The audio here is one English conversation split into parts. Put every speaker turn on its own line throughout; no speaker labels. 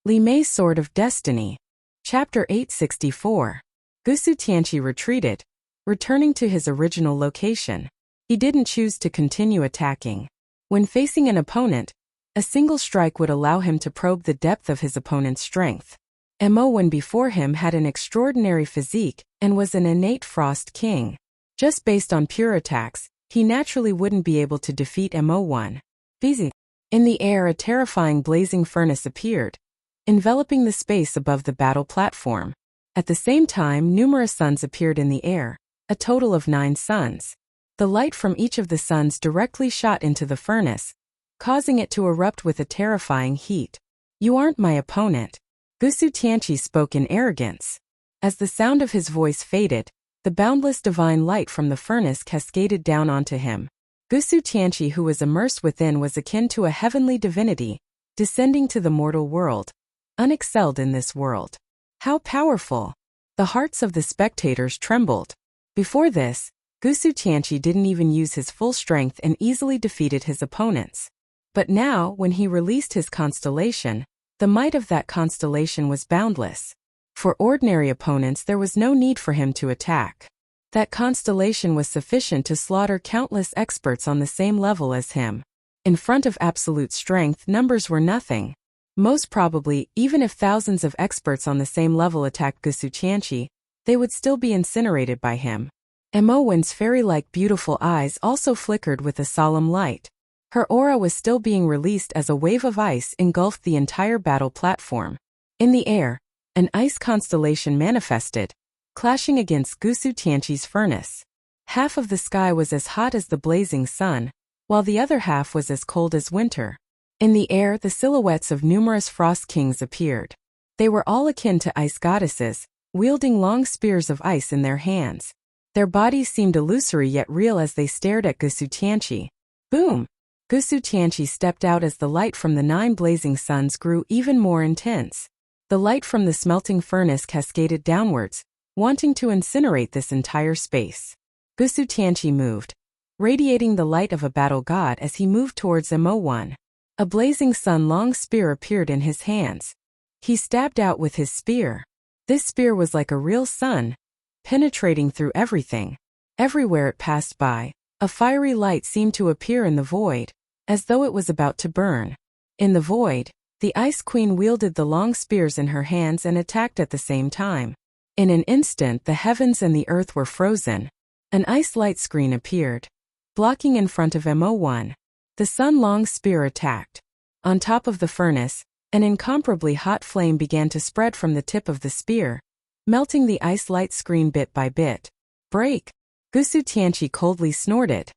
Li Mei's Sword of Destiny. Chapter 864. Gusu Tianqi retreated, returning to his original location. He didn't choose to continue attacking. When facing an opponent, a single strike would allow him to probe the depth of his opponent's strength. Mo before him had an extraordinary physique and was an innate Frost King. Just based on pure attacks, he naturally wouldn't be able to defeat Mo. In the air, a terrifying blazing furnace appeared, enveloping the space above the battle platform. At the same time, numerous suns appeared in the air, a total of 9 suns. The light from each of the suns directly shot into the furnace, causing it to erupt with a terrifying heat. "You aren't my opponent," Gusu Tianqi spoke in arrogance. As the sound of his voice faded, the boundless divine light from the furnace cascaded down onto him. Gusu Tianqi, who was immersed within, was akin to a heavenly divinity, descending to the mortal world, unexcelled in this world. How powerful! The hearts of the spectators trembled. Before this, Gusu Tianqi didn't even use his full strength and easily defeated his opponents. But now, when he released his constellation, the might of that constellation was boundless. For ordinary opponents, there was no need for him to attack. That constellation was sufficient to slaughter countless experts on the same level as him. In front of absolute strength, numbers were nothing. Most probably, even if thousands of experts on the same level attacked Gusu Tianqi, they would still be incinerated by him. Mowen's fairy-like beautiful eyes also flickered with a solemn light. Her aura was still being released as a wave of ice engulfed the entire battle platform. In the air, an ice constellation manifested, clashing against Gusu Tianqi's furnace. Half of the sky was as hot as the blazing sun, while the other half was as cold as winter. In the air, the silhouettes of numerous Frost Kings appeared. They were all akin to ice goddesses, wielding long spears of ice in their hands. Their bodies seemed illusory yet real as they stared at Gusu Tianqi. Boom! Gusu Tianqi stepped out as the light from the 9 blazing suns grew even more intense. The light from the smelting furnace cascaded downwards, wanting to incinerate this entire space. Gusu Tianqi moved, radiating the light of a battle god as he moved towards Mo. A blazing sun-long spear appeared in his hands. He stabbed out with his spear. This spear was like a real sun, penetrating through everything. Everywhere it passed by, a fiery light seemed to appear in the void, as though it was about to burn. In the void, the Ice Queen wielded the long spears in her hands and attacked at the same time. In an instant, the heavens and the earth were frozen. An ice light screen appeared, blocking in front of Mo. The sun-long spear attacked. On top of the furnace, an incomparably hot flame began to spread from the tip of the spear, melting the ice light screen bit by bit. "Break!" Gusu Tianqi coldly snorted.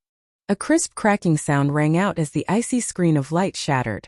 A crisp cracking sound rang out as the icy screen of light shattered.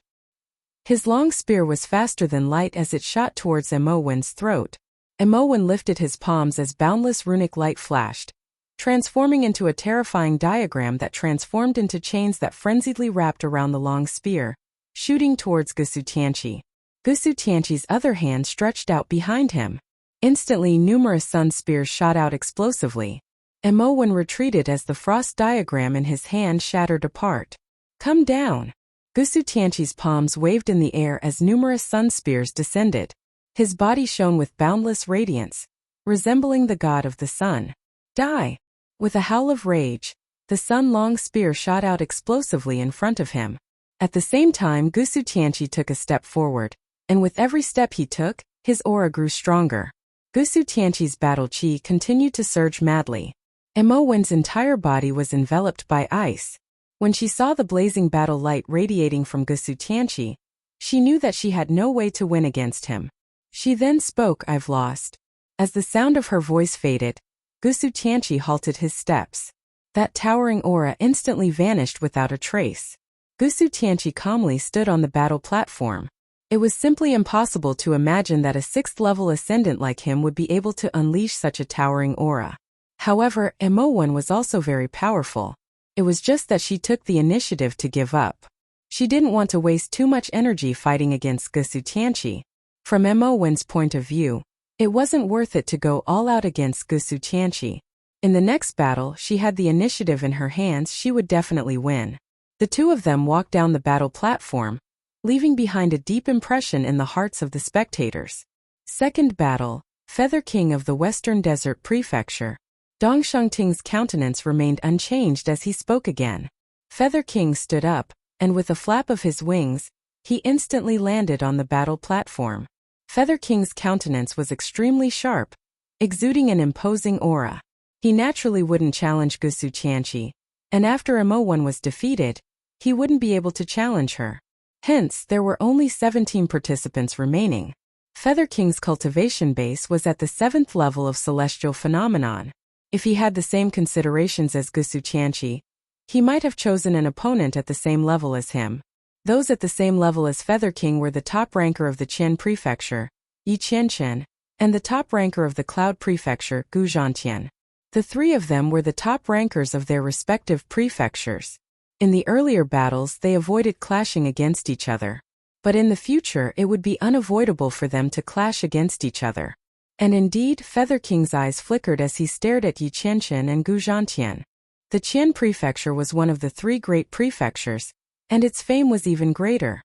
His long spear was faster than light as it shot towards Mowen's throat. Mowen lifted his palms as boundless runic light flashed, transforming into a terrifying diagram that transformed into chains that frenziedly wrapped around the long spear, shooting towards Gusu Tianqi. Gusu Tianqi's other hand stretched out behind him. Instantly, numerous sun spears shot out explosively. Mowen retreated as the frost diagram in his hand shattered apart. "Come down!" Gusu Tianqi's palms waved in the air as numerous sun spears descended. His body shone with boundless radiance, resembling the god of the sun. "Die!" With a howl of rage, the sun-long spear shot out explosively in front of him. At the same time, Gusu Tianqi took a step forward, and with every step he took, his aura grew stronger. Gusu Tianqi's battle chi continued to surge madly. Mowen's entire body was enveloped by ice. When she saw the blazing battle light radiating from Gusu Tianqi, she knew that she had no way to win against him. She then spoke, "I've lost." As the sound of her voice faded, Gusu Tianqi halted his steps. That towering aura instantly vanished without a trace. Gusu Tianqi calmly stood on the battle platform. It was simply impossible to imagine that a 6th-level ascendant like him would be able to unleash such a towering aura. However, Mo was also very powerful. It was just that she took the initiative to give up. She didn't want to waste too much energy fighting against Gusu Tianqi. From Mowen's point of view, it wasn't worth it to go all out against Gusu Tianqi. In the next battle, she had the initiative in her hands, she would definitely win. The two of them walked down the battle platform, leaving behind a deep impression in the hearts of the spectators. Second battle, Feather King of the Western Desert Prefecture. Dong Shangting's countenance remained unchanged as he spoke again. Feather King stood up, and with a flap of his wings, he instantly landed on the battle platform. Feather King's countenance was extremely sharp, exuding an imposing aura. He naturally wouldn't challenge Gusu Tianqi, and after Mo1 was defeated, he wouldn't be able to challenge her. Hence, there were only 17 participants remaining. Feather King's cultivation base was at the 7th level of celestial phenomenon. If he had the same considerations as Gusu Tianqi, he might have chosen an opponent at the same level as him. Those at the same level as Feather King were the top ranker of the Qian Prefecture, Yi Qianqian, and the top ranker of the Cloud Prefecture, Gu Zhantian. The three of them were the top rankers of their respective prefectures. In the earlier battles they avoided clashing against each other. But in the future it would be unavoidable for them to clash against each other. And indeed, Feather King's eyes flickered as he stared at Yi Qianqian and Gu Zhantian. The Qian Prefecture was one of the three great prefectures, and its fame was even greater.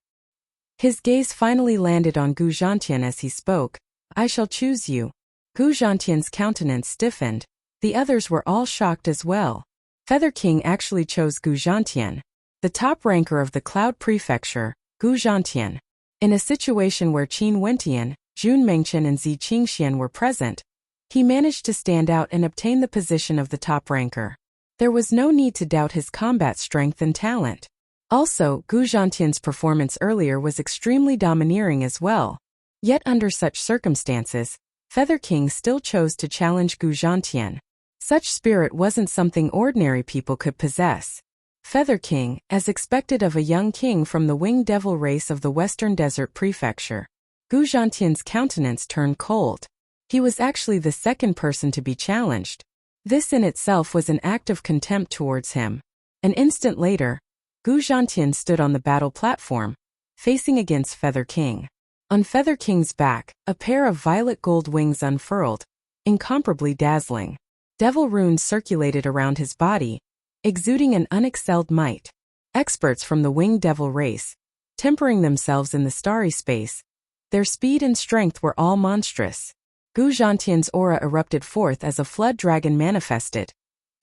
His gaze finally landed on Gu Zhantian as he spoke. "I shall choose you." Gu Zhantian's countenance stiffened. The others were all shocked as well. Feather King actually chose Gu Zhantian, the top ranker of the Cloud Prefecture, Gu Zhantian. In a situation where Qin Wentian, Jun Mengqian and Zi Qingxian were present, he managed to stand out and obtain the position of the top ranker. There was no need to doubt his combat strength and talent. Also, Gu Zhantian's performance earlier was extremely domineering as well. Yet under such circumstances, Feather King still chose to challenge Gu Zhantian. Such spirit wasn't something ordinary people could possess. Feather King, as expected of a young king from the winged devil race of the Western Desert Prefecture. Gu Zhantian's countenance turned cold. He was actually the second person to be challenged. This in itself was an act of contempt towards him. An instant later, Gu Zhantian stood on the battle platform, facing against Feather King. On Feather King's back, a pair of violet gold wings unfurled, incomparably dazzling. Devil runes circulated around his body, exuding an unexcelled might. Experts from the winged devil race, tempering themselves in the starry space, their speed and strength were all monstrous. Gu Zhantian's aura erupted forth as a flood dragon manifested,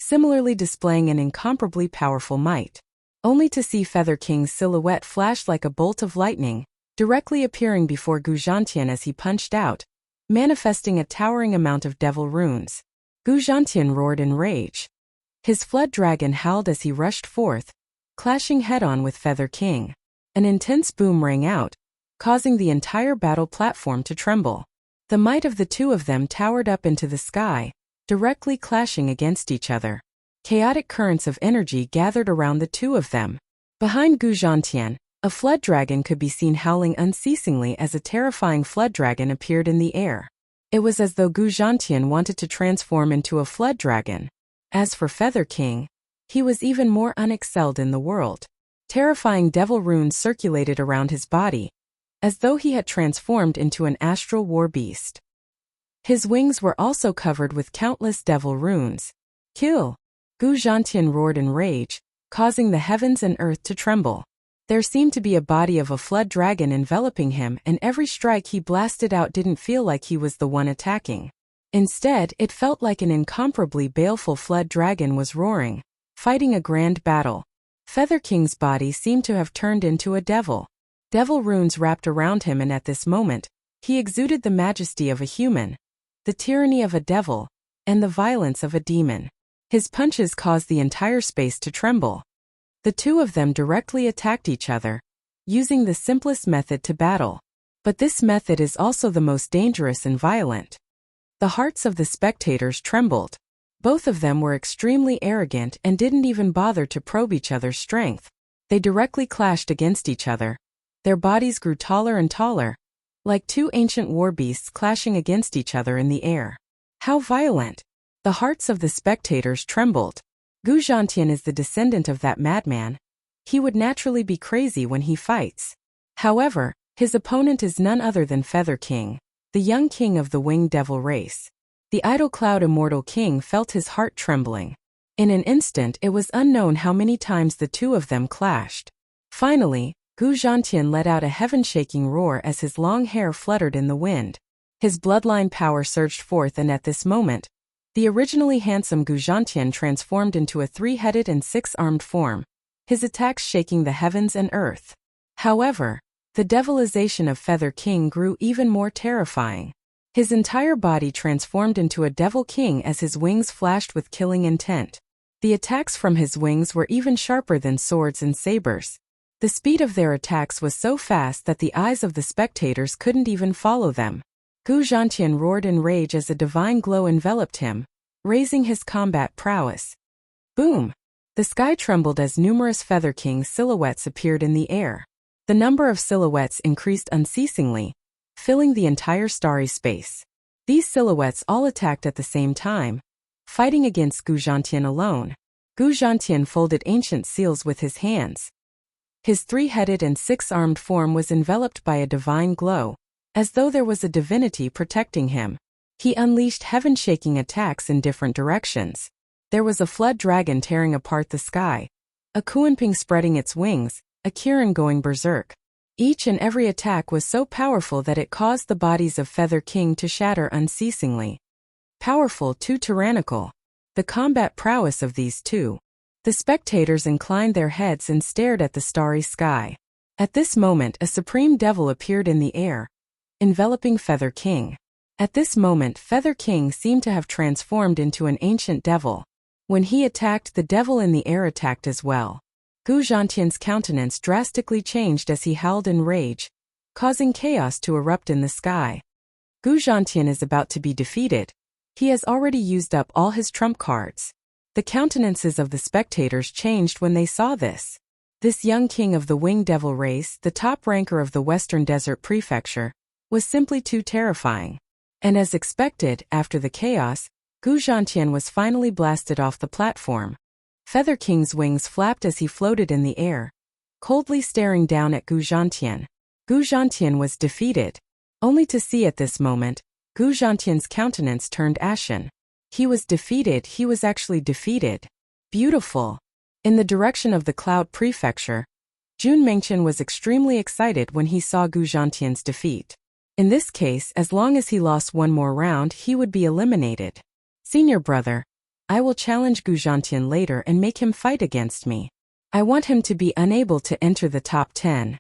similarly displaying an incomparably powerful might. Only to see Feather King's silhouette flash like a bolt of lightning, directly appearing before Gu Zhantian as he punched out, manifesting a towering amount of devil runes. Gu Zhantian roared in rage. His flood dragon howled as he rushed forth, clashing head-on with Feather King. An intense boom rang out, causing the entire battle platform to tremble. The might of the two of them towered up into the sky, directly clashing against each other. Chaotic currents of energy gathered around the two of them. Behind Gu Zhantian, a flood dragon could be seen howling unceasingly as a terrifying flood dragon appeared in the air. It was as though Gu Zhantian wanted to transform into a flood dragon. As for Feather King, he was even more unexcelled in the world. Terrifying devil runes circulated around his body, as though he had transformed into an astral war beast. His wings were also covered with countless devil runes. "Kill!" Gu Zhantian roared in rage, causing the heavens and earth to tremble. There seemed to be a body of a flood dragon enveloping him, and every strike he blasted out didn't feel like he was the one attacking. Instead, it felt like an incomparably baleful flood dragon was roaring, fighting a grand battle. Feather King's body seemed to have turned into a devil. Devil runes wrapped around him, and at this moment, he exuded the majesty of a human, the tyranny of a devil, and the violence of a demon. His punches caused the entire space to tremble. The two of them directly attacked each other, using the simplest method to battle. But this method is also the most dangerous and violent. The hearts of the spectators trembled. Both of them were extremely arrogant and didn't even bother to probe each other's strength. They directly clashed against each other. Their bodies grew taller and taller, like two ancient war beasts clashing against each other in the air. How violent! The hearts of the spectators trembled. Gu Zhantian is the descendant of that madman. He would naturally be crazy when he fights. However, his opponent is none other than Feather King, the young king of the winged devil race. The idle cloud immortal king felt his heart trembling. In an instant it was unknown how many times the two of them clashed. Finally, Gu Zhantian let out a heaven-shaking roar as his long hair fluttered in the wind. His bloodline power surged forth, and at this moment, the originally handsome Gu Zhantian transformed into a three-headed and six-armed form, his attacks shaking the heavens and earth. However, the devilization of Feather King grew even more terrifying. His entire body transformed into a Devil King as his wings flashed with killing intent. The attacks from his wings were even sharper than swords and sabers. The speed of their attacks was so fast that the eyes of the spectators couldn't even follow them. Gu Zhantian roared in rage as a divine glow enveloped him, raising his combat prowess. Boom! The sky trembled as numerous Feather King silhouettes appeared in the air. The number of silhouettes increased unceasingly, filling the entire starry space. These silhouettes all attacked at the same time, fighting against Gu Zhantian alone. Gu Zhantian folded ancient seals with his hands. His three-headed and six-armed form was enveloped by a divine glow, as though there was a divinity protecting him. He unleashed heaven-shaking attacks in different directions. There was a flood dragon tearing apart the sky, a Kuanping spreading its wings, a Kirin going berserk. Each and every attack was so powerful that it caused the bodies of Feather King to shatter unceasingly. Powerful, too tyrannical. The combat prowess of these two. The spectators inclined their heads and stared at the starry sky. At this moment, a supreme devil appeared in the air, enveloping Feather King. At this moment, Feather King seemed to have transformed into an ancient devil. When he attacked, the devil in the air attacked as well. Gu Zhantian's countenance drastically changed as he howled in rage, causing chaos to erupt in the sky. Gu Zhantian is about to be defeated. He has already used up all his trump cards. The countenances of the spectators changed when they saw this. This young king of the winged devil race, the top ranker of the Western Desert Prefecture, was simply too terrifying. And as expected, after the chaos, Gu Zhantian was finally blasted off the platform. Feather King's wings flapped as he floated in the air, coldly staring down at Gu Zhantian. Gu Zhantian was defeated, only to see at this moment, Gu Zhantian's countenance turned ashen. He was defeated, he was actually defeated. Beautiful. In the direction of the Cloud Prefecture, Jun Mengchen was extremely excited when he saw Gu Zhantian's defeat. In this case, as long as he lost one more round, he would be eliminated. Senior brother, I will challenge Gu Zhantian later and make him fight against me. I want him to be unable to enter the top 10.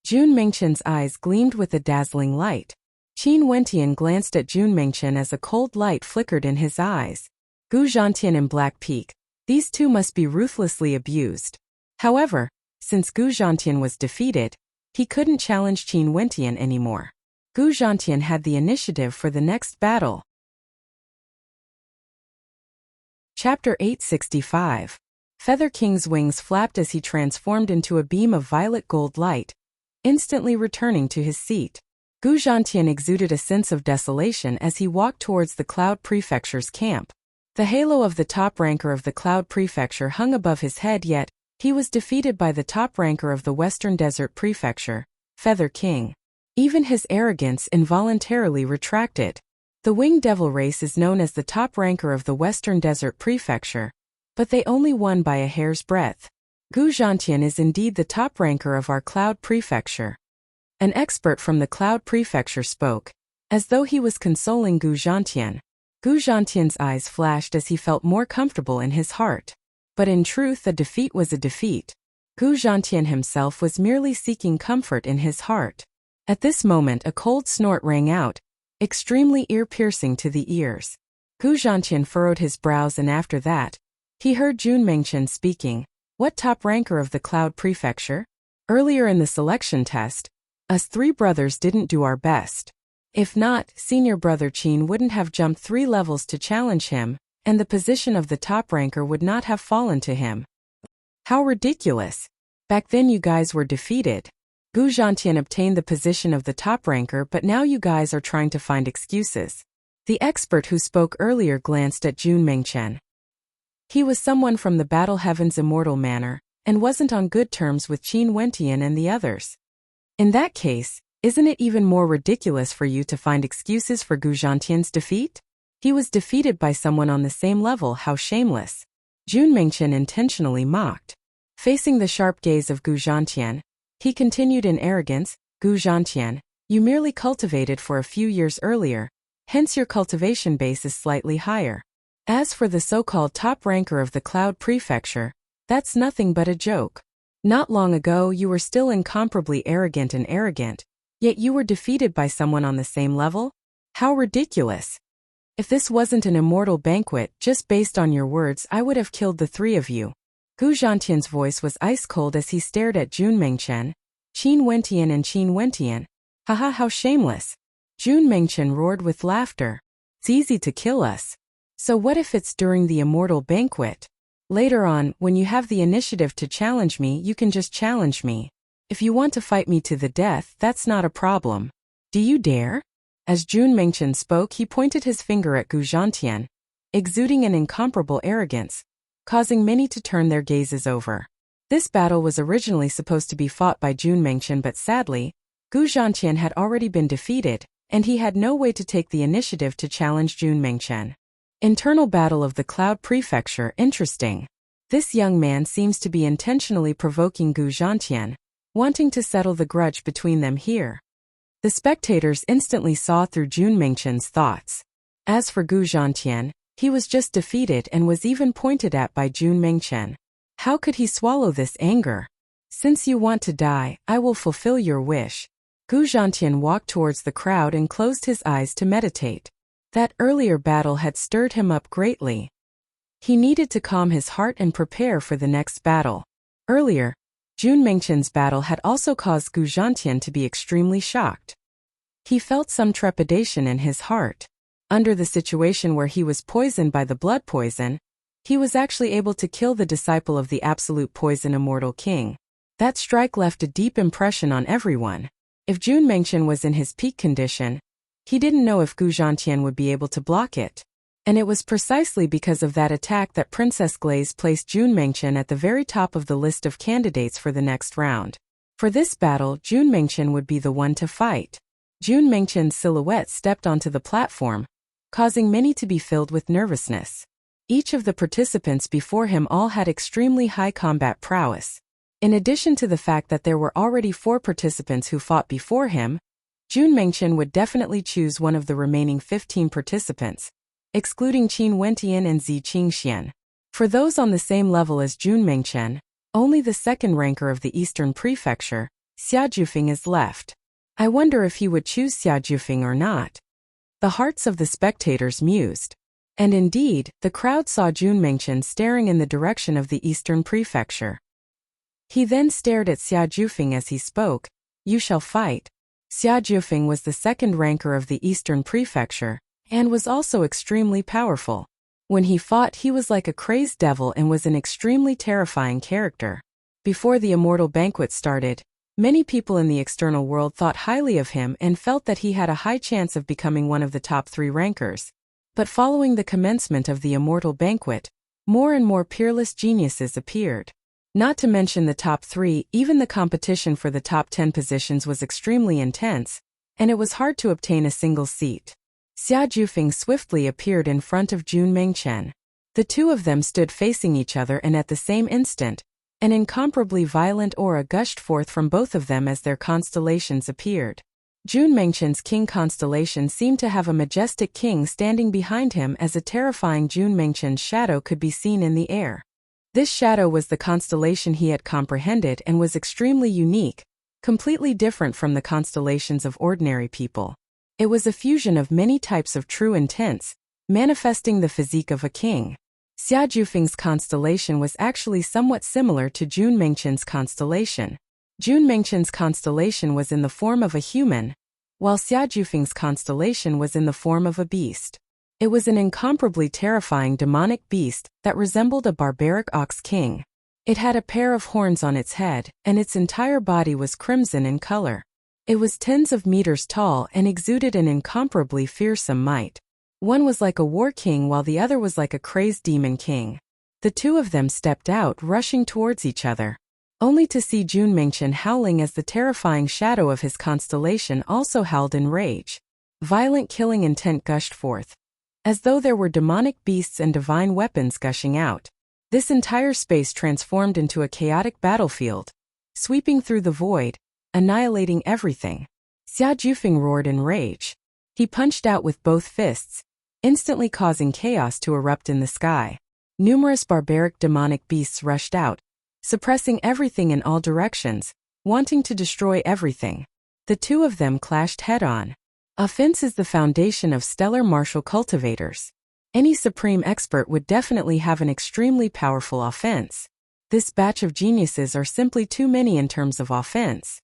Jun Mengchen's eyes gleamed with a dazzling light. Qin Wentian glanced at Jun Mengchen as a cold light flickered in his eyes. Gu Zhantian and Black Peak, these two must be ruthlessly abused. However, since Gu Zhantian was defeated, he couldn't challenge Qin Wentian anymore. Gu Zhantian had the initiative for the next battle. Chapter 865. Feather King's wings flapped as he transformed into a beam of violet gold light, instantly returning to his seat. Gu Zhantian exuded a sense of desolation as he walked towards the Cloud Prefecture's camp. The halo of the top ranker of the Cloud Prefecture hung above his head, yet he was defeated by the top ranker of the Western Desert Prefecture, Feather King. Even his arrogance involuntarily retracted. The Winged Devil race is known as the top ranker of the Western Desert Prefecture, but they only won by a hair's breadth. Gu Zhantian is indeed the top ranker of our Cloud Prefecture. An expert from the Cloud Prefecture spoke, as though he was consoling Gu Zhantian. Gu Zhantian's eyes flashed as he felt more comfortable in his heart. But in truth, a defeat was a defeat. Gu Zhantian himself was merely seeking comfort in his heart. At this moment, a cold snort rang out, extremely ear-piercing to the ears. Gu Zhantian furrowed his brows, and after that, he heard Jun Mengchen speaking. What top ranker of the Cloud Prefecture? Earlier in the selection test, us three brothers didn't do our best. If not, senior brother Qin wouldn't have jumped 3 levels to challenge him, and the position of the top ranker would not have fallen to him. How ridiculous. Back then you guys were defeated. Gu Zhantian obtained the position of the top ranker, but now you guys are trying to find excuses. The expert who spoke earlier glanced at Jun Mengchen. He was someone from the Battle Heaven's immortal manor, and wasn't on good terms with Qin Wentian and the others. In that case, isn't it even more ridiculous for you to find excuses for Gu Zhantian's defeat? He was defeated by someone on the same level, how shameless. Jun Mengchen intentionally mocked. Facing the sharp gaze of Gu Zhantian, He continued in arrogance, Gu Zhantian, you merely cultivated for a few years earlier, hence your cultivation base is slightly higher. As for the so-called top ranker of the Cloud Prefecture, that's nothing but a joke. Not long ago you were still incomparably arrogant, yet you were defeated by someone on the same level? How ridiculous! If this wasn't an immortal banquet, just based on your words, I would have killed the three of you. Gu Zhantian's voice was ice-cold as he stared at Jun Mengchen, Qin Wentian and Qin Wentian. Haha, how shameless! Jun Mengchen roared with laughter. It's easy to kill us. So what if it's during the immortal banquet? Later on, when you have the initiative to challenge me, you can just challenge me. If you want to fight me to the death, that's not a problem. Do you dare? As Jun Mengchen spoke, he pointed his finger at Gu Zhantian, exuding an incomparable arrogance, causing many to turn their gazes over. This battle was originally supposed to be fought by Jun Mengchen, but sadly, Gu Zhantian had already been defeated, and he had no way to take the initiative to challenge Jun Mengchen. Internal battle of the Cloud Prefecture, interesting. This young man seems to be intentionally provoking Gu Zhantian, wanting to settle the grudge between them here. The spectators instantly saw through Jun Mengchen's thoughts. As for Gu Zhantian, he was just defeated and was even pointed at by Jun Mengchen. How could he swallow this anger? Since you want to die, I will fulfill your wish. Gu Zhantian walked towards the crowd and closed his eyes to meditate. That earlier battle had stirred him up greatly. He needed to calm his heart and prepare for the next battle. Earlier, Jun Mengchen's battle had also caused Gu Zhantian to be extremely shocked. He felt some trepidation in his heart. Under the situation where he was poisoned by the blood poison, he was actually able to kill the disciple of the absolute poison immortal king. That strike left a deep impression on everyone. If Jun Mengchen was in his peak condition, he didn't know if Gu Zhantian would be able to block it. And it was precisely because of that attack that Princess Glaze placed Jun Mengchen at the very top of the list of candidates for the next round. For this battle, Jun Mengchen would be the one to fight. Jun Mengchen's silhouette stepped onto the platform, causing many to be filled with nervousness. Each of the participants before him all had extremely high combat prowess. In addition to the fact that there were already 4 participants who fought before him, Jun Mengchen would definitely choose one of the remaining 15 participants, excluding Qin Wentian and Zi Qingxian. For those on the same level as Jun Mengchen, only the second ranker of the Eastern Prefecture, Xia Jufeng, is left. I wonder if he would choose Xia Jufeng or not. The hearts of the spectators mused. And indeed, the crowd saw Jun Mengchen staring in the direction of the Eastern Prefecture. He then stared at Xia Jufeng as he spoke. You shall fight. Xia Jufeng was the second ranker of the Eastern Prefecture, and was also extremely powerful. When he fought, he was like a crazed devil and was an extremely terrifying character. Before the immortal banquet started, many people in the external world thought highly of him and felt that he had a high chance of becoming one of the top 3 rankers. But following the commencement of the immortal banquet, more and more peerless geniuses appeared. Not to mention the top 3, even the competition for the top 10 positions was extremely intense, and it was hard to obtain a single seat. Xia Jufeng swiftly appeared in front of Jun Mengchen. The two of them stood facing each other, and at the same instant, an incomparably violent aura gushed forth from both of them as their constellations appeared. Jun Mengchen's king constellation seemed to have a majestic king standing behind him, as a terrifying Jun Mengchen's shadow could be seen in the air. This shadow was the constellation he had comprehended and was extremely unique, completely different from the constellations of ordinary people. It was a fusion of many types of true intents, manifesting the physique of a king. Xia Jufeng's constellation was actually somewhat similar to Jun Mengchen's constellation. Jun Mengchen's constellation was in the form of a human, while Xia Jufeng's constellation was in the form of a beast. It was an incomparably terrifying demonic beast that resembled a barbaric ox king. It had a pair of horns on its head, and its entire body was crimson in color. It was tens of meters tall and exuded an incomparably fearsome might. One was like a war king while the other was like a crazed demon king. The two of them stepped out, rushing towards each other, only to see Jun Mengchen howling as the terrifying shadow of his constellation also howled in rage. Violent killing intent gushed forth, as though there were demonic beasts and divine weapons gushing out. This entire space transformed into a chaotic battlefield, sweeping through the void, annihilating everything. Xia Jufeng roared in rage. He punched out with both fists, instantly causing chaos to erupt in the sky. Numerous barbaric demonic beasts rushed out, suppressing everything in all directions, wanting to destroy everything. The two of them clashed head-on. Offense is the foundation of stellar martial cultivators. Any supreme expert would definitely have an extremely powerful offense. This batch of geniuses are simply too many in terms of offense.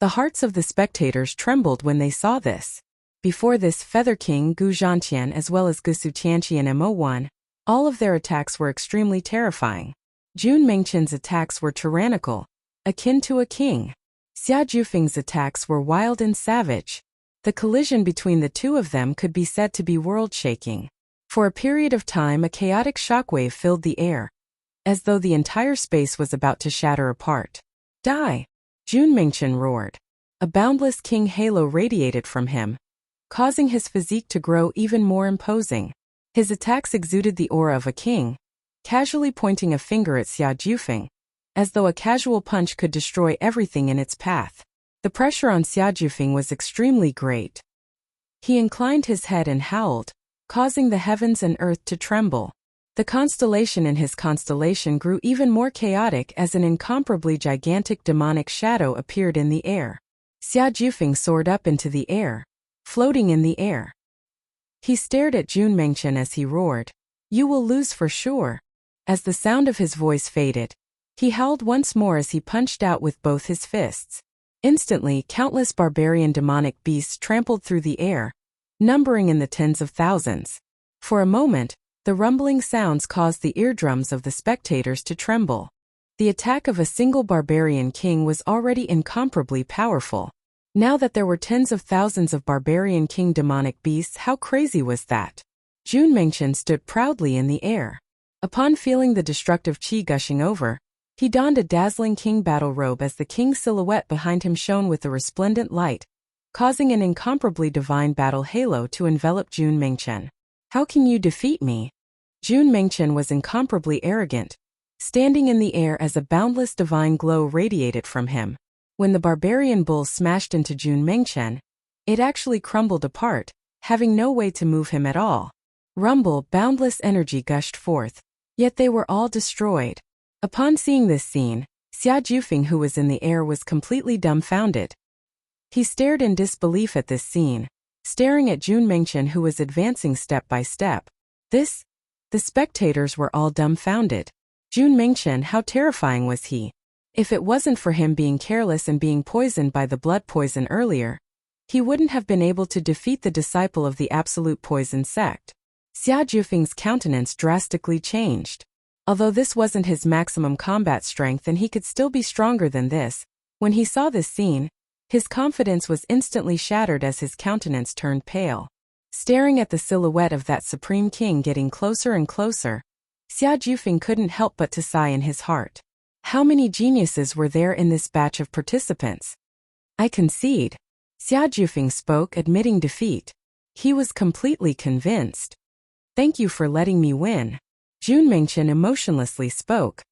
The hearts of the spectators trembled when they saw this. Before this, Feather King Gu Zhantian as well as Gusu Tianqi and Mo1, all of their attacks were extremely terrifying. Jun Mengchen's attacks were tyrannical, akin to a king. Xia Jufeng's attacks were wild and savage. The collision between the two of them could be said to be world-shaking. For a period of time, a chaotic shockwave filled the air, as though the entire space was about to shatter apart. Die! Jun Mengchen roared. A boundless king halo radiated from him, causing his physique to grow even more imposing. His attacks exuded the aura of a king, casually pointing a finger at Xia Jufeng, as though a casual punch could destroy everything in its path. The pressure on Xia Jufeng was extremely great. He inclined his head and howled, causing the heavens and earth to tremble. The constellation in his constellation grew even more chaotic as an incomparably gigantic demonic shadow appeared in the air. Xia Jufeng soared up into the air, floating in the air. He stared at Jun Mengchen as he roared, "You will lose for sure." As the sound of his voice faded, he howled once more as he punched out with both his fists. Instantly, countless barbarian demonic beasts trampled through the air, numbering in the tens of thousands. For a moment, the rumbling sounds caused the eardrums of the spectators to tremble. The attack of a single barbarian king was already incomparably powerful. Now that there were tens of thousands of barbarian king demonic beasts, how crazy was that? Jun Mengchen stood proudly in the air. Upon feeling the destructive qi gushing over, he donned a dazzling king battle robe as the king's silhouette behind him shone with a resplendent light, causing an incomparably divine battle halo to envelop Jun Mengchen. "How can you defeat me?" Jun Mengchen was incomparably arrogant, standing in the air as a boundless divine glow radiated from him. When the barbarian bull smashed into Jun Mengchen, it actually crumbled apart, having no way to move him at all. Rumble, boundless energy gushed forth, yet they were all destroyed. Upon seeing this scene, Xia Jufeng, who was in the air, was completely dumbfounded. He stared in disbelief at this scene, staring at Jun Mengchen, who was advancing step by step. The spectators were all dumbfounded. Jun Mengchen, how terrifying was he? If it wasn't for him being careless and being poisoned by the blood poison earlier, he wouldn't have been able to defeat the disciple of the absolute poison sect. Xia Jufeng's countenance drastically changed. Although this wasn't his maximum combat strength and he could still be stronger than this, when he saw this scene, his confidence was instantly shattered as his countenance turned pale. Staring at the silhouette of that supreme king getting closer and closer, Xia Jufeng couldn't help but to sigh in his heart. How many geniuses were there in this batch of participants? "I concede." Xia Jufeng spoke, admitting defeat. He was completely convinced. "Thank you for letting me win." Jun Mengchen emotionlessly spoke.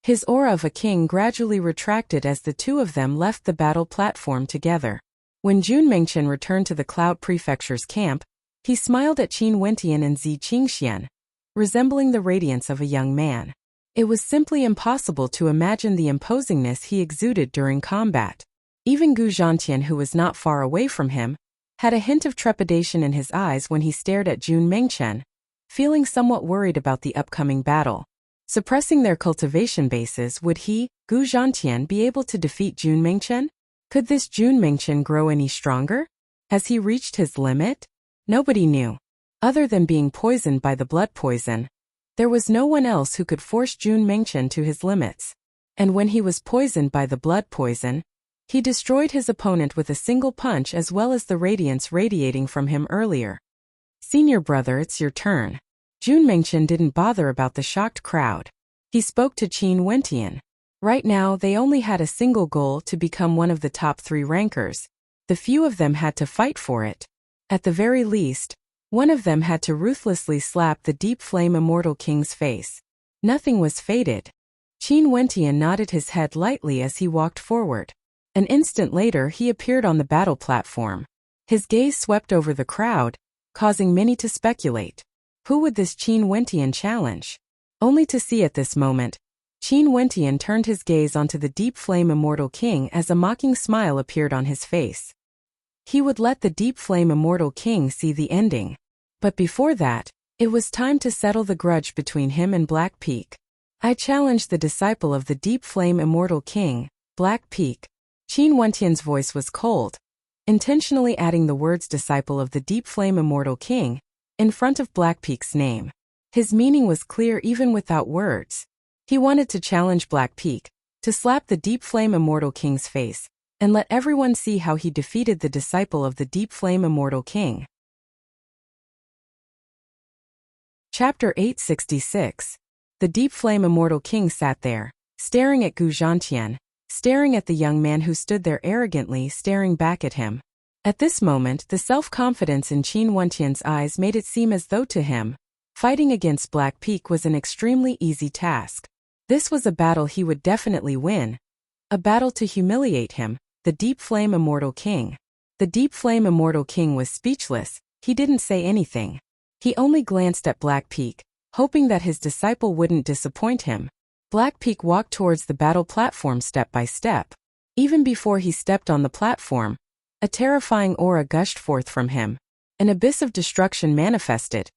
His aura of a king gradually retracted as the two of them left the battle platform together. When Jun Mengchen returned to the Cloud Prefecture's camp, he smiled at Qin Wentian and Zi Qingxian, resembling the radiance of a young man. It was simply impossible to imagine the imposingness he exuded during combat. Even Gu Zhantian, who was not far away from him, had a hint of trepidation in his eyes when he stared at Jun Mengchen, feeling somewhat worried about the upcoming battle. Suppressing their cultivation bases, would he, Gu Zhantian, be able to defeat Jun Mengchen? Could this Jun Mengchen grow any stronger? Has he reached his limit? Nobody knew. Other than being poisoned by the blood poison, there was no one else who could force Jun Mengchen to his limits. And when he was poisoned by the blood poison, he destroyed his opponent with a single punch as well as the radiance radiating from him earlier. "Senior brother, it's your turn." Jun Mengchen didn't bother about the shocked crowd. He spoke to Qin Wentian. Right now, they only had a single goal: to become one of the top 3 rankers. The few of them had to fight for it. At the very least, one of them had to ruthlessly slap the Deep Flame Immortal King's face. Nothing was fated. Qin Wentian nodded his head lightly as he walked forward. An instant later he appeared on the battle platform. His gaze swept over the crowd, causing many to speculate. Who would this Qin Wentian challenge? Only to see at this moment, Qin Wentian turned his gaze onto the deep flame immortal king as a mocking smile appeared on his face. He would let the deep flame immortal king see the ending. But before that, it was time to settle the grudge between him and Black Peak. I challenge the disciple of the deep flame immortal king, Black Peak. Qin Wentian's voice was cold, intentionally adding the words disciple of the deep flame immortal king in front of Black Peak's name. His meaning was clear even without words. He wanted to challenge Black Peak to slap the deep flame immortal king's face and let everyone see how he defeated the disciple of the deep flame immortal king. Chapter 866. The deep flame immortal king sat there, staring at Gu Zhantian, staring at the young man who stood there arrogantly staring back at him. At this moment, the self-confidence in Qin Wentian's eyes made it seem as though to him, fighting against Black Peak was an extremely easy task. This was a battle he would definitely win. A battle to humiliate him, the deep flame immortal king. The deep flame immortal king was speechless. He didn't say anything. He only glanced at Black Peak, hoping that his disciple wouldn't disappoint him. Black Peak walked towards the battle platform step by step. Even before he stepped on the platform, a terrifying aura gushed forth from him. An abyss of destruction manifested,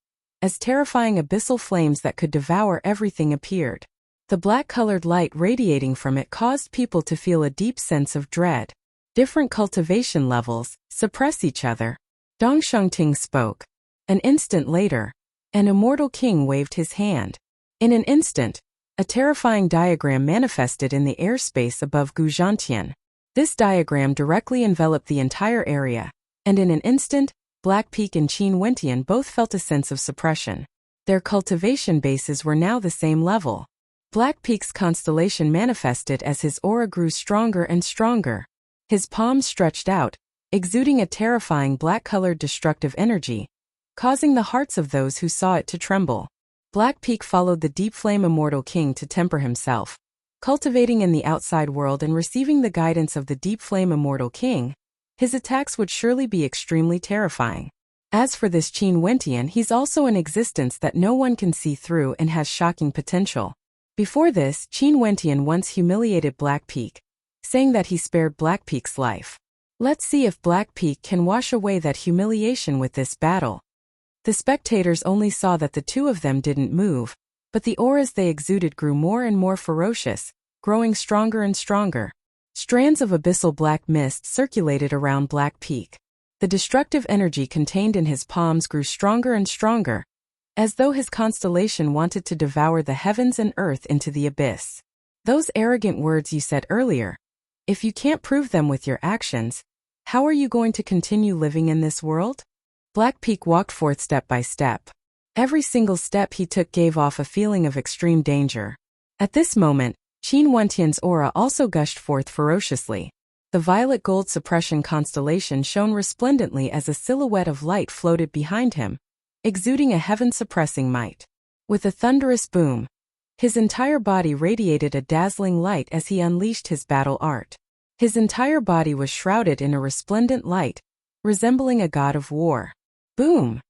as terrifying abyssal flames that could devour everything appeared. The black-colored light radiating from it caused people to feel a deep sense of dread. Different cultivation levels suppress each other. Dong Shengting spoke. An instant later, an immortal king waved his hand. In an instant, a terrifying diagram manifested in the airspace above Gu Zhantian. This diagram directly enveloped the entire area, and in an instant, Black Peak and Qin Wentian both felt a sense of suppression. Their cultivation bases were now the same level. Black Peak's constellation manifested as his aura grew stronger and stronger. His palms stretched out, exuding a terrifying black-colored destructive energy, causing the hearts of those who saw it to tremble. Black Peak followed the deep flame immortal king to temper himself. Cultivating in the outside world and receiving the guidance of the deep flame immortal king, his attacks would surely be extremely terrifying. As for this Qin Wentian, he's also an existence that no one can see through and has shocking potential. Before this, Qin Wentian once humiliated Black Peak, saying that he spared Black Peak's life. Let's see if Black Peak can wash away that humiliation with this battle. The spectators only saw that the two of them didn't move, but the auras they exuded grew more and more ferocious, growing stronger and stronger. Strands of abyssal black mist circulated around Black Peak. The destructive energy contained in his palms grew stronger and stronger, as though his constellation wanted to devour the heavens and earth into the abyss. Those arrogant words you said earlier, if you can't prove them with your actions, how are you going to continue living in this world? Black Peak walked forth step by step. Every single step he took gave off a feeling of extreme danger. At this moment, Qin Wentian's aura also gushed forth ferociously. The violet gold suppression constellation shone resplendently as a silhouette of light floated behind him, exuding a heaven-suppressing might. With a thunderous boom, his entire body radiated a dazzling light as he unleashed his battle art. His entire body was shrouded in a resplendent light, resembling a god of war. Boom!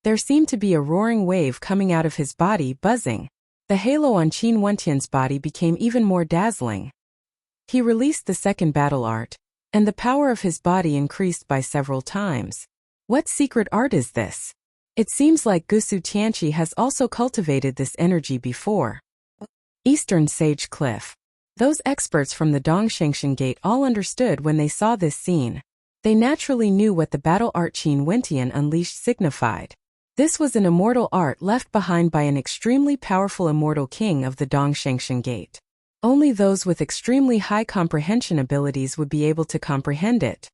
There seemed to be a roaring wave coming out of his body, buzzing. The halo on Qin Wentian's body became even more dazzling. He released the second battle art, and the power of his body increased by several times. What secret art is this? It seems like Gusu Tianqi has also cultivated this energy before. Eastern Sage Cliff. Those experts from the Dongshengshan Gate all understood when they saw this scene. They naturally knew what the battle art Qin Wentian unleashed signified. This was an immortal art left behind by an extremely powerful immortal king of the Dongshengshan Gate. Only those with extremely high comprehension abilities would be able to comprehend it.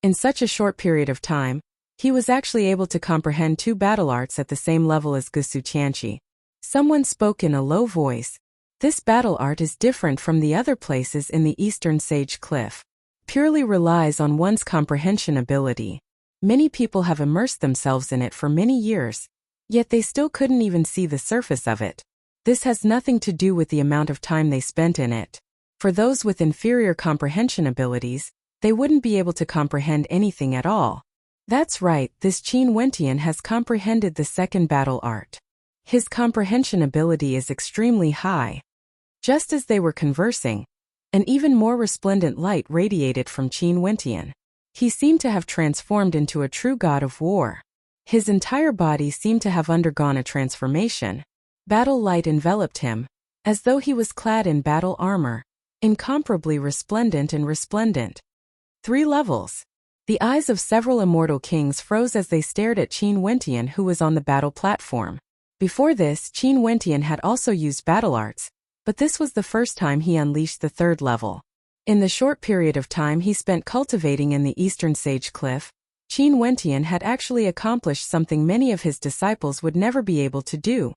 In such a short period of time, he was actually able to comprehend two battle arts at the same level as Gusu Tianqi. Someone spoke in a low voice. This battle art is different from the other places in the Eastern Sage Cliff. Purely relies on one's comprehension ability. Many people have immersed themselves in it for many years, yet they still couldn't even see the surface of it. This has nothing to do with the amount of time they spent in it. For those with inferior comprehension abilities, they wouldn't be able to comprehend anything at all. That's right, this Qin Wentian has comprehended the second battle art. His comprehension ability is extremely high. Just as they were conversing, an even more resplendent light radiated from Qin Wentian. He seemed to have transformed into a true god of war. His entire body seemed to have undergone a transformation. Battle light enveloped him, as though he was clad in battle armor, incomparably resplendent and resplendent. 3 levels. The eyes of several immortal kings froze as they stared at Qin Wentian, who was on the battle platform. Before this, Qin Wentian had also used battle arts, but this was the first time he unleashed the 3rd level. In the short period of time he spent cultivating in the Eastern Sage Cliff, Qin Wentian had actually accomplished something many of his disciples would never be able to do.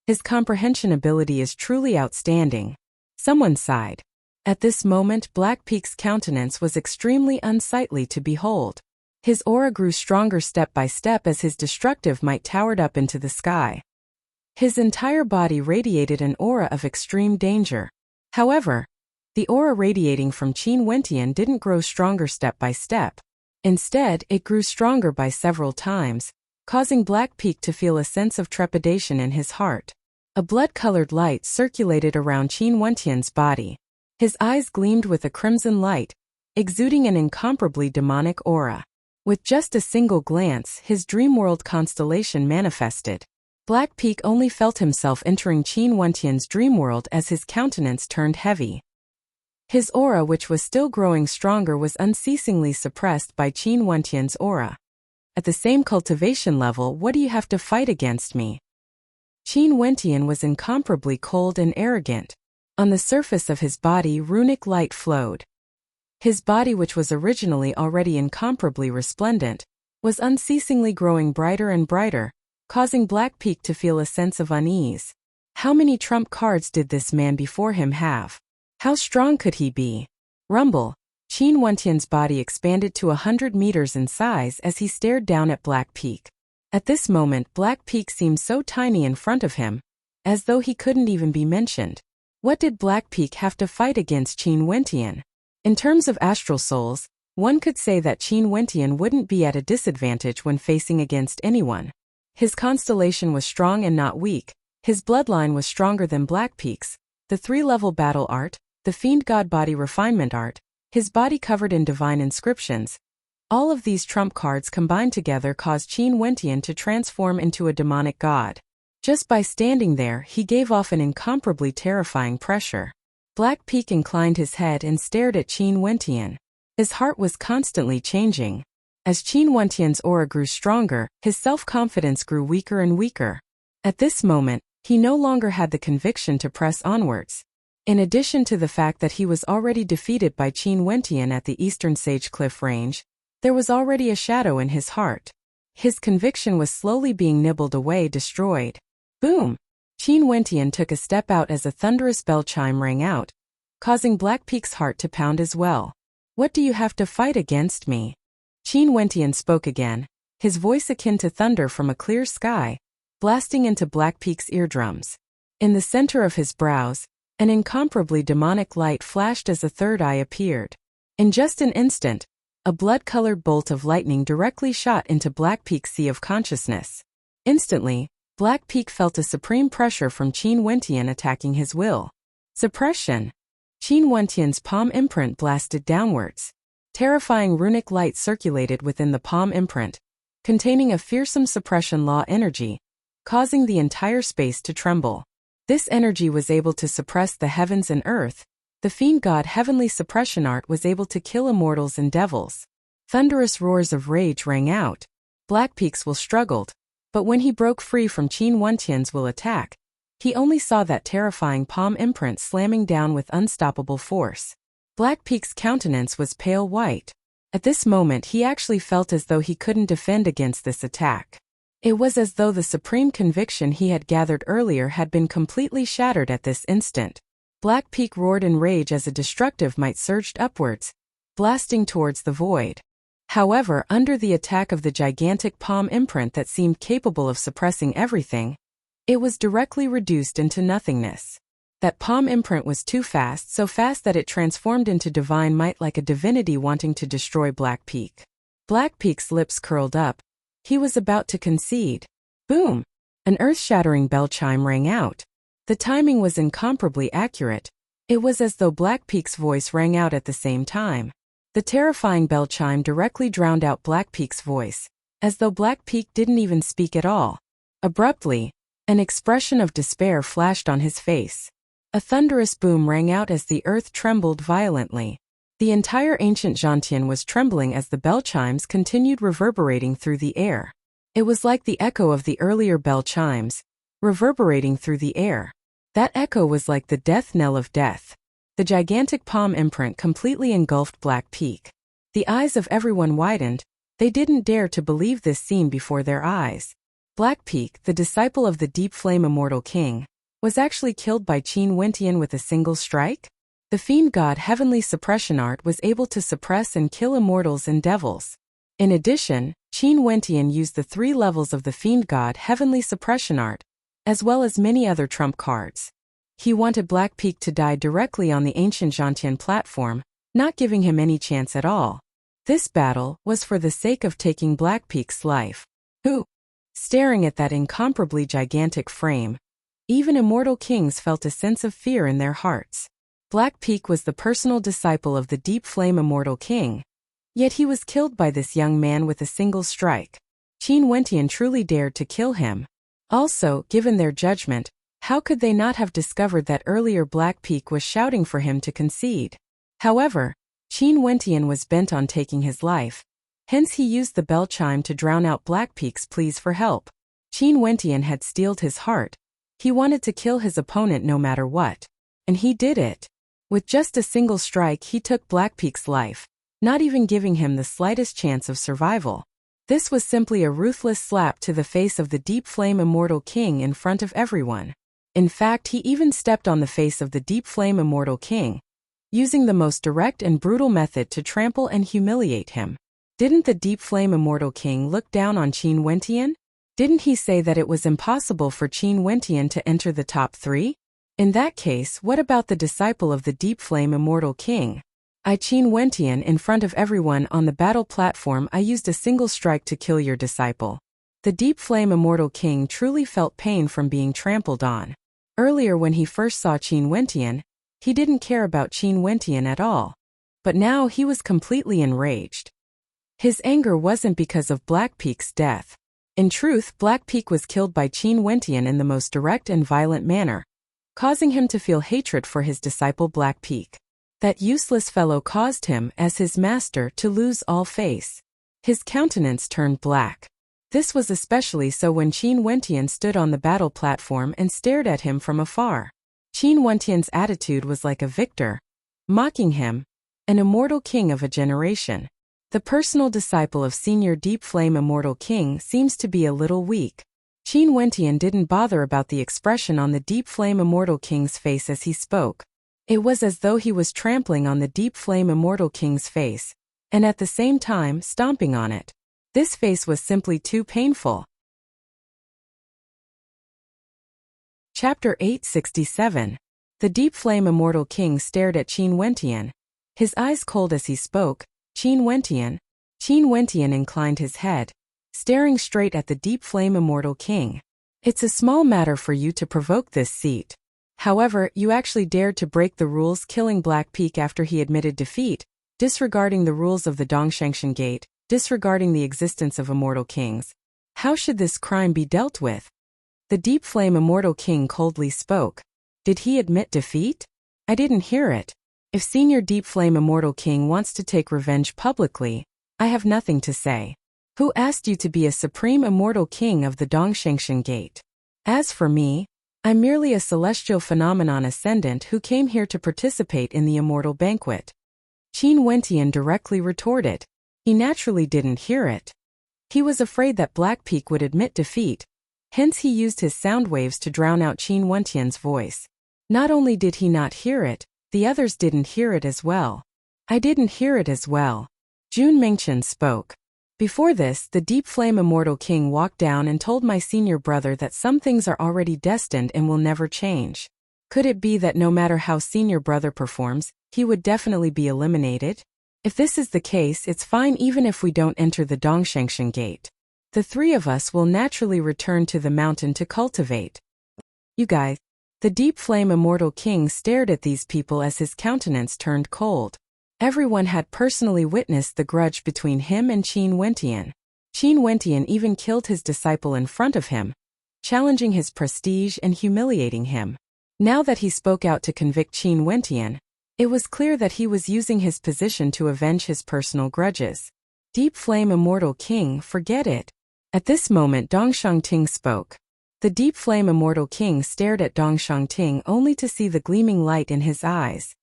His comprehension ability is truly outstanding. Someone sighed. At this moment, Black Peak's countenance was extremely unsightly to behold. His aura grew stronger step by step as his destructive might towered up into the sky. His entire body radiated an aura of extreme danger. However, the aura radiating from Qin Wentian didn't grow stronger step by step. Instead, it grew stronger by several times, causing Black Peak to feel a sense of trepidation in his heart. A blood-colored light circulated around Qin Wentian's body. His eyes gleamed with a crimson light, exuding an incomparably demonic aura. With just a single glance, his dreamworld constellation manifested. Black Peak only felt himself entering Qin Wentian's dreamworld as his countenance turned heavy. His aura, which was still growing stronger, was unceasingly suppressed by Qin Wentian's aura. At the same cultivation level, what do you have to fight against me? Qin Wentian was incomparably cold and arrogant. On the surface of his body, runic light flowed. His body, which was originally already incomparably resplendent, was unceasingly growing brighter and brighter, causing Black Peak to feel a sense of unease. How many trump cards did this man before him have? How strong could he be? Rumble. Qin Wentian's body expanded to 100 meters in size as he stared down at Black Peak. At this moment, Black Peak seemed so tiny in front of him, as though he couldn't even be mentioned. What did Black Peak have to fight against Qin Wentian? In terms of astral souls, one could say that Qin Wentian wouldn't be at a disadvantage when facing against anyone. His constellation was strong and not weak. His bloodline was stronger than Black Peak's. The 3-level battle art, the Fiend God Body Refinement art, his body covered in divine inscriptions. All of these trump cards combined together caused Qin Wentian to transform into a demonic god. Just by standing there, he gave off an incomparably terrifying pressure. Black Peak inclined his head and stared at Qin Wentian. His heart was constantly changing. As Qin Wentian's aura grew stronger, his self-confidence grew weaker and weaker. At this moment, he no longer had the conviction to press onwards. In addition to the fact that he was already defeated by Qin Wentian at the Eastern Sage Cliff range, there was already a shadow in his heart. His conviction was slowly being nibbled away, destroyed. Boom! Qin Wentian took a step out as a thunderous bell chime rang out, causing Black Peak's heart to pound as well. What do you have to fight against me? Qin Wentian spoke again, his voice akin to thunder from a clear sky, blasting into Black Peak's eardrums. In the center of his brows, an incomparably demonic light flashed as a third eye appeared. In just an instant, a blood-colored bolt of lightning directly shot into Black Peak's sea of consciousness. Instantly, Black Peak felt a supreme pressure from Qin Wentian attacking his will. Suppression. Qin Wentian's palm imprint blasted downwards. Terrifying runic light circulated within the palm imprint, containing a fearsome suppression law energy, causing the entire space to tremble. This energy was able to suppress the heavens and earth. The Fiend God Heavenly Suppression Art was able to kill immortals and devils. Thunderous roars of rage rang out. Black Peak's will struggled, but when he broke free from Qin Wentian's will attack, he only saw that terrifying palm imprint slamming down with unstoppable force. Black Peak's countenance was pale white. At this moment he actually felt as though he couldn't defend against this attack. It was as though the supreme conviction he had gathered earlier had been completely shattered at this instant. Black Peak roared in rage as a destructive might surged upwards, blasting towards the void. However, under the attack of the gigantic palm imprint that seemed capable of suppressing everything, It was directly reduced into nothingness. That palm imprint was too fast, so fast that it transformed into divine might like a divinity wanting to destroy Black Peak. Black Peak's lips curled up. He was about to concede. Boom! An earth-shattering bell chime rang out. The timing was incomparably accurate. It was as though Black Peak's voice rang out at the same time. The terrifying bell chime directly drowned out Black Peak's voice, as though Black Peak didn't even speak at all. Abruptly, an expression of despair flashed on his face. A thunderous boom rang out as the earth trembled violently. The entire ancient Gentian was trembling as the bell chimes continued reverberating through the air. It was like the echo of the earlier bell chimes, reverberating through the air. That echo was like the death knell of death. The gigantic palm imprint completely engulfed Black Peak. The eyes of everyone widened. They didn't dare to believe this scene before their eyes. Black Peak, the disciple of the Deep Flame Immortal King, was actually killed by Qin Wentian with a single strike? The fiend god Heavenly Suppression Art was able to suppress and kill immortals and devils. In addition, Qin Wentian used the 3 levels of the fiend god Heavenly Suppression Art, as well as many other trump cards. He wanted Black Peak to die directly on the ancient Gentian platform, not giving him any chance at all. This battle was for the sake of taking Black Peak's life. Who? Staring at that incomparably gigantic frame, even immortal kings felt a sense of fear in their hearts. Black Peak was the personal disciple of the Deep Flame Immortal King. Yet he was killed by this young man with a single strike. Qin Wentian truly dared to kill him. Also, given their judgment, how could they not have discovered that earlier Black Peak was shouting for him to concede? However, Qin Wentian was bent on taking his life. Hence he used the bell chime to drown out Black Peak's pleas for help. Qin Wentian had steeled his heart. He wanted to kill his opponent no matter what. And he did it. With just a single strike he took Black Peak's life, not even giving him the slightest chance of survival. This was simply a ruthless slap to the face of the Deep Flame Immortal King in front of everyone. In fact, he even stepped on the face of the Deep Flame Immortal King, using the most direct and brutal method to trample and humiliate him. Didn't the Deep Flame Immortal King look down on Qin Wentian? Didn't he say that it was impossible for Qin Wentian to enter the top 3? In that case, what about the disciple of the Deep Flame Immortal King? Qin Wentian, in front of everyone on the battle platform, I used a single strike to kill your disciple. The Deep Flame Immortal King truly felt pain from being trampled on. Earlier when he first saw Qin Wentian, he didn't care about Qin Wentian at all. But now he was completely enraged. His anger wasn't because of Black Peak's death. In truth, Black Peak was killed by Qin Wentian in the most direct and violent manner, causing him to feel hatred for his disciple Black Peak. That useless fellow caused him, as his master, to lose all face. His countenance turned black. This was especially so when Qin Wentian stood on the battle platform and stared at him from afar. Qin Wentian's attitude was like a victor, mocking him, an immortal king of a generation. The personal disciple of Senior Deep Flame Immortal King seems to be a little weak. Qin Wentian didn't bother about the expression on the Deep Flame Immortal King's face as he spoke. It was as though he was trampling on the Deep Flame Immortal King's face, and at the same time stomping on it. This face was simply too painful. Chapter 867. The Deep Flame Immortal King stared at Qin Wentian, his eyes cold as he spoke. Qin Wentian inclined his head, staring straight at the Deep Flame Immortal King. It's a small matter for you to provoke this seat. However, you actually dared to break the rules, killing Black Peak after he admitted defeat, disregarding the rules of the Dongshangshan Gate, disregarding the existence of immortal kings. How should this crime be dealt with? The Deep Flame Immortal King coldly spoke. Did he admit defeat? I didn't hear it. If Senior Deep Flame Immortal King wants to take revenge publicly, I have nothing to say. Who asked you to be a supreme immortal king of the Dongshangshan Gate? As for me, I'm merely a celestial phenomenon ascendant who came here to participate in the immortal banquet. Qin Wentian directly retorted. He naturally didn't hear it. He was afraid that Black Peak would admit defeat, hence he used his sound waves to drown out Qin Wentian's voice. Not only did he not hear it, the others didn't hear it as well. I didn't hear it as well. Jun Mengchen spoke. Before this, the deep flame immortal king walked down and told my senior brother that some things are already destined and will never change. Could it be that no matter how senior brother performs, he would definitely be eliminated? If this is the case, it's fine even if we don't enter the Dongshangshan gate. The three of us will naturally return to the mountain to cultivate. You guys. The deep flame immortal king stared at these people as his countenance turned cold. Everyone had personally witnessed the grudge between him and Qin Wentian. Qin Wentian even killed his disciple in front of him, challenging his prestige and humiliating him. Now that he spoke out to convict Qin Wentian, it was clear that he was using his position to avenge his personal grudges. Deep flame immortal king, forget it. At this moment Dong Shangting spoke. The deep flame immortal king stared at Dong Shangting only to see the gleaming light in his eyes.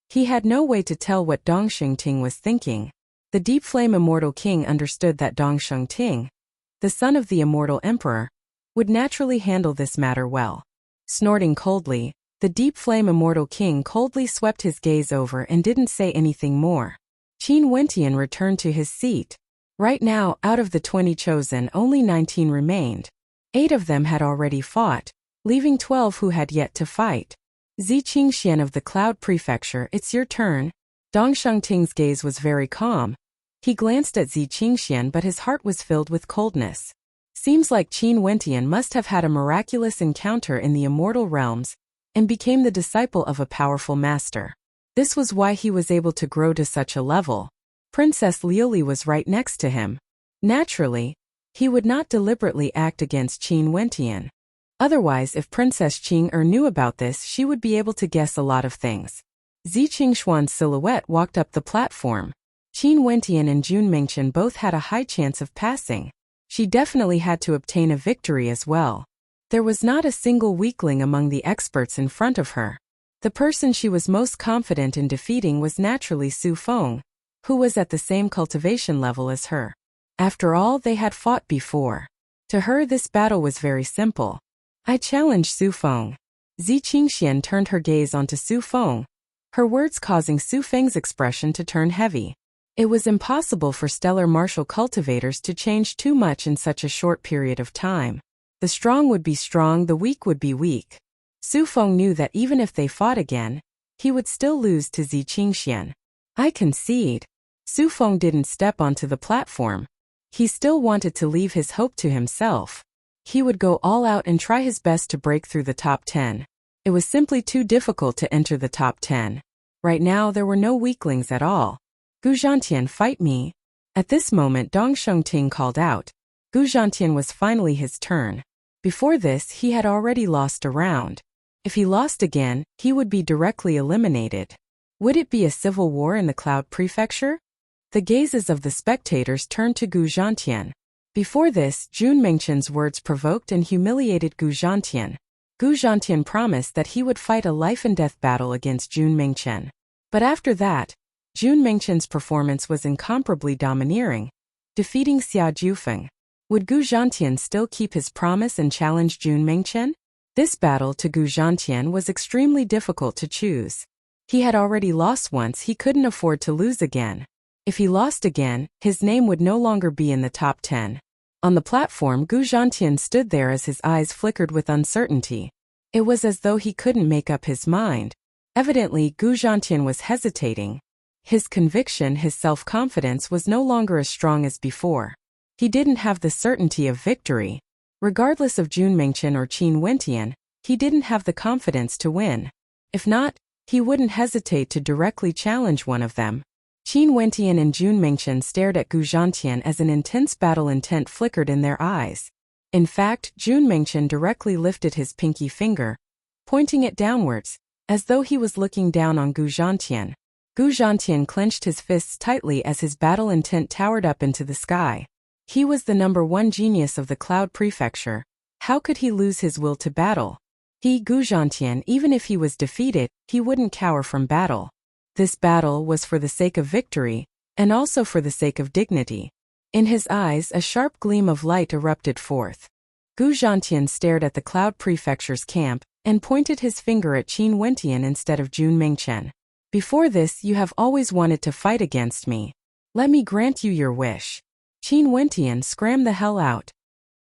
He had no way to tell what Dong Shangting was thinking. The deep flame immortal king understood that Dong Shangting, the son of the immortal emperor, would naturally handle this matter well. Snorting coldly, the deep flame immortal king coldly swept his gaze over and didn't say anything more. Qin Wentian returned to his seat. Right now, out of the 20 chosen, only 19 remained. 8 of them had already fought, leaving 12 who had yet to fight. Zi Qingxian of the Cloud Prefecture, it's your turn. Dong Shangting's gaze was very calm. He glanced at Zi Qingxian but his heart was filled with coldness. Seems like Qin Wentian must have had a miraculous encounter in the immortal realms and became the disciple of a powerful master. This was why he was able to grow to such a level. Princess Liuli was right next to him. Naturally, he would not deliberately act against Qin Wentian. Otherwise, if Princess Qing knew about this, she would be able to guess a lot of things. Zi Qingshuan's silhouette walked up the platform. Qin Wentian and Jun Mingchen both had a high chance of passing. She definitely had to obtain a victory as well. There was not a single weakling among the experts in front of her. The person she was most confident in defeating was naturally Su Feng, who was at the same cultivation level as her. After all, they had fought before. To her, this battle was very simple. I challenge Su Feng. Zi Qingxian turned her gaze onto Su Feng, her words causing Su Feng's expression to turn heavy. It was impossible for stellar martial cultivators to change too much in such a short period of time. The strong would be strong, the weak would be weak. Su Feng knew that even if they fought again, he would still lose to Zi Qingxian. I concede. Su Feng didn't step onto the platform. He still wanted to leave his hope to himself. He would go all out and try his best to break through the top 10. It was simply too difficult to enter the top 10. Right now there were no weaklings at all. Gu Zhantian, fight me. At this moment Dong Shangting called out. Gu Zhantian was finally his turn. Before this he had already lost a round. If he lost again, he would be directly eliminated. Would it be a civil war in the Cloud Prefecture? The gazes of the spectators turned to Gu Zhantian. Before this, Jun Mingchen's words provoked and humiliated Gu Zhantian. Gu Zhantian promised that he would fight a life-and-death battle against Jun Mingchen. But after that, Jun Mingchen's performance was incomparably domineering, defeating Xia Jufeng. Would Gu Zhantian still keep his promise and challenge Jun Mingchen? This battle to Gu Zhantian was extremely difficult to choose. He had already lost once, he couldn't afford to lose again. If he lost again, his name would no longer be in the top 10. On the platform, Gu Zhantian stood there as his eyes flickered with uncertainty. It was as though he couldn't make up his mind. Evidently, Gu Zhantian was hesitating. His conviction, his self-confidence was no longer as strong as before. He didn't have the certainty of victory. Regardless of Jun Mingchen or Qin Wentian, he didn't have the confidence to win. If not, he wouldn't hesitate to directly challenge one of them. Qin Wentian and Jun Mingchen stared at Gu Zhantian as an intense battle intent flickered in their eyes. In fact, Jun Mingchen directly lifted his pinky finger, pointing it downwards, as though he was looking down on Gu Zhantian. Gu Zhantian clenched his fists tightly as his battle intent towered up into the sky. He was the #1 genius of the Cloud Prefecture. How could he lose his will to battle? He, Gu Zhantian, even if he was defeated, he wouldn't cower from battle. This battle was for the sake of victory, and also for the sake of dignity. In his eyes, a sharp gleam of light erupted forth. Gu Zhantian stared at the Cloud Prefecture's camp, and pointed his finger at Qin Wentian instead of Jun Mingchen. Before this, you have always wanted to fight against me. Let me grant you your wish. Qin Wentian, scram the hell out.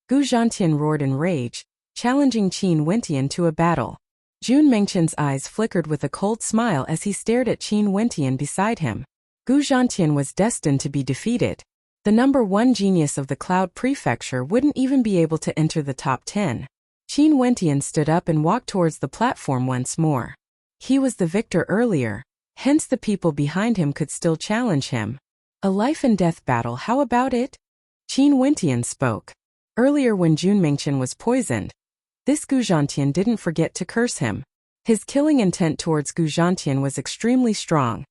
Gu Zhantian roared in rage, challenging Qin Wentian to a battle. Jun Mengqian's eyes flickered with a cold smile as he stared at Qin Wentian beside him. Gu Zhantian was destined to be defeated. The number 1 genius of the Cloud Prefecture wouldn't even be able to enter the top 10. Qin Wentian stood up and walked towards the platform once more. He was the victor earlier, hence the people behind him could still challenge him. A life and death battle, how about it? Qin Wentian spoke. Earlier when Jun Mengqian was poisoned, this Gu Zhantian didn't forget to curse him. His killing intent towards Gu Zhantian was extremely strong,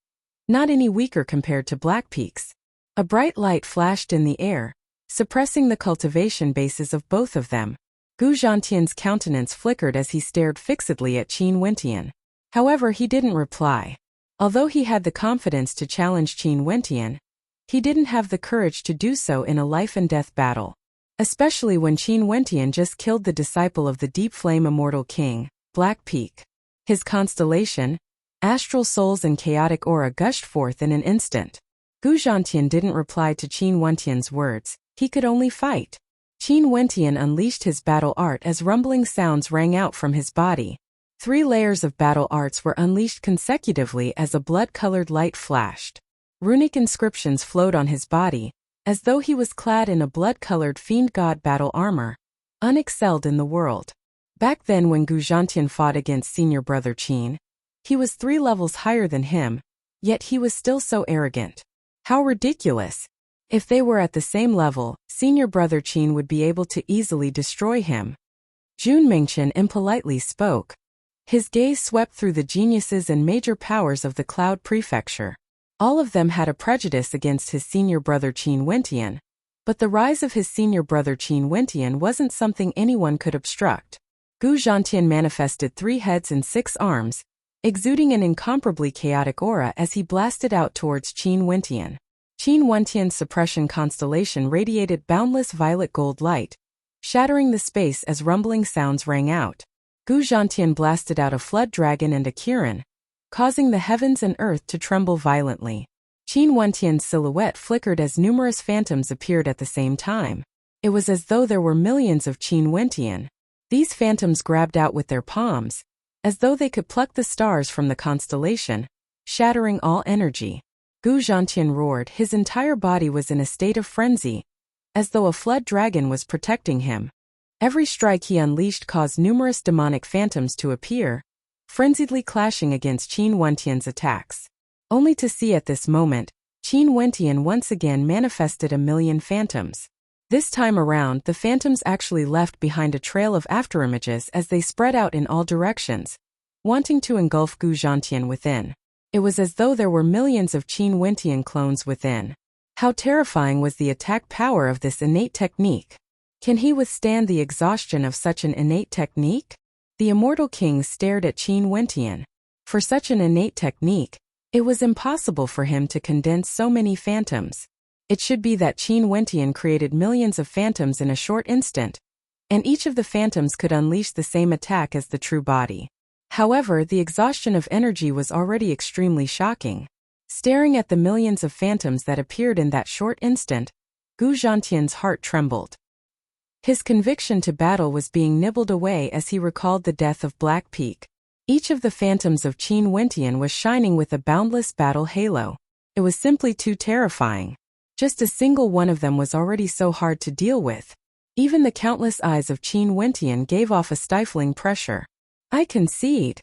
not any weaker compared to Black Peak's. A bright light flashed in the air, suppressing the cultivation bases of both of them. Gu Zhantian's countenance flickered as he stared fixedly at Qin Wentian. However, he didn't reply. Although he had the confidence to challenge Qin Wentian, he didn't have the courage to do so in a life and death battle. Especially when Qin Wentian just killed the disciple of the Deep Flame Immortal King, Black Peak. His constellation, astral souls and chaotic aura gushed forth in an instant. Gu Zhantian didn't reply to Qin Wentian's words, he could only fight. Qin Wentian unleashed his battle art as rumbling sounds rang out from his body. 3 layers of battle arts were unleashed consecutively as a blood-colored light flashed. Runic inscriptions flowed on his body, as though he was clad in a blood-colored fiend god battle armor, unexcelled in the world. Back then when Gu Zhantian fought against senior brother Qin, he was 3 levels higher than him, yet he was still so arrogant. How ridiculous! If they were at the same level, senior brother Qin would be able to easily destroy him. Jun Mengqian impolitely spoke. His gaze swept through the geniuses and major powers of the Cloud Prefecture. All of them had a prejudice against his senior brother Qin Wentian, but the rise of his senior brother Qin Wentian wasn't something anyone could obstruct. Gu Zhantian manifested 3 heads and 6 arms, exuding an incomparably chaotic aura as he blasted out towards Qin Wentian. Qin Wentian's suppression constellation radiated boundless violet gold light, shattering the space as rumbling sounds rang out. Gu Zhantian blasted out a flood dragon and a Kirin, causing the heavens and earth to tremble violently. Qin Wentian's silhouette flickered as numerous phantoms appeared at the same time. It was as though there were millions of Qin Wentian. These phantoms grabbed out with their palms, as though they could pluck the stars from the constellation, shattering all energy. Gu Zhantian roared, his entire body was in a state of frenzy, as though a flood dragon was protecting him. Every strike he unleashed caused numerous demonic phantoms to appear, frenziedly clashing against Qin Wentian's attacks. Only to see at this moment, Qin Wentian once again manifested a million phantoms. This time around, the phantoms actually left behind a trail of afterimages as they spread out in all directions, wanting to engulf Gu Zhantian within. It was as though there were millions of Qin Wentian clones within. How terrifying was the attack power of this innate technique? Can he withstand the exhaustion of such an innate technique? The Immortal King stared at Qin Wentian. For such an innate technique, it was impossible for him to condense so many phantoms. It should be that Qin Wentian created millions of phantoms in a short instant, and each of the phantoms could unleash the same attack as the true body. However, the exhaustion of energy was already extremely shocking. Staring at the millions of phantoms that appeared in that short instant, Gu Zhantian's heart trembled. His conviction to battle was being nibbled away as he recalled the death of Black Peak. Each of the phantoms of Qin Wentian was shining with a boundless battle halo. It was simply too terrifying. Just a single one of them was already so hard to deal with. Even the countless eyes of Qin Wentian gave off a stifling pressure. I concede.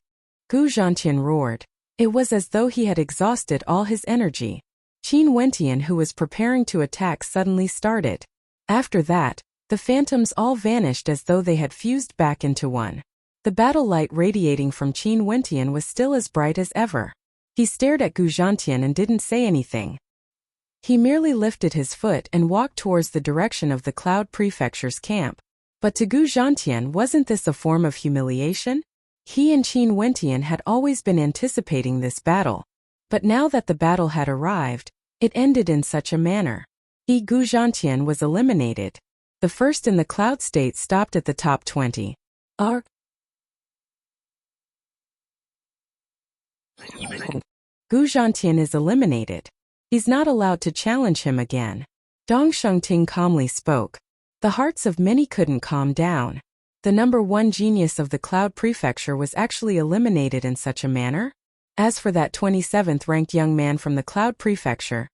Gu Zhantian roared. It was as though he had exhausted all his energy. Qin Wentian, who was preparing to attack, suddenly started. After that, the phantoms all vanished as though they had fused back into one. The battle light radiating from Qin Wentian was still as bright as ever. He stared at Gu Zhantian and didn't say anything. He merely lifted his foot and walked towards the direction of the Cloud Prefecture's camp. But to Gu Zhantian, wasn't this a form of humiliation? He and Qin Wentian had always been anticipating this battle. But now that the battle had arrived, it ended in such a manner. He, Gu Zhantian, was eliminated. The first in the Cloud State stopped at the top 20. Gu Zhantian is eliminated. He's not allowed to challenge him again. Dong Shengting calmly spoke. The hearts of many couldn't calm down. The number one genius of the Cloud Prefecture was actually eliminated in such a manner? As for that 27th ranked young man from the Cloud Prefecture,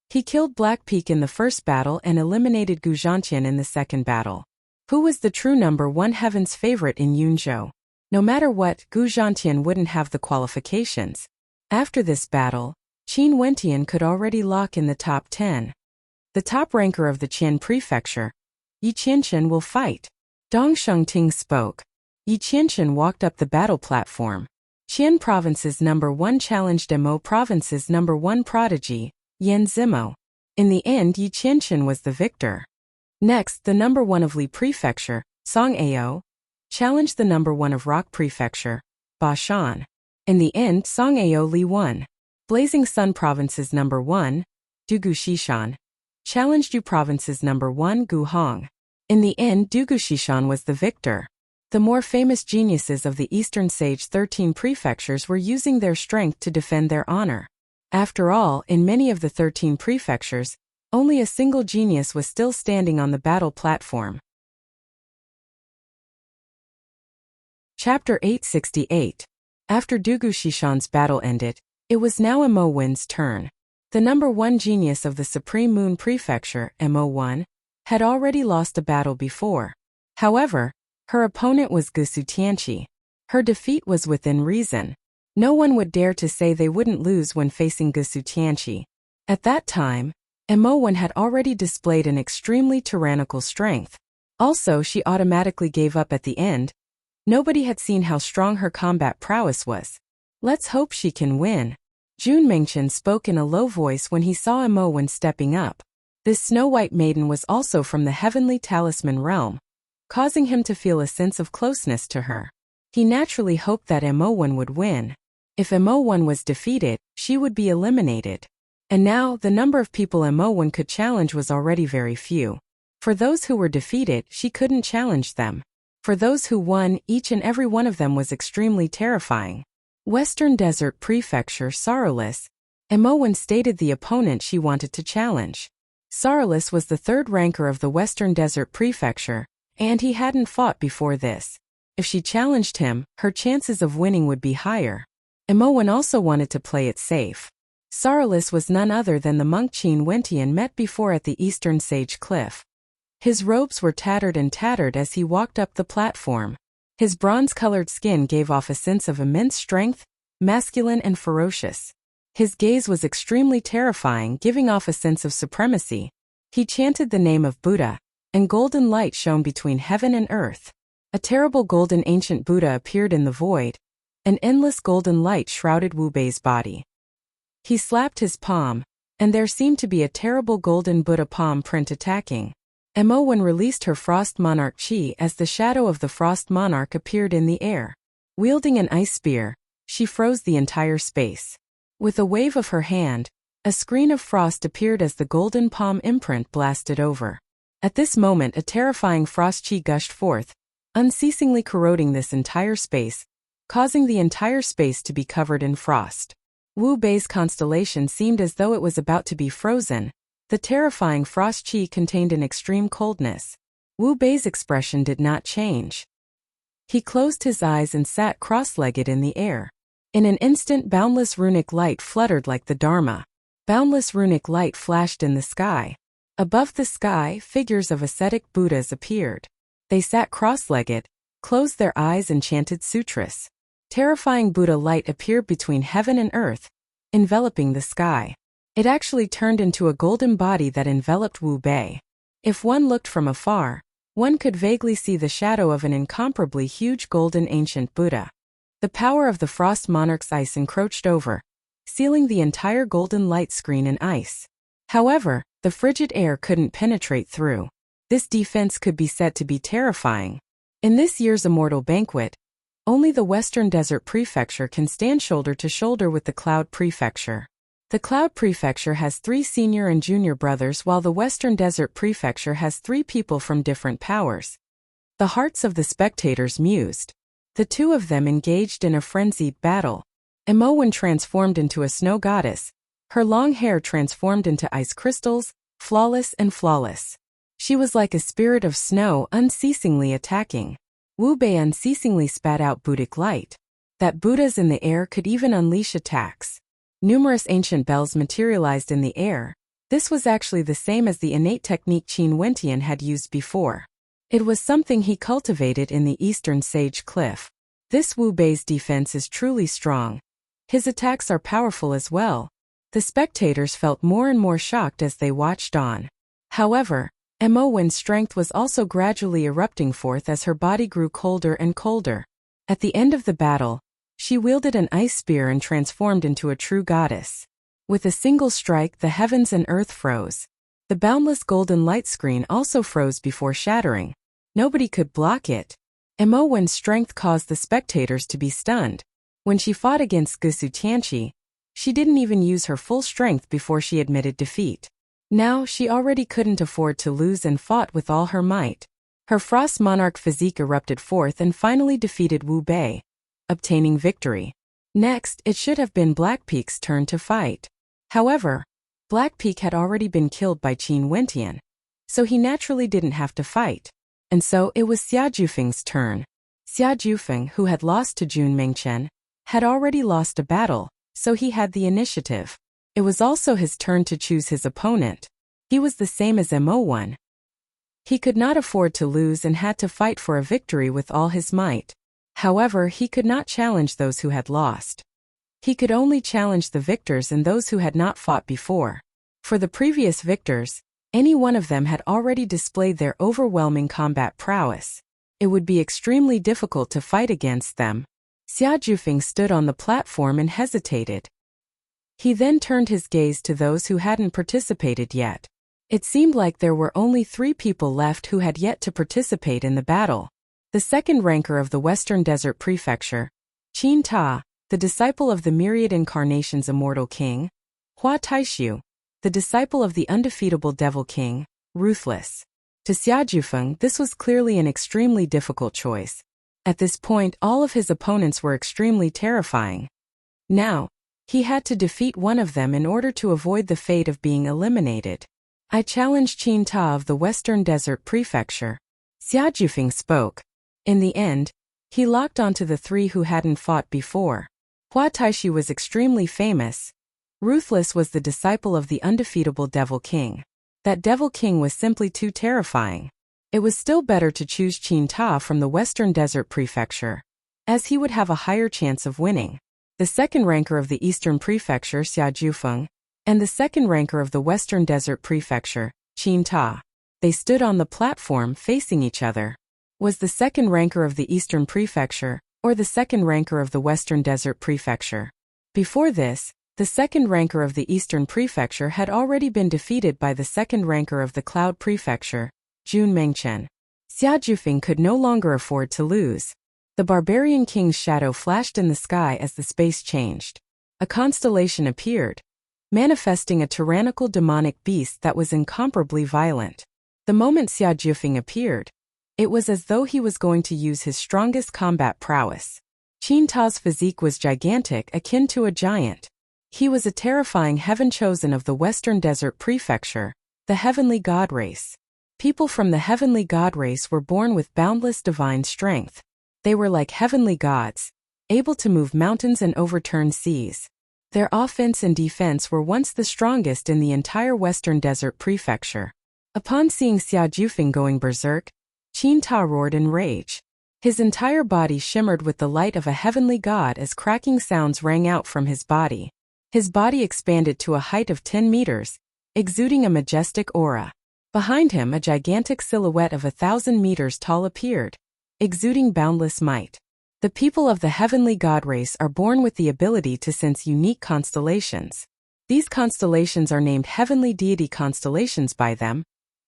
he killed Black Peak in the first battle and eliminated Gu Zhantian in the second battle. Who was the true number one heaven's favorite in Yunzhou? No matter what, Gu Zhantian wouldn't have the qualifications. After this battle, Qin Wentian could already lock in the top 10. The top ranker of the Qian Prefecture, Yi Qianchen, will fight. Dong Shengting spoke. Yi Qianchen walked up the battle platform. Qian Province's number one challenged Mo Province's number one prodigy, Yan Zimo. In the end, Yi Qianchen was the victor. Next, the number one of Li Prefecture, Song Ao, challenged the number one of Rock Prefecture, Ba Shan. In the end, Song Ao Li won. Blazing Sun Province's number one, Dugu Shishan, challenged Yu Province's number one, Gu Hong. In the end, Dugu Shishan was the victor. The more famous geniuses of the Eastern Sage 13 prefectures were using their strength to defend their honor. After all, in many of the 13 prefectures, only a single genius was still standing on the battle platform. Chapter 868. After Dugu Shishan's battle ended, it was now Mo Wen's turn. The number one genius of the Supreme Moon Prefecture, Mo Wen, had already lost a battle before. However, her opponent was Gusu Tianqi. Her defeat was within reason. No one would dare to say they wouldn't lose when facing Gusu Tianqi. At that time, Mo Wen had already displayed an extremely tyrannical strength. Also, she automatically gave up at the end. Nobody had seen how strong her combat prowess was. Let's hope she can win. Jun Mengchen spoke in a low voice when he saw Mo Wen stepping up. This snow-white maiden was also from the heavenly talisman realm, causing him to feel a sense of closeness to her. He naturally hoped that Mo Wen would win. If Mo Wen was defeated, she would be eliminated. And now, the number of people Mo Wen could challenge was already very few. For those who were defeated, she couldn't challenge them. For those who won, each and every one of them was extremely terrifying. Western Desert Prefecture, Sorrowless. Mo Wen stated the opponent she wanted to challenge. Sorrowless was the third ranker of the Western Desert Prefecture, and he hadn't fought before this. If she challenged him, her chances of winning would be higher. Mo Wen also wanted to play it safe. Sorrowless was none other than the monk Qin Wentian met before at the Eastern Sage Cliff. His robes were tattered and tattered as he walked up the platform. His bronze-colored skin gave off a sense of immense strength, masculine and ferocious. His gaze was extremely terrifying, giving off a sense of supremacy. He chanted the name of Buddha, and golden light shone between heaven and earth. A terrible golden ancient Buddha appeared in the void. An endless golden light shrouded Wu Bei's body. He slapped his palm, and there seemed to be a terrible golden Buddha palm print attacking. Mo Wen released her Frost Monarch Chi as the shadow of the Frost Monarch appeared in the air. Wielding an ice spear, she froze the entire space. With a wave of her hand, a screen of frost appeared as the golden palm imprint blasted over. At this moment, a terrifying frost chi gushed forth, unceasingly corroding this entire space, causing the entire space to be covered in frost. Wu Bei's constellation seemed as though it was about to be frozen. The terrifying frost chi contained an extreme coldness. Wu Bei's expression did not change. He closed his eyes and sat cross-legged in the air. In an instant, boundless runic light fluttered like the Dharma. Boundless runic light flashed in the sky. Above the sky, figures of ascetic Buddhas appeared. They sat cross-legged, closed their eyes and chanted sutras. Terrifying Buddha light appeared between heaven and earth, enveloping the sky. It actually turned into a golden body that enveloped Wu Bei. If one looked from afar, one could vaguely see the shadow of an incomparably huge golden ancient Buddha. The power of the Frost Monarch's ice encroached over, sealing the entire golden light screen in ice. However, the frigid air couldn't penetrate through. This defense could be said to be terrifying. In this year's Immortal Banquet, only the Western Desert Prefecture can stand shoulder to shoulder with the Cloud Prefecture. The Cloud Prefecture has 3 senior and junior brothers, while the Western Desert Prefecture has 3 people from different powers. The hearts of the spectators mused. The two of them engaged in a frenzied battle. Mo Wen transformed into a snow goddess. Her long hair transformed into ice crystals, flawless and flawless. She was like a spirit of snow unceasingly attacking. Wu Bei unceasingly spat out Buddhic light. That Buddhas in the air could even unleash attacks. Numerous ancient bells materialized in the air. This was actually the same as the innate technique Qin Wentian had used before. It was something he cultivated in the eastern sage cliff. This Wu Bei's defense is truly strong. His attacks are powerful as well. The spectators felt more and more shocked as they watched on. However, Mo Wen's strength was also gradually erupting forth as her body grew colder and colder. At the end of the battle, she wielded an ice spear and transformed into a true goddess. With a single strike, the heavens and earth froze. The boundless golden light screen also froze before shattering. Nobody could block it. Mo Wen's strength caused the spectators to be stunned. When she fought against Gusu Tianqi, she didn't even use her full strength before she admitted defeat. Now, she already couldn't afford to lose and fought with all her might. Her Frost Monarch physique erupted forth and finally defeated Wu Bei, obtaining victory. Next, it should have been Blackpeak's turn to fight. However, Blackpeak had already been killed by Qin Wentian, so he naturally didn't have to fight. And so it was Xia Jufeng's turn. Xia Jufeng, who had lost to Jun Mengchen, had already lost a battle, so he had the initiative. It was also his turn to choose his opponent. He was the same as Mo Wen. He could not afford to lose and had to fight for a victory with all his might. However, he could not challenge those who had lost. He could only challenge the victors and those who had not fought before. For the previous victors, any one of them had already displayed their overwhelming combat prowess. It would be extremely difficult to fight against them. Xia Jufeng stood on the platform and hesitated. He then turned his gaze to those who hadn't participated yet. It seemed like there were only 3 people left who had yet to participate in the battle. The second ranker of the Western Desert Prefecture, Qin Ta, the disciple of the Myriad Incarnations Immortal King, Hua Taishu, the disciple of the undefeatable Devil King, Ruthless. To Xia Jufeng, this was clearly an extremely difficult choice. At this point, all of his opponents were extremely terrifying. Now, he had to defeat one of them in order to avoid the fate of being eliminated. I challenged Qin Ta of the Western Desert Prefecture. Xia Jufeng spoke. In the end, he locked onto the 3 who hadn't fought before. Hua Taishi was extremely famous. Ruthless was the disciple of the undefeatable Devil King. That Devil King was simply too terrifying. It was still better to choose Qin Ta from the Western Desert Prefecture, as he would have a higher chance of winning. The second ranker of the Eastern Prefecture, Xia Jufeng, and the second ranker of the Western Desert Prefecture, Qin Ta. They stood on the platform facing each other. Was the second ranker of the Eastern Prefecture, or the second ranker of the Western Desert Prefecture? Before this, the second ranker of the Eastern Prefecture had already been defeated by the second ranker of the Cloud Prefecture, Jun Mengchen. Xia Jufeng could no longer afford to lose. The barbarian king's shadow flashed in the sky as the space changed. A constellation appeared, manifesting a tyrannical demonic beast that was incomparably violent. The moment Xia Jufeng appeared, it was as though he was going to use his strongest combat prowess. Qin Ta's physique was gigantic, akin to a giant. He was a terrifying heaven chosen of the Western Desert Prefecture, the heavenly god race. People from the heavenly god race were born with boundless divine strength. They were like heavenly gods, able to move mountains and overturn seas. Their offense and defense were once the strongest in the entire Western Desert Prefecture. Upon seeing Xia Jufeng going berserk, Qin Ta roared in rage. His entire body shimmered with the light of a heavenly god as cracking sounds rang out from his body. His body expanded to a height of 10 meters, exuding a majestic aura. Behind him, a gigantic silhouette of 1,000 meters tall appeared, exuding boundless might. The people of the heavenly god race are born with the ability to sense unique constellations. These constellations are named heavenly deity constellations by them,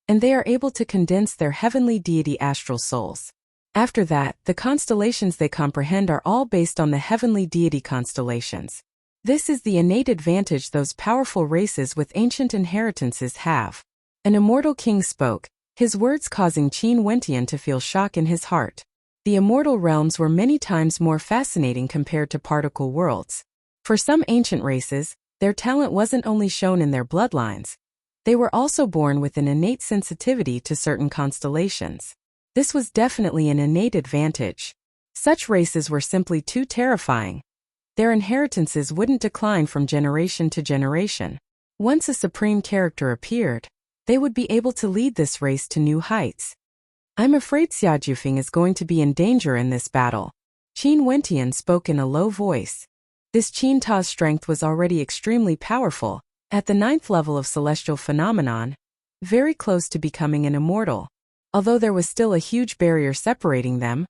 and they are able to condense their heavenly deity astral souls. After that, the constellations they comprehend are all based on the heavenly deity constellations. This is the innate advantage those powerful races with ancient inheritances have. An immortal king spoke, his words causing Qin Wentian to feel shock in his heart. The immortal realms were many times more fascinating compared to particle worlds. For some ancient races, their talent wasn't only shown in their bloodlines, They were also born with an innate sensitivity to certain constellations. This was definitely an innate advantage. Such races were simply too terrifying. Their inheritances wouldn't decline from generation to generation. Once a supreme character appeared, they would be able to lead this race to new heights. I'm afraid Xia Jufeng is going to be in danger in this battle. Qin Wentian spoke in a low voice. This Qin Ta's strength was already extremely powerful, at the 9th level of celestial phenomenon, very close to becoming an immortal. Although there was still a huge barrier separating them,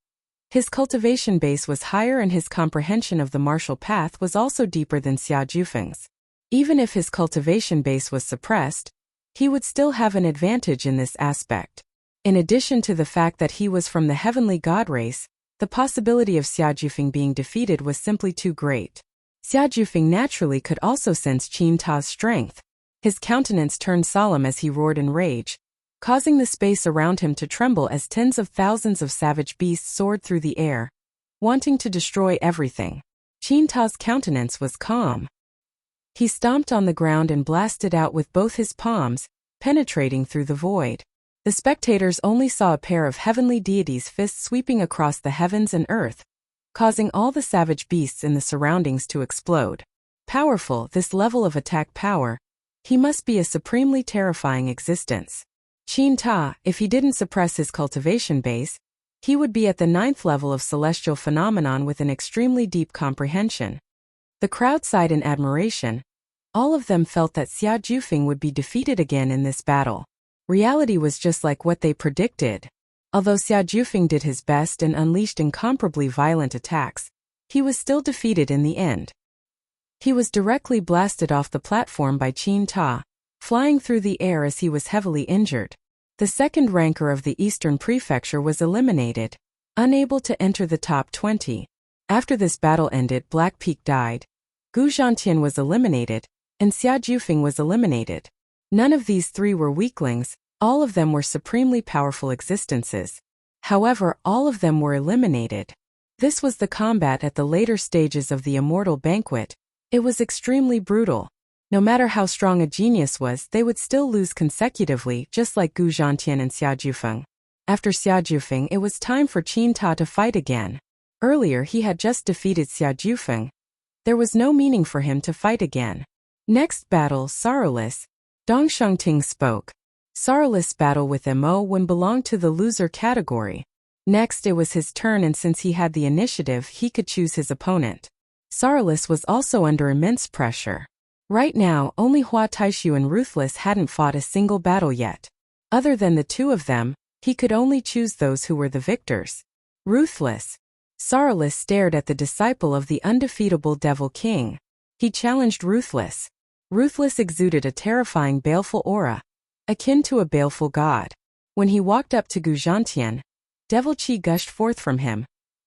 his cultivation base was higher and his comprehension of the martial path was also deeper than Xia Jufeng's. Even if his cultivation base was suppressed, he would still have an advantage in this aspect. In addition to the fact that he was from the heavenly god race, the possibility of Xia Jufeng being defeated was simply too great. Xia Jufeng naturally could also sense Qin Ta's strength. His countenance turned solemn as he roared in rage, causing the space around him to tremble as tens of thousands of savage beasts soared through the air, wanting to destroy everything. Qin Ta's countenance was calm. He stomped on the ground and blasted out with both his palms, penetrating through the void. The spectators only saw a pair of heavenly deities' fists sweeping across the heavens and earth, causing all the savage beasts in the surroundings to explode. Powerful, this level of attack power. He must be a supremely terrifying existence. Qin Ta, if he didn't suppress his cultivation base, he would be at the 9th level of celestial phenomenon with an extremely deep comprehension. The crowd sighed in admiration. All of them felt that Xia Jufeng would be defeated again in this battle. Reality was just like what they predicted. Although Xia Jufeng did his best and unleashed incomparably violent attacks, he was still defeated in the end. He was directly blasted off the platform by Qin Ta, flying through the air as he was heavily injured. The second ranker of the Eastern Prefecture was eliminated, unable to enter the top 20. After this battle ended, Black Peak died. Gu Zhantian was eliminated, and Xia Jufeng was eliminated. None of these three were weaklings. All of them were supremely powerful existences. However, all of them were eliminated. This was the combat at the later stages of the Immortal Banquet. It was extremely brutal. No matter how strong a genius was, they would still lose consecutively, just like Gu Zhantian and Xia Jufeng. After Xia Jufeng, it was time for Qin Ta to fight again. Earlier he had just defeated Xia Jufeng. There was no meaning for him to fight again. Next battle, Sorrowless. Dong Shengting spoke. Sorrowless battle with Mo Wen belonged to the loser category. Next it was his turn, and since he had the initiative, he could choose his opponent. Sorrowless was also under immense pressure. Right now, only Hua Taishu and Ruthless hadn't fought a single battle yet. Other than the two of them, he could only choose those who were the victors. Ruthless. Sorrowless stared at the disciple of the undefeatable Devil King. He challenged Ruthless. Ruthless exuded a terrifying baleful aura, akin to a baleful god. When he walked up to Gu Zhantian, devil chi gushed forth from him,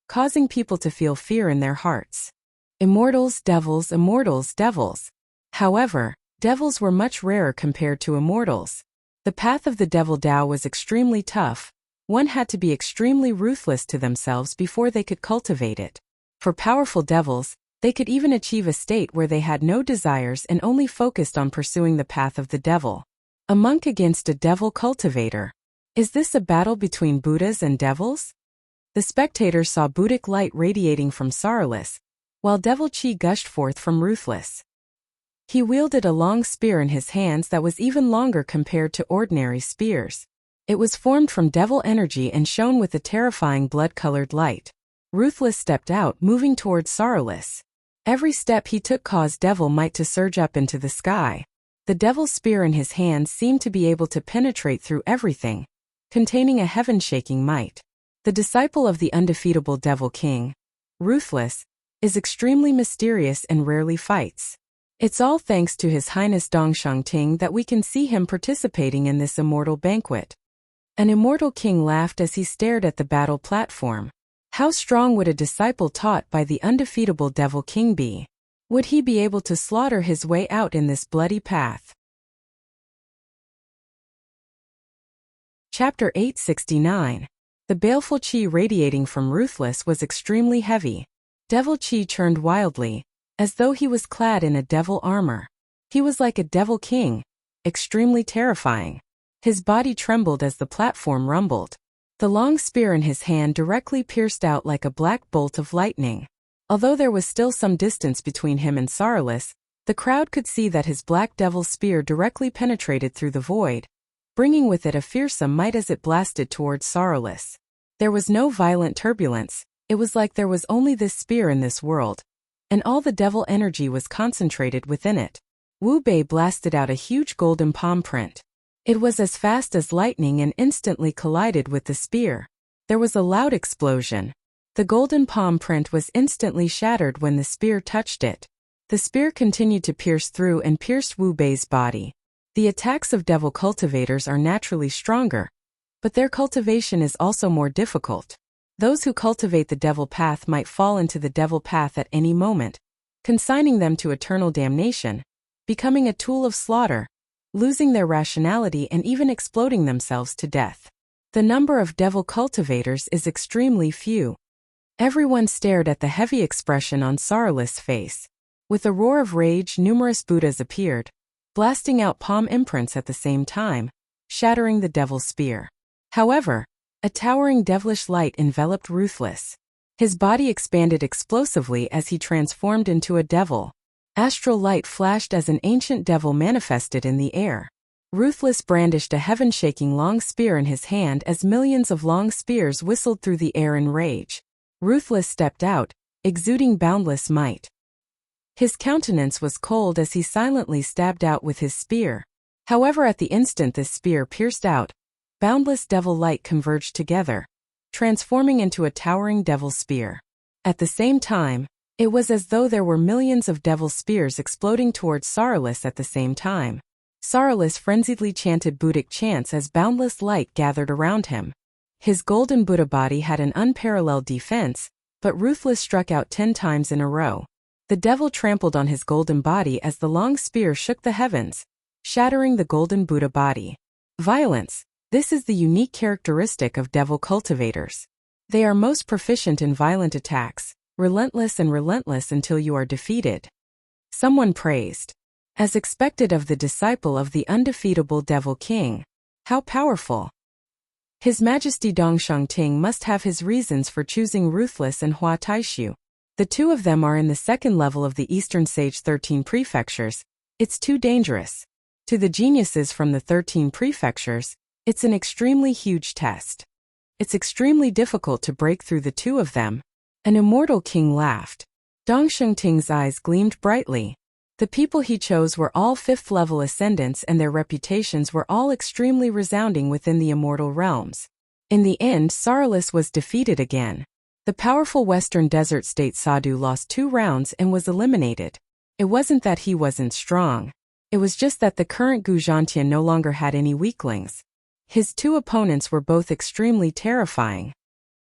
causing people to feel fear in their hearts. Immortals, devils, immortals, devils. However, devils were much rarer compared to immortals. The path of the devil Dao was extremely tough. One had to be extremely ruthless to themselves before they could cultivate it. For powerful devils, they could even achieve a state where they had no desires and only focused on pursuing the path of the devil. A monk against a devil cultivator. Is this a battle between Buddhas and devils? The spectators saw Buddhic light radiating from Sorrowless, while devil chi gushed forth from Ruthless. He wielded a long spear in his hands that was even longer compared to ordinary spears. It was formed from devil energy and shone with a terrifying blood-colored light. Ruthless stepped out, moving towards Sorrowless. Every step he took caused devil might to surge up into the sky. The devil's spear in his hands seemed to be able to penetrate through everything, containing a heaven-shaking might. The disciple of the undefeatable Devil King, Ruthless, is extremely mysterious and rarely fights. It's all thanks to His Highness Dong Shengting that we can see him participating in this immortal banquet. An immortal king laughed as he stared at the battle platform. How strong would a disciple taught by the undefeatable Devil King be? Would he be able to slaughter his way out in this bloody path? Chapter 869. The baleful chi radiating from Ruthless was extremely heavy. Devil chi churned wildly, as though he was clad in a devil armor. He was like a devil king, extremely terrifying. His body trembled as the platform rumbled. The long spear in his hand directly pierced out like a black bolt of lightning. Although there was still some distance between him and Sarlis, the crowd could see that his black devil's spear directly penetrated through the void, bringing with it a fearsome might as it blasted towards Sarlis. There was no violent turbulence, it was like there was only this spear in this world, and all the devil energy was concentrated within it. Wu Bei blasted out a huge golden palm print. It was as fast as lightning and instantly collided with the spear. There was a loud explosion. The golden palm print was instantly shattered when the spear touched it. The spear continued to pierce through and pierced Wu Bei's body. The attacks of devil cultivators are naturally stronger, but their cultivation is also more difficult. Those who cultivate the devil path might fall into the devil path at any moment, consigning them to eternal damnation, becoming a tool of slaughter, losing their rationality and even exploding themselves to death. The number of devil cultivators is extremely few. Everyone stared at the heavy expression on Sarlis' face. With a roar of rage, numerous Buddhas appeared, blasting out palm imprints at the same time, shattering the devil's spear. However, a towering devilish light enveloped Ruthless. His body expanded explosively as he transformed into a devil. Astral light flashed as an ancient devil manifested in the air. Ruthless brandished a heaven-shaking long spear in his hand as millions of long spears whistled through the air in rage. Ruthless stepped out, exuding boundless might. His countenance was cold as he silently stabbed out with his spear. However, at the instant this spear pierced out, boundless devil light converged together, transforming into a towering devil spear. At the same time, it was as though there were millions of devil spears exploding towards Sarlis at the same time. Sarlis frenziedly chanted Buddhic chants as boundless light gathered around him. His golden Buddha body had an unparalleled defense, but Ruthless struck out 10 times in a row. The devil trampled on his golden body as the long spear shook the heavens, shattering the golden Buddha body. Violence. This is the unique characteristic of devil cultivators. They are most proficient in violent attacks, relentless until you are defeated. Someone praised. As expected of the disciple of the undefeatable Devil King. How powerful. His Majesty Dongsheng Ting must have his reasons for choosing Ruthless and Hua Taishu. The two of them are in the second level of the Eastern Sage 13 prefectures. It's too dangerous. To the geniuses from the 13 prefectures, it's an extremely huge test. It's extremely difficult to break through the two of them. An immortal king laughed. Dongsheng Ting's eyes gleamed brightly. The people he chose were all 5th level ascendants and their reputations were all extremely resounding within the immortal realms. In the end, Sarlis was defeated again. The powerful Western Desert State Sadhu lost 2 rounds and was eliminated. It wasn't that he wasn't strong. It was just that the current Gu Zhantian no longer had any weaklings. His 2 opponents were both extremely terrifying.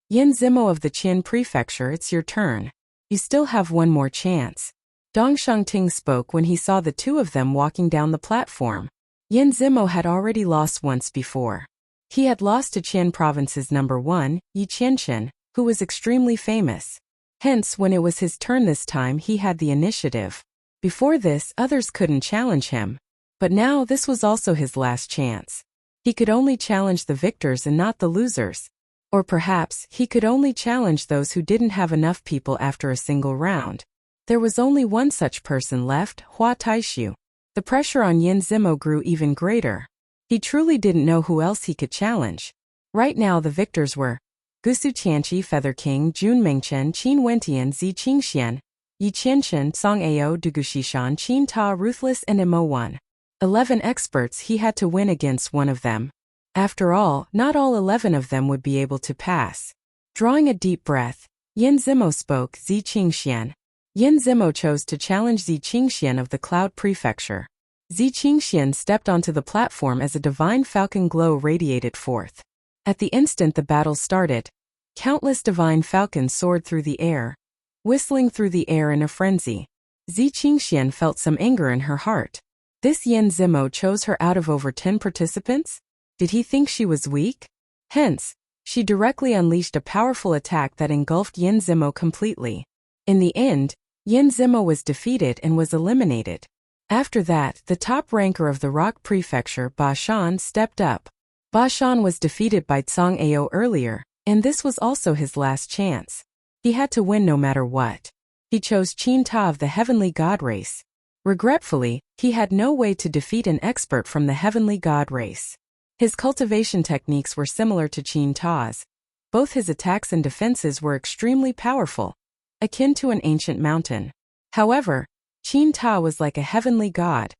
Yin Zimo of the Qian Prefecture, it's your turn. You still have one more chance. Dongsheng Ting spoke when he saw the 2 of them walking down the platform. Yin Zimo had already lost once before. He had lost to Qian Province's number 1, Yi Qianqian, who was extremely famous. Hence, when it was his turn this time, he had the initiative. Before this, others couldn't challenge him. But now, this was also his last chance. He could only challenge the victors and not the losers. Or perhaps, he could only challenge those who didn't have enough people after a single round. There was only one such person left, Hua Taishu. The pressure on Yin Zimo grew even greater. He truly didn't know who else he could challenge. Right now the victors were Gusu Tianqi, Feather King, Jun Mingchen, Qin Wentian, Zi Qingxian, Yi Qianqian, Song Ao, Dugushishan, Qin Ta, Ruthless and Mo 1. 11 experts, he had to win against one of them. After all, not all 11 of them would be able to pass. Drawing a deep breath, Yin Zimo spoke, Zi Qingxian. Yin Zimo chose to challenge Zi Qingxian of the Cloud Prefecture. Zi Qingxian stepped onto the platform as a divine falcon glow radiated forth. At the instant the battle started, countless divine falcons soared through the air, whistling through the air in a frenzy. Zi Qingxian felt some anger in her heart. This Yin Zimo chose her out of over 10 participants? Did he think she was weak? Hence, she directly unleashed a powerful attack that engulfed Yin Zimo completely. In the end, Yin Zimo was defeated and was eliminated. After that, the top ranker of the Rock Prefecture, Ba Shan, stepped up. Ba Shan was defeated by Zhang Ao earlier, and this was also his last chance. He had to win no matter what. He chose Qin Ta of the Heavenly God race. Regretfully, he had no way to defeat an expert from the Heavenly God race. His cultivation techniques were similar to Qin Ta's. Both his attacks and defenses were extremely powerful, akin to an ancient mountain. However, Qin Ta was like a heavenly god,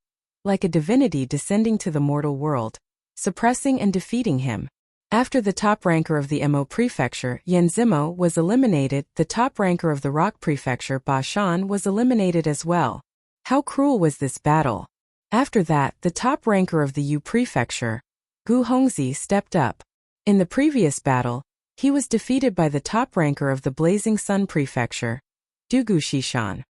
like a divinity descending to the mortal world, suppressing and defeating him. After the top ranker of the Mo Prefecture, Yan Zimo, was eliminated, the top ranker of the Rock Prefecture, Ba Shan, was eliminated as well. How cruel was this battle? After that, the top ranker of the Yu Prefecture, Gu Hongzi, stepped up. In the previous battle, he was defeated by the top ranker of the Blazing Sun Prefecture, Du Gu Shishan.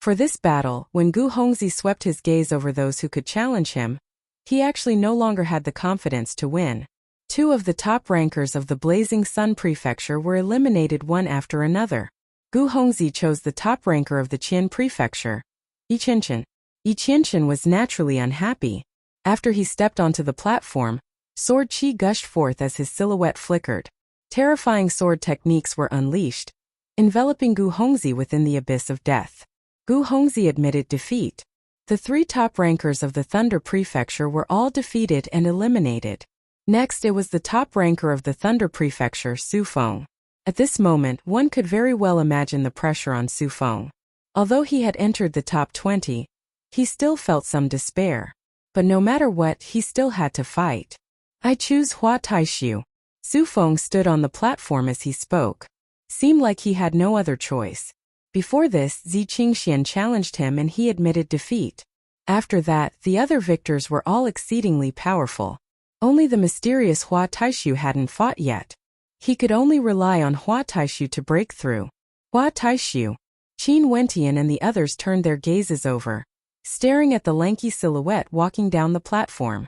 For this battle, when Gu Hongzi swept his gaze over those who could challenge him, he actually no longer had the confidence to win. Two of the top rankers of the Blazing Sun Prefecture were eliminated one after another. Gu Hongzi chose the top ranker of the Qian Prefecture, Yi Qianqian. Yi Qianqian was naturally unhappy. After he stepped onto the platform, sword chi gushed forth as his silhouette flickered. Terrifying sword techniques were unleashed, enveloping Gu Hongzi within the abyss of death. Gu Hongzi admitted defeat. The three top rankers of the Thunder Prefecture were all defeated and eliminated. Next, it was the top ranker of the Thunder Prefecture, Su Feng. At this moment, one could very well imagine the pressure on Su Feng. Although he had entered the top 20, he still felt some despair. But no matter what, he still had to fight. I choose Hua Taishu. Su Feng stood on the platform as he spoke. Seemed like he had no other choice. Before this, Zi Qingxian challenged him and he admitted defeat. After that, the other victors were all exceedingly powerful. Only the mysterious Hua Taishu hadn't fought yet. He could only rely on Hua Taishu to break through. Hua Taishu. Qin Wentian and the others turned their gazes over, staring at the lanky silhouette walking down the platform.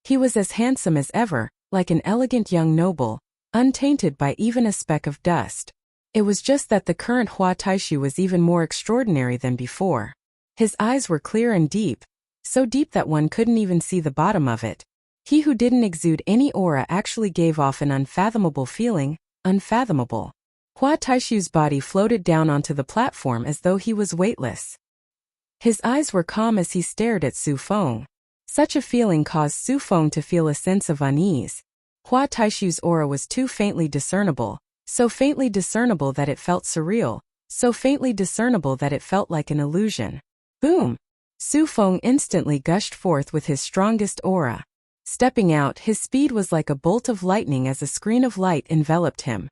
He was as handsome as ever, like an elegant young noble, untainted by even a speck of dust. It was just that the current Hua Taishu was even more extraordinary than before. His eyes were clear and deep, so deep that one couldn't even see the bottom of it. He who didn't exude any aura actually gave off an unfathomable feeling, unfathomable. Hua Taishu's body floated down onto the platform as though he was weightless. His eyes were calm as he stared at Su Feng. Such a feeling caused Su Feng to feel a sense of unease. Hua Taishu's aura was too faintly discernible, so faintly discernible that it felt surreal, so faintly discernible that it felt like an illusion. Boom! Su Feng instantly gushed forth with his strongest aura. Stepping out, his speed was like a bolt of lightning as a screen of light enveloped him.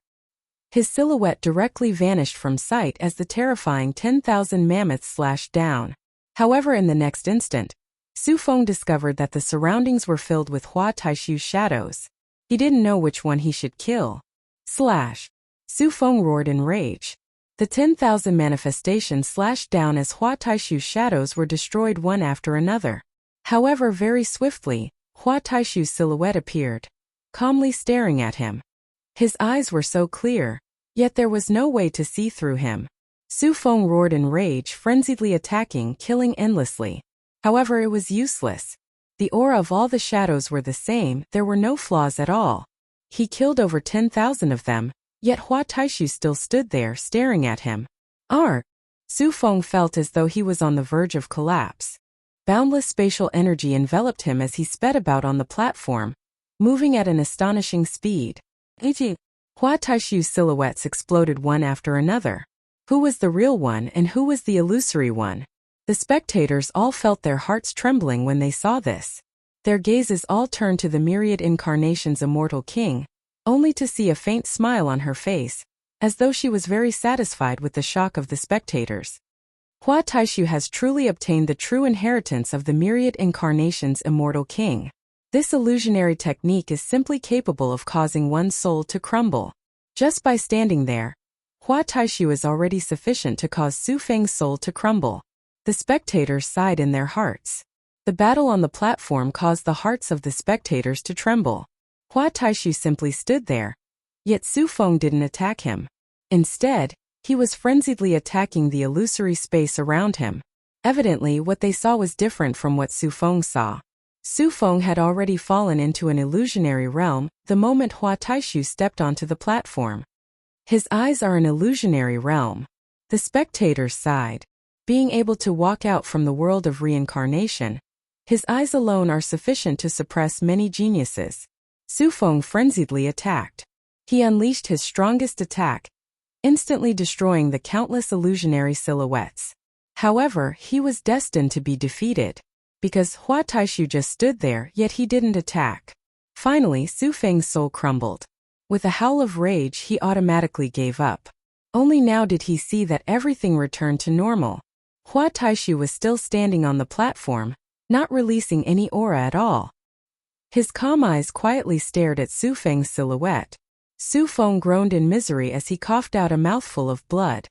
His silhouette directly vanished from sight as the terrifying 10,000 mammoths slashed down. However, in the next instant, Su Feng discovered that the surroundings were filled with Hua Taishu's shadows. He didn't know which one he should kill. Slash! Su Feng roared in rage. The 10,000 manifestations slashed down as Hua Taishu's shadows were destroyed one after another. However, very swiftly, Hua Taishu's silhouette appeared, calmly staring at him. His eyes were so clear, yet there was no way to see through him. Su Feng roared in rage, frenziedly attacking, killing endlessly. However, it was useless. The aura of all the shadows were the same, there were no flaws at all. He killed over 10,000 of them, yet Hua Taishu still stood there staring at him. Su Feng felt as though he was on the verge of collapse. Boundless spatial energy enveloped him as he sped about on the platform, moving at an astonishing speed. Hua Taishu's silhouettes exploded one after another. Who was the real one and who was the illusory one? The spectators all felt their hearts trembling when they saw this. Their gazes all turned to the myriad incarnations immortal king, only to see a faint smile on her face, as though she was very satisfied with the shock of the spectators. Hua Taishu has truly obtained the true inheritance of the myriad incarnations immortal king. This illusionary technique is simply capable of causing one's soul to crumble. Just by standing there, Hua Taishu is already sufficient to cause Su Feng's soul to crumble. The spectators sighed in their hearts. The battle on the platform caused the hearts of the spectators to tremble. Hua Taishu simply stood there, yet Su Feng didn't attack him. Instead, he was frenziedly attacking the illusory space around him. Evidently, what they saw was different from what Su Feng saw. Su Feng had already fallen into an illusionary realm the moment Hua Taishu stepped onto the platform. His eyes are an illusionary realm. The spectators sighed. Being able to walk out from the world of reincarnation, his eyes alone are sufficient to suppress many geniuses. Su Feng frenziedly attacked. He unleashed his strongest attack, instantly destroying the countless illusionary silhouettes. However, he was destined to be defeated, because Hua Taishu just stood there, yet he didn't attack. Finally, Su Feng's soul crumbled. With a howl of rage, he automatically gave up. Only now did he see that everything returned to normal. Hua Taishu was still standing on the platform, not releasing any aura at all. His calm eyes quietly stared at Su Feng's silhouette. Su Feng groaned in misery as he coughed out a mouthful of blood.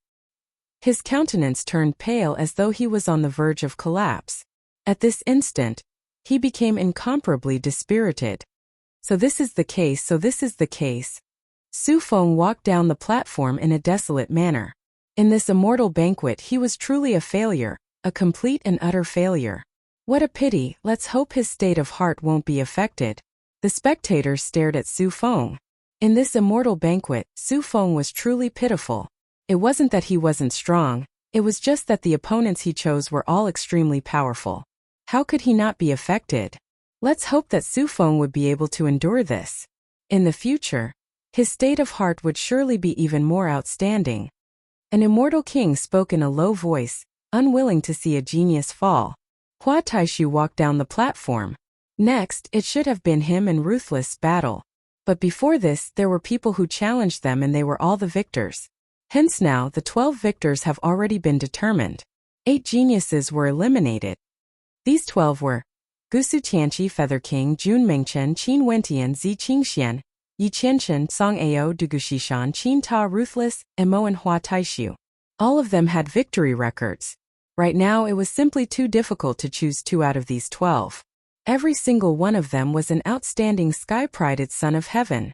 His countenance turned pale as though he was on the verge of collapse. At this instant, he became incomparably dispirited. So this is the case. Su Feng walked down the platform in a desolate manner. In this immortal banquet he was truly a failure, a complete and utter failure. What a pity, let's hope his state of heart won't be affected. The spectators stared at Su Feng. In this immortal banquet, Su Feng was truly pitiful. It wasn't that he wasn't strong, it was just that the opponents he chose were all extremely powerful. How could he not be affected? Let's hope that Su Feng would be able to endure this. In the future, his state of heart would surely be even more outstanding. An immortal king spoke in a low voice, unwilling to see a genius fall. Hua Taishu walked down the platform. Next, it should have been him and Ruthless battle. But before this, there were people who challenged them and they were all the victors. Hence now, the 12 victors have already been determined. 8 geniuses were eliminated. These 12 were Gusu Tianqi, Feather King, Jun Mengchen, Qin Wentian, Zi Qingxian, Yi Qianchen, Song Ao, Dugushishan, Qin Ta, Ruthless, Emo and Hua Taishu. All of them had victory records. Right now it was simply too difficult to choose 2 out of these 12. Every single one of them was an outstanding sky-prided son of heaven.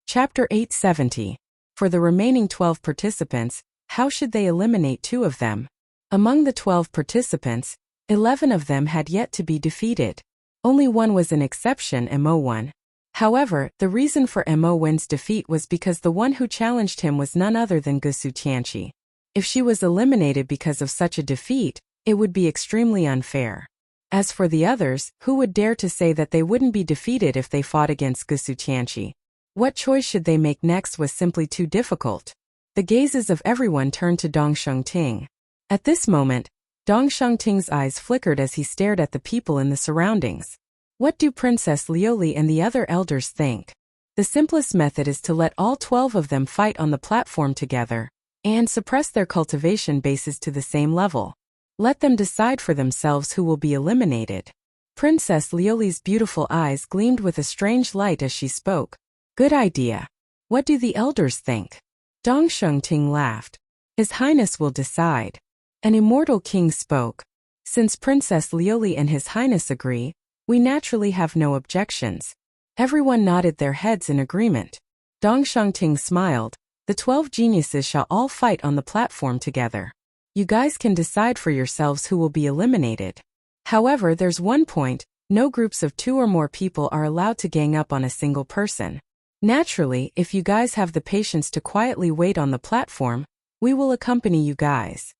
Chapter 870. For the remaining 12 participants, how should they eliminate 2 of them? Among the 12 participants, 11 of them had yet to be defeated. Only one was an exception, Mo won. However, the reason for Mo Wen's defeat was because the one who challenged him was none other than Gusu Tianqi. If she was eliminated because of such a defeat, it would be extremely unfair. As for the others, who would dare to say that they wouldn't be defeated if they fought against Gusu Tianqi? What choice should they make next was simply too difficult. The gazes of everyone turned to Dong Shengting. At this moment, Dong Shengting's eyes flickered as he stared at the people in the surroundings. What do Princess Liuli and the other elders think? The simplest method is to let all 12 of them fight on the platform together, and suppress their cultivation bases to the same level. Let them decide for themselves who will be eliminated. Princess Liuli's beautiful eyes gleamed with a strange light as she spoke. Good idea. What do the elders think? Dong Shengting laughed. His Highness will decide. An immortal king spoke. Since Princess Liuli and His Highness agree, we naturally have no objections. Everyone nodded their heads in agreement. Dong Shengting smiled. The 12 geniuses shall all fight on the platform together. You guys can decide for yourselves who will be eliminated. However, there's one point, no groups of 2 or more people are allowed to gang up on a single person. Naturally, if you guys have the patience to quietly wait on the platform, we will accompany you guys.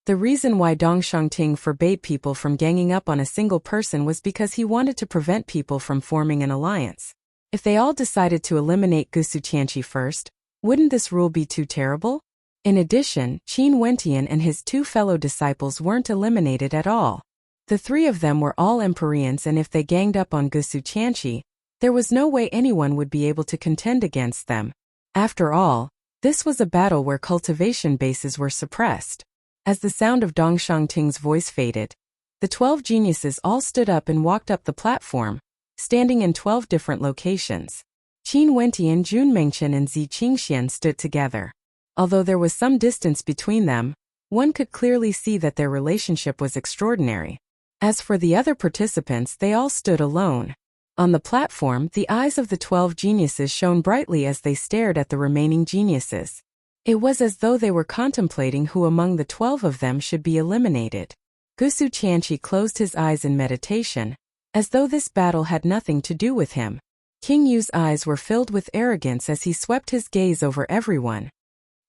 The reason why Dong Shengting forbade people from ganging up on a single person was because he wanted to prevent people from forming an alliance. If they all decided to eliminate Gusu Tianqi first, wouldn't this rule be too terrible? In addition, Qin Wentian and his 2 fellow disciples weren't eliminated at all. The 3 of them were all Empyreans, and if they ganged up on Gusu Tianqi, there was no way anyone would be able to contend against them. After all, this was a battle where cultivation bases were suppressed. As the sound of Dong Shengting's voice faded, the 12 geniuses all stood up and walked up the platform, standing in 12 different locations. Qin Wentian, Jun Mengchen and Zi Qingxian stood together. Although there was some distance between them, one could clearly see that their relationship was extraordinary. As for the other participants, they all stood alone. On the platform, the eyes of the 12 geniuses shone brightly as they stared at the remaining geniuses. It was as though they were contemplating who among the 12 of them should be eliminated. Gusu Tianqi closed his eyes in meditation, as though this battle had nothing to do with him. King Yu's eyes were filled with arrogance as he swept his gaze over everyone.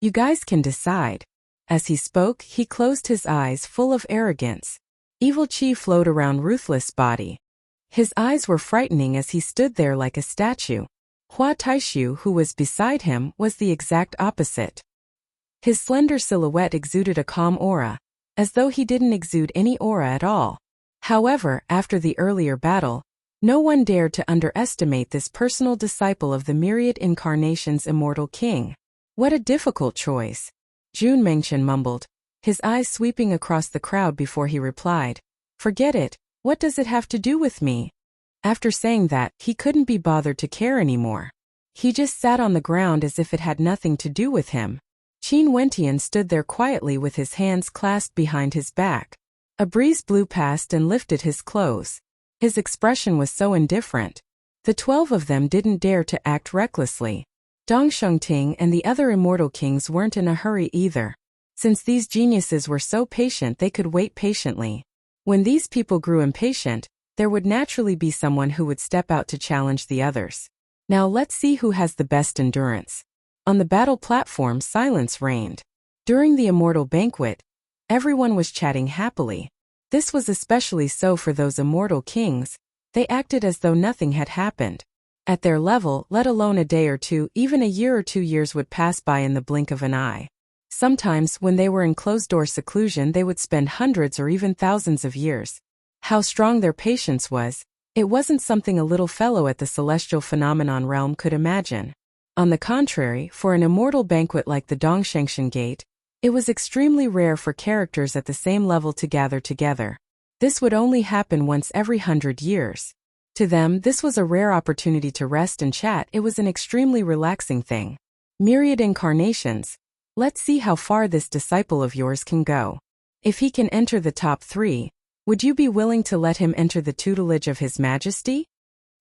You guys can decide. As he spoke, he closed his eyes full of arrogance. Evil chi flowed around Ruthless' body. His eyes were frightening as he stood there like a statue. Hua Taishu, who was beside him, was the exact opposite. His slender silhouette exuded a calm aura, as though he didn't exude any aura at all. However, after the earlier battle, no one dared to underestimate this personal disciple of the myriad incarnations' immortal king. What a difficult choice. Jun Mengchen mumbled, his eyes sweeping across the crowd before he replied. Forget it, what does it have to do with me? After saying that, he couldn't be bothered to care anymore. He just sat on the ground as if it had nothing to do with him. Qin Wentian stood there quietly with his hands clasped behind his back. A breeze blew past and lifted his clothes. His expression was so indifferent. The 12 of them didn't dare to act recklessly. Dong Shengting and the other immortal kings weren't in a hurry either. Since these geniuses were so patient, they could wait patiently. When these people grew impatient, there would naturally be someone who would step out to challenge the others. Now let's see who has the best endurance. On the battle platform, silence reigned. During the immortal banquet, everyone was chatting happily. This was especially so for those immortal kings. They acted as though nothing had happened. At their level, let alone a day or two, even a year or 2 years would pass by in the blink of an eye. Sometimes, when they were in closed-door seclusion, they would spend hundreds or even thousands of years. How strong their patience was, it wasn't something a little fellow at the celestial phenomenon realm could imagine. On the contrary, for an immortal banquet like the Dongshengshan Gate, it was extremely rare for characters at the same level to gather together. This would only happen once every 100 years. To them, this was a rare opportunity to rest and chat. It was an extremely relaxing thing. Myriad incarnations. Let's see how far this disciple of yours can go. If he can enter the top 3, would you be willing to let him enter the tutelage of His Majesty?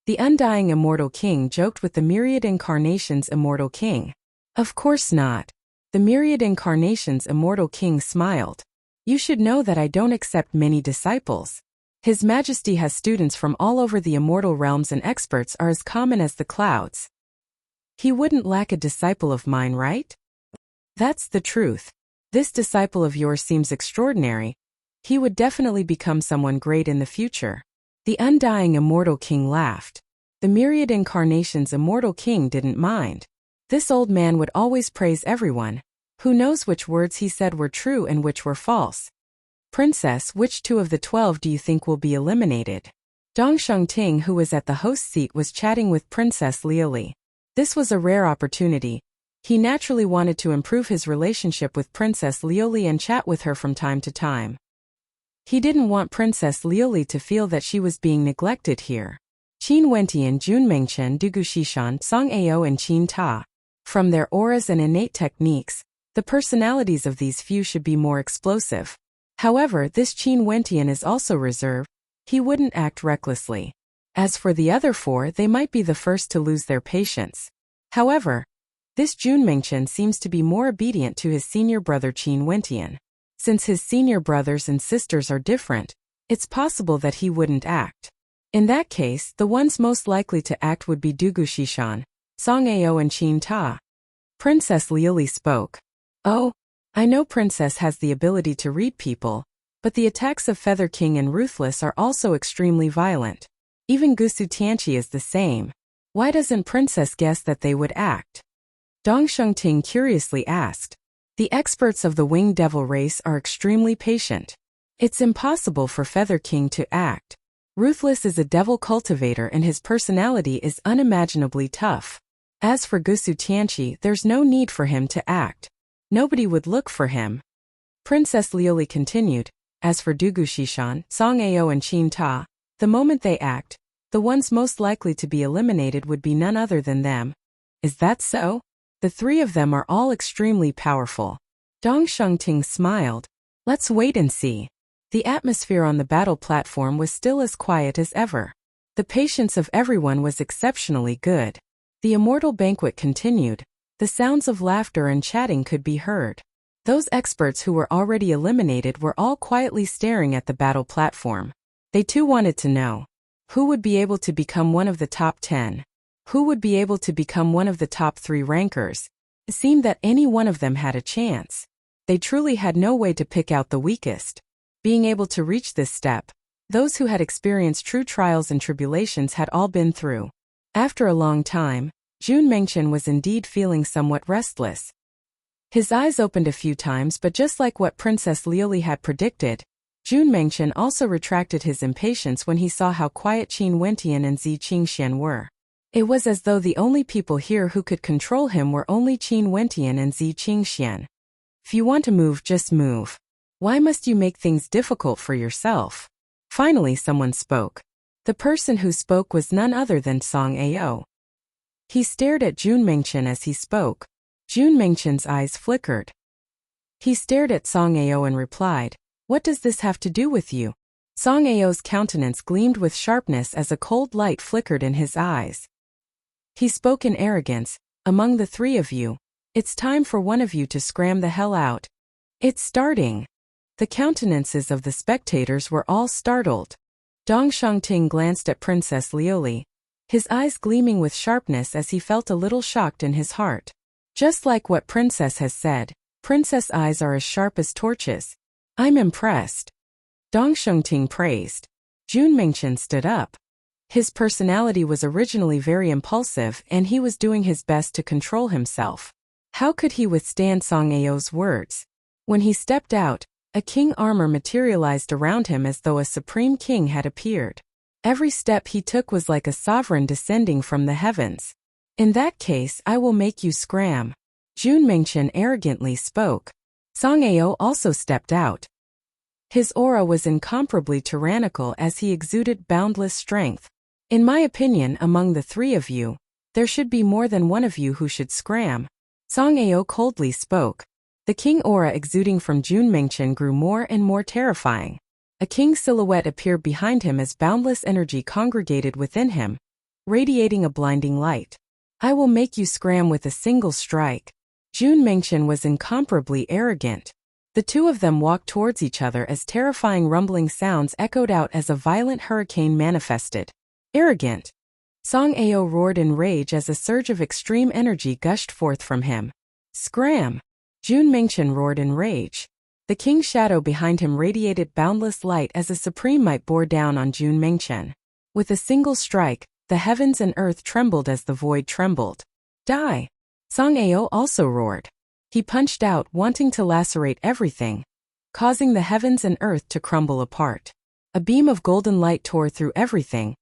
The undying immortal king joked with the myriad incarnations' immortal king. Of course not. The myriad incarnations' immortal king smiled. You should know that I don't accept many disciples. His Majesty has students from all over the immortal realms, and experts are as common as the clouds. He wouldn't lack a disciple of mine, right? That's the truth. This disciple of yours seems extraordinary. He would definitely become someone great in the future. The undying immortal king laughed. The myriad incarnations' immortal king didn't mind. This old man would always praise everyone. Who knows which words he said were true and which were false? Princess, which 2 of the 12 do you think will be eliminated? Dong Shengting, who was at the host seat, was chatting with Princess Liuli. This was a rare opportunity. He naturally wanted to improve his relationship with Princess Liuli and chat with her from time to time. He didn't want Princess Liuli to feel that she was being neglected here. Qin Wentian, Jun Mengchen, Dugu Shishan, Song Ao and Qin Ta. From their auras and innate techniques, the personalities of these few should be more explosive. However, this Qin Wentian is also reserved. He wouldn't act recklessly. As for the other 4, they might be the first to lose their patience. However, this Jun Mengchen seems to be more obedient to his senior brother Qin Wentian. Since his senior brothers and sisters are different, it's possible that he wouldn't act. In that case, the ones most likely to act would be Dugu Shishan, Song Ao and Qin Ta. Princess Liuli spoke. Oh, I know Princess has the ability to read people, but the attacks of Feather King and Ruthless are also extremely violent. Even Gusu Tianqi is the same. Why doesn't Princess guess that they would act? Dong Shengting curiously asked. The experts of the Winged Devil race are extremely patient. It's impossible for Feather King to act. Ruthless is a devil cultivator and his personality is unimaginably tough. As for Gusu Tianqi, there's no need for him to act. Nobody would look for him. Princess Liuli continued. As for Dugu Shishan, Song Ao and Qin Ta, the moment they act, the ones most likely to be eliminated would be none other than them. Is that so? The 3 of them are all extremely powerful. Dong Shengting smiled. Let's wait and see. The atmosphere on the battle platform was still as quiet as ever. The patience of everyone was exceptionally good. The immortal banquet continued. The sounds of laughter and chatting could be heard. Those experts who were already eliminated were all quietly staring at the battle platform. They too wanted to know. Who would be able to become one of the top 10? Who would be able to become one of the top 3 rankers? It seemed that any one of them had a chance. They truly had no way to pick out the weakest. Being able to reach this step, those who had experienced true trials and tribulations had all been through. After a long time, Jun Mengchen was indeed feeling somewhat restless. His eyes opened a few times, but just like what Princess Liuli had predicted, Jun Mengchen also retracted his impatience when he saw how quiet Qin Wentian and Zi Qingxian were. It was as though the only people here who could control him were only Qin Wentian and Zi Qingxian. If you want to move, just move. Why must you make things difficult for yourself? Finally someone spoke. The person who spoke was none other than Song Ao. He stared at Jun Mengchen as he spoke. Jun Mengchen's eyes flickered. He stared at Song Ao and replied, "What does this have to do with you?" Song Ao's countenance gleamed with sharpness as a cold light flickered in his eyes. He spoke in arrogance, "Among the 3 of you, it's time for one of you to scram the hell out. It's starting." The countenances of the spectators were all startled. Dong Shangting glanced at Princess Liuli, his eyes gleaming with sharpness as he felt a little shocked in his heart. Just like what Princess has said, Princess' eyes are as sharp as torches. I'm impressed. Dong Shangting praised. Jun Mengchen stood up. His personality was originally very impulsive and he was doing his best to control himself. How could he withstand Song Ao's words? When he stepped out, a king armor materialized around him as though a supreme king had appeared. Every step he took was like a sovereign descending from the heavens. In that case, I will make you scram. Jun Mengchen arrogantly spoke. Song Ao also stepped out. His aura was incomparably tyrannical as he exuded boundless strength. In my opinion, among the 3 of you, there should be more than one of you who should scram. Song Ao coldly spoke. The king aura exuding from Jun Mengchen grew more and more terrifying. A king's silhouette appeared behind him as boundless energy congregated within him, radiating a blinding light. I will make you scram with a single strike. Jun Mengchen was incomparably arrogant. The 2 of them walked towards each other as terrifying rumbling sounds echoed out as a violent hurricane manifested. Arrogant. Song Ao roared in rage as a surge of extreme energy gushed forth from him. Scram! Jun Mengchen roared in rage. The king's shadow behind him radiated boundless light as a supreme might bore down on Jun Mengchen. With a single strike, the heavens and earth trembled as the void trembled. Die! Song Ao also roared. He punched out, wanting to lacerate everything, causing the heavens and earth to crumble apart. A beam of golden light tore through everything.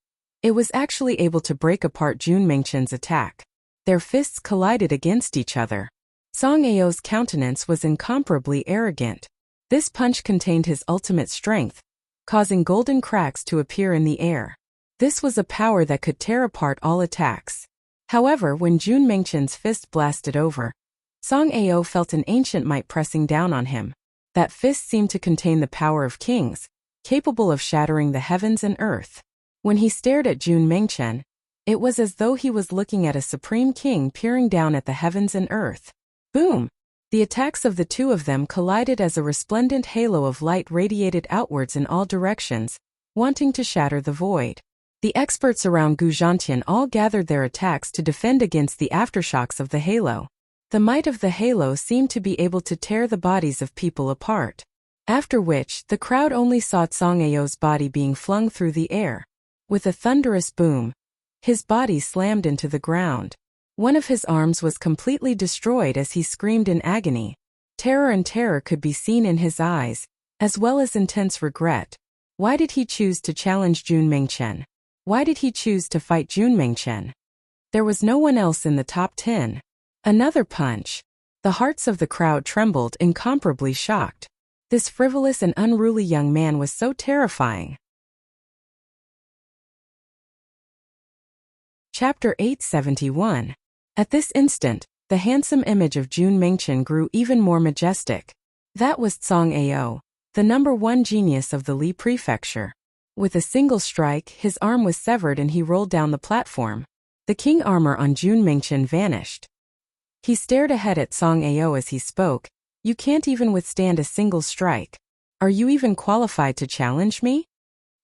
It was actually able to break apart Jun Mengchen's attack. Their fists collided against each other. Song Ao's countenance was incomparably arrogant. This punch contained his ultimate strength, causing golden cracks to appear in the air. This was a power that could tear apart all attacks. However, when Jun Mengchen's fist blasted over, Song Ao felt an ancient might pressing down on him. That fist seemed to contain the power of kings, capable of shattering the heavens and earth. When he stared at Jun Mengchen, it was as though he was looking at a supreme king peering down at the heavens and earth. Boom! The attacks of the 2 of them collided as a resplendent halo of light radiated outwards in all directions, wanting to shatter the void. The experts around Gu Zhantian all gathered their attacks to defend against the aftershocks of the halo. The might of the halo seemed to be able to tear the bodies of people apart. After which, the crowd only saw Song Ao's body being flung through the air. With a thunderous boom, his body slammed into the ground. One of his arms was completely destroyed as he screamed in agony. Terror and terror could be seen in his eyes, as well as intense regret. Why did he choose to challenge Jun Mengchen? Why did he choose to fight Jun Mengchen? There was no one else in the top 10. Another punch. The hearts of the crowd trembled, incomparably shocked. This frivolous and unruly young man was so terrifying. Chapter 871. At this instant, the handsome image of Jun Mengchen grew even more majestic. That was Song Ao, the #1 genius of the Li Prefecture. With a single strike, his arm was severed and he rolled down the platform. The king armor on Jun Mengchen vanished. He stared ahead at Song Ao as he spoke. You can't even withstand a single strike. Are you even qualified to challenge me?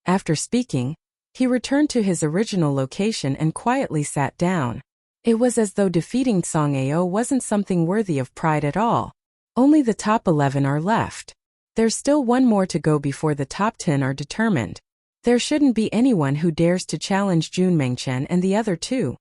After speaking, he returned to his original location and quietly sat down. It was as though defeating Song Ao wasn't something worthy of pride at all. Only the top 11 are left. There's still one more to go before the top 10 are determined. There shouldn't be anyone who dares to challenge Jun Mengchen and the other two.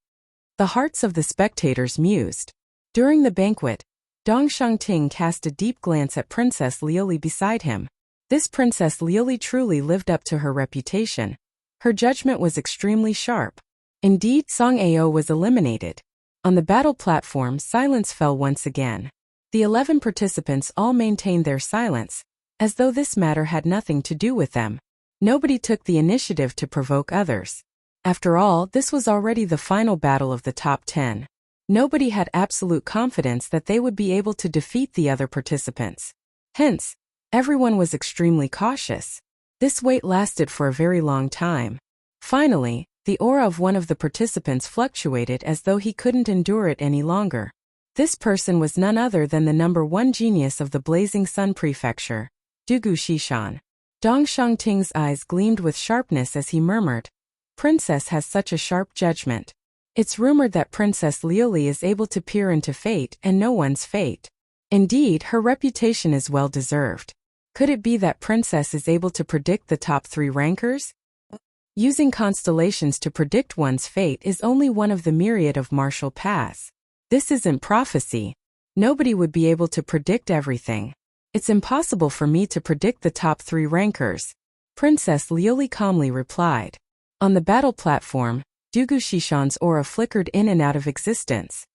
The hearts of the spectators mused. During the banquet, Dong Shangting cast a deep glance at Princess Liuli beside him. This Princess Liuli truly lived up to her reputation. Her judgment was extremely sharp. Indeed, Song Ao was eliminated. On the battle platform, silence fell once again. The 11 participants all maintained their silence, as though this matter had nothing to do with them. Nobody took the initiative to provoke others. After all, this was already the final battle of the top 10. Nobody had absolute confidence that they would be able to defeat the other participants. Hence, everyone was extremely cautious. This wait lasted for a very long time. Finally, the aura of one of the participants fluctuated as though he couldn't endure it any longer. This person was none other than the number 1 genius of the Blazing Sun Prefecture, Dugu Shishan. Dong Shangting's eyes gleamed with sharpness as he murmured, Princess has such a sharp judgment. It's rumored that Princess Liuli is able to peer into fate and know one's fate. Indeed, her reputation is well deserved. Could it be that Princess is able to predict the top 3 rankers? Using constellations to predict one's fate is only one of the myriad of martial paths. This isn't prophecy. Nobody would be able to predict everything. It's impossible for me to predict the top 3 rankers. Princess Liuli calmly replied. On the battle platform, Dugu Shishan's aura flickered in and out of existence.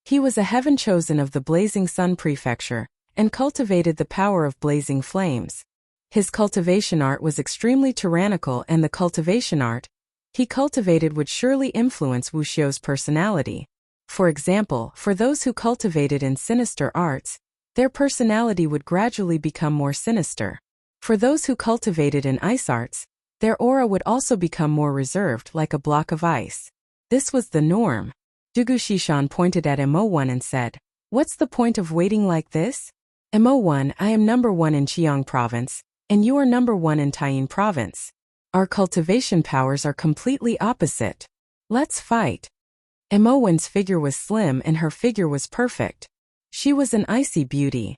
He was a heaven chosen of the Blazing Sun Prefecture, and cultivated the power of blazing flames. His cultivation art was extremely tyrannical, and the cultivation art he cultivated would surely influence Wuxiu's personality. For example, for those who cultivated in sinister arts, their personality would gradually become more sinister. For those who cultivated in ice arts, their aura would also become more reserved, like a block of ice. This was the norm. Dugu Shishan pointed at Mo1 and said, What's the point of waiting like this? Mo1, I am number 1 in Qiang Province, and you are number 1 in Taiyin Province. Our cultivation powers are completely opposite. Let's fight. Mo1's figure was slim and her figure was perfect. She was an icy beauty.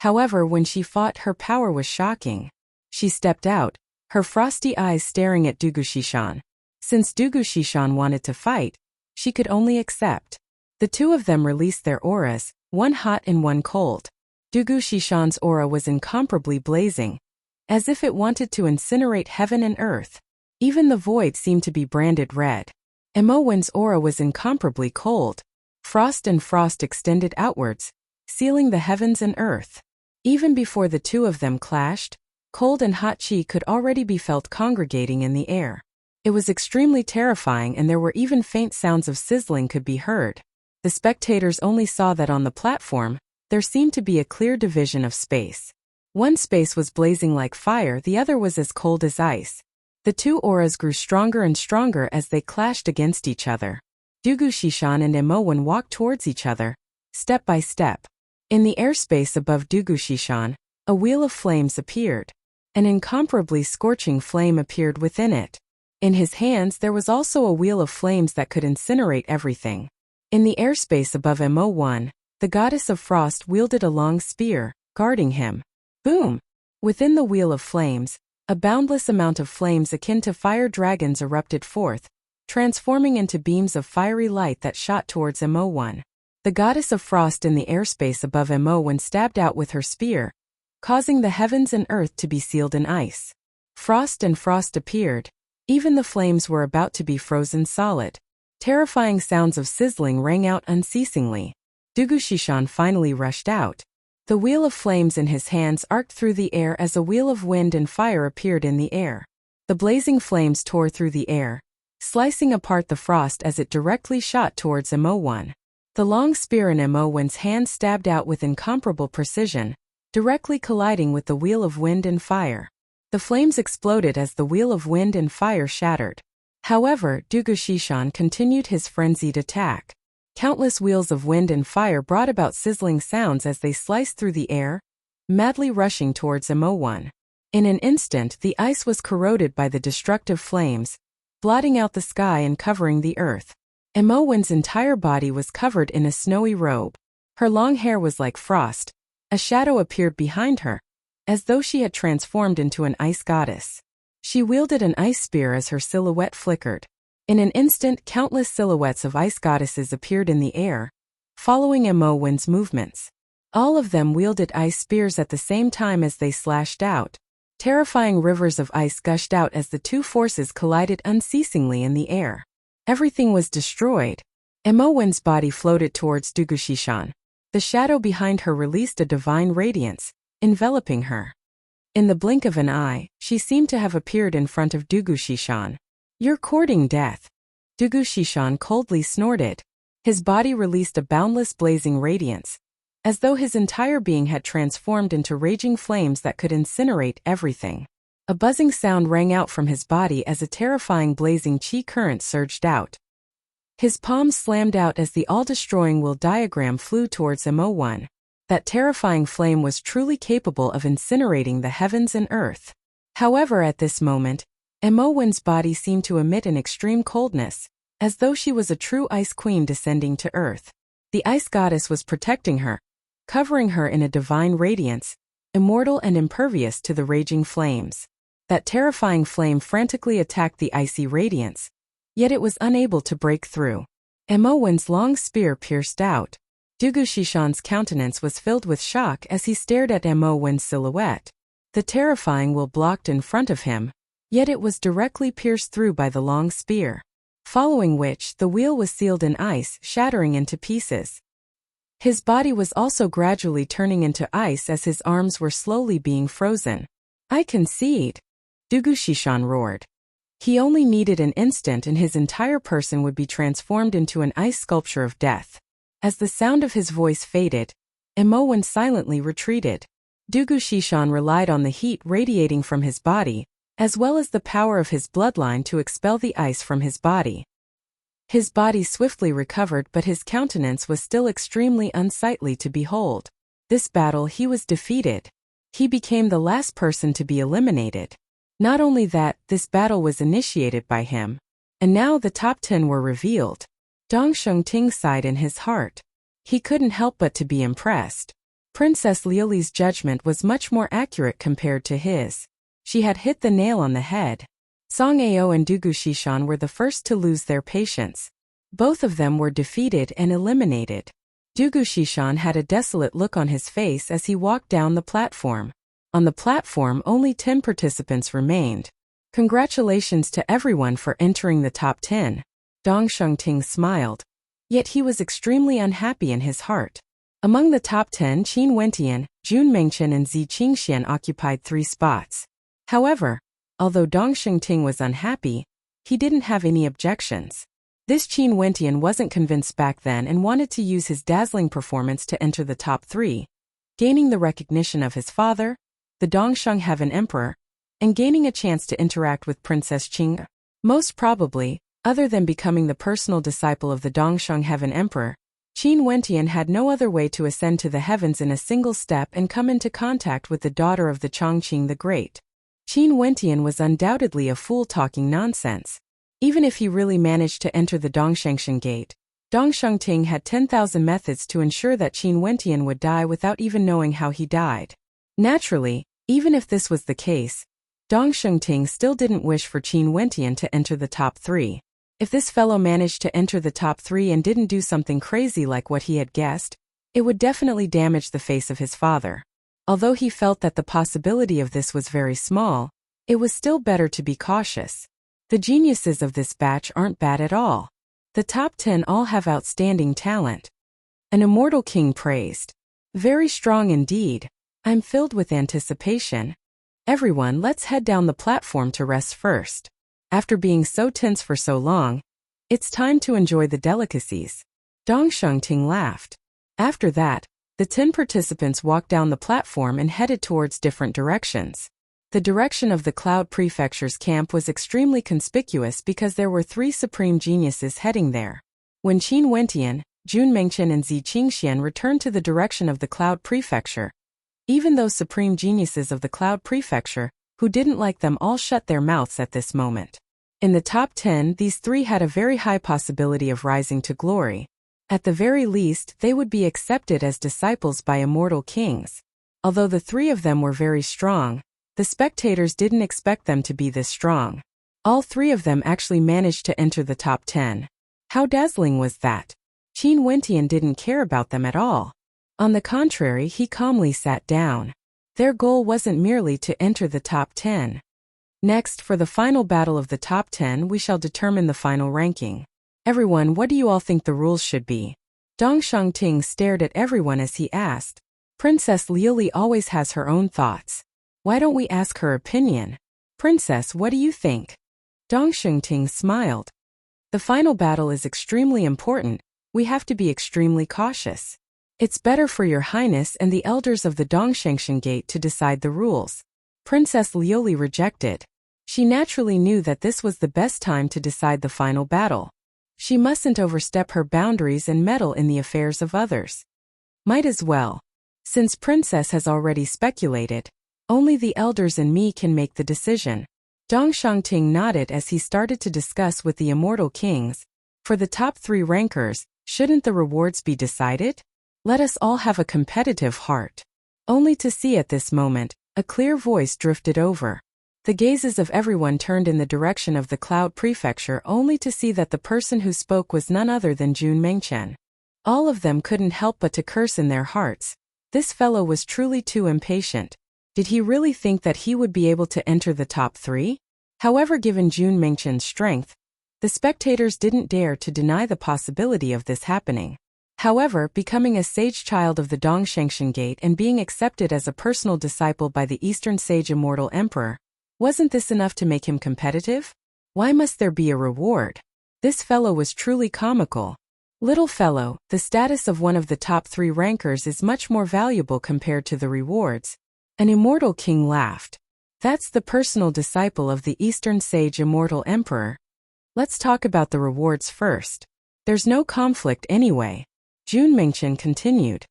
However, when she fought, her power was shocking. She stepped out, her frosty eyes staring at Dugu Shishan. Since Dugu Shishan wanted to fight, she could only accept. The two of them released their auras, one hot and one cold. Dugu Shishan's aura was incomparably blazing, as if it wanted to incinerate heaven and earth. Even the void seemed to be branded red. Mo1's aura was incomparably cold. Frost and frost extended outwards, sealing the heavens and earth. Even before the two of them clashed, cold and hot chi could already be felt congregating in the air. It was extremely terrifying, and there were even faint sounds of sizzling could be heard. The spectators only saw that on the platform, there seemed to be a clear division of space. One space was blazing like fire, the other was as cold as ice. The two auras grew stronger and stronger as they clashed against each other. Dugu Shishan and Mo1 walked towards each other, step by step. In the airspace above Dugu Shishan, a wheel of flames appeared. An incomparably scorching flame appeared within it. In his hands there was also a wheel of flames that could incinerate everything. In the airspace above Mo1, the goddess of frost wielded a long spear, guarding him. Boom! Within the wheel of flames, a boundless amount of flames akin to fire dragons erupted forth, transforming into beams of fiery light that shot towards Mo1. The goddess of frost in the airspace above Mo1 stabbed out with her spear, causing the heavens and earth to be sealed in ice. Frost and frost appeared. Even the flames were about to be frozen solid. Terrifying sounds of sizzling rang out unceasingly. Dugu Shishan finally rushed out. The wheel of flames in his hands arced through the air as a wheel of wind and fire appeared in the air. The blazing flames tore through the air, slicing apart the frost as it directly shot towards Mo1. The long spear in Mo1's hand stabbed out with incomparable precision, directly colliding with the wheel of wind and fire. The flames exploded as the wheel of wind and fire shattered. However, Dugu Shishan continued his frenzied attack. Countless wheels of wind and fire brought about sizzling sounds as they sliced through the air, madly rushing towards Mo1. In an instant, the ice was corroded by the destructive flames, blotting out the sky and covering the earth. Mo1's entire body was covered in a snowy robe. Her long hair was like frost. A shadow appeared behind her, as though she had transformed into an ice goddess. She wielded an ice spear as her silhouette flickered. In an instant, countless silhouettes of ice goddesses appeared in the air, following Mo1's movements. All of them wielded ice spears at the same time as they slashed out. Terrifying rivers of ice gushed out as the two forces collided unceasingly in the air. Everything was destroyed. Mo1's body floated towards Dugushishan. The shadow behind her released a divine radiance, enveloping her. In the blink of an eye, she seemed to have appeared in front of Dugushishan. "You're courting death." Dugushishan coldly snorted. His body released a boundless blazing radiance, as though his entire being had transformed into raging flames that could incinerate everything. A buzzing sound rang out from his body as a terrifying blazing chi current surged out. His palms slammed out as the all-destroying will diagram flew towards Mo1. That terrifying flame was truly capable of incinerating the heavens and earth. However, at this moment, Mo1's body seemed to emit an extreme coldness, as though she was a true ice queen descending to earth. The ice goddess was protecting her, covering her in a divine radiance, immortal and impervious to the raging flames. That terrifying flame frantically attacked the icy radiance, yet it was unable to break through. Mo1's long spear pierced out. Dugushishan's countenance was filled with shock as he stared at Mo1's silhouette. The terrifying will blocked in front of him, yet it was directly pierced through by the long spear. Following which, the wheel was sealed in ice, shattering into pieces. His body was also gradually turning into ice as his arms were slowly being frozen. "I concede," Dugushishan roared. He only needed an instant and his entire person would be transformed into an ice sculpture of death. As the sound of his voice faded, Mo1 silently retreated. Dugushishan relied on the heat radiating from his body, as well as the power of his bloodline to expel the ice from his body. His body swiftly recovered, but his countenance was still extremely unsightly to behold. This battle he was defeated. He became the last person to be eliminated. Not only that, this battle was initiated by him. And now the top 10 were revealed. Dong Shengting sighed in his heart. He couldn't help but to be impressed. Princess Liuli's judgment was much more accurate compared to his. She had hit the nail on the head. Song Ao and Dugushishan were the first to lose their patience. Both of them were defeated and eliminated. Dugushishan had a desolate look on his face as he walked down the platform. On the platform, only 10 participants remained. "Congratulations to everyone for entering the top 10. Dong Shengting smiled. Yet he was extremely unhappy in his heart. Among the top 10, Qin Wentian, Jun Mengchen and Zi Qingxian occupied 3 spots. However, although Dong Shengting was unhappy, he didn't have any objections. This Qin Wentian wasn't convinced back then and wanted to use his dazzling performance to enter the top 3, gaining the recognition of his father, the Dongsheng Heaven Emperor, and gaining a chance to interact with Princess Qing. Most probably, other than becoming the personal disciple of the Dongsheng Heaven Emperor, Qin Wentian had no other way to ascend to the heavens in a single step and come into contact with the daughter of the Chongqing the Great. Qin Wentian was undoubtedly a fool talking nonsense. Even if he really managed to enter the Dongshengshan Gate, Dong Shengting had 10,000 methods to ensure that Qin Wentian would die without even knowing how he died. Naturally, even if this was the case, Dong Shengting still didn't wish for Qin Wentian to enter the top 3. If this fellow managed to enter the top 3 and didn't do something crazy like what he had guessed, it would definitely damage the face of his father. Although he felt that the possibility of this was very small, it was still better to be cautious. The geniuses of this batch aren't bad at all. The top 10 all have outstanding talent. An immortal king praised. Very strong indeed. I'm filled with anticipation. Everyone, let's head down the platform to rest first. After being so tense for so long, it's time to enjoy the delicacies. Dong Shengting laughed. After that, the 10 participants walked down the platform and headed towards different directions. The direction of the Cloud Prefecture's camp was extremely conspicuous because there were 3 supreme geniuses heading there. When Qin Wentian, Jun Mengchen and Zi Qingxian returned to the direction of the Cloud Prefecture. Even those supreme geniuses of the Cloud Prefecture, who didn't like them, all shut their mouths at this moment. In the top 10, these three had a very high possibility of rising to glory. At the very least, they would be accepted as disciples by immortal kings. Although the three of them were very strong, the spectators didn't expect them to be this strong. All three of them actually managed to enter the top 10. How dazzling was that? Qin Wentian didn't care about them at all. On the contrary, he calmly sat down. Their goal wasn't merely to enter the top 10. Next, for the final battle of the top 10, we shall determine the final ranking. Everyone, what do you all think the rules should be? Dong Shangting stared at everyone as he asked. Princess Liuli always has her own thoughts. Why don't we ask her opinion? Princess, what do you think? Dong Shangting smiled. The final battle is extremely important. We have to be extremely cautious. It's better for your highness and the elders of the Dongshangshan Gate to decide the rules. Princess Liuli rejected. She naturally knew that this was the best time to decide the final battle. She mustn't overstep her boundaries and meddle in the affairs of others. Might as well. Since Princess has already speculated, only the elders and me can make the decision. Dong Shangting nodded as he started to discuss with the immortal kings. For the top 3 rankers, shouldn't the rewards be decided? Let us all have a competitive heart. Only to see at this moment, a clear voice drifted over. The gazes of everyone turned in the direction of the Cloud Prefecture only to see that the person who spoke was none other than Jun Mengchen. All of them couldn't help but to curse in their hearts. This fellow was truly too impatient. Did he really think that he would be able to enter the top 3? However, given Jun Mengchen's strength, the spectators didn't dare to deny the possibility of this happening. However, becoming a sage child of the Dongshangshan Gate and being accepted as a personal disciple by the Eastern Sage Immortal Emperor, wasn't this enough to make him competitive? Why must there be a reward? This fellow was truly comical. Little fellow, the status of one of the top 3 rankers is much more valuable compared to the rewards. An immortal king laughed. That's the personal disciple of the Eastern Sage Immortal Emperor. Let's talk about the rewards first. There's no conflict anyway. Jun Mengchen continued.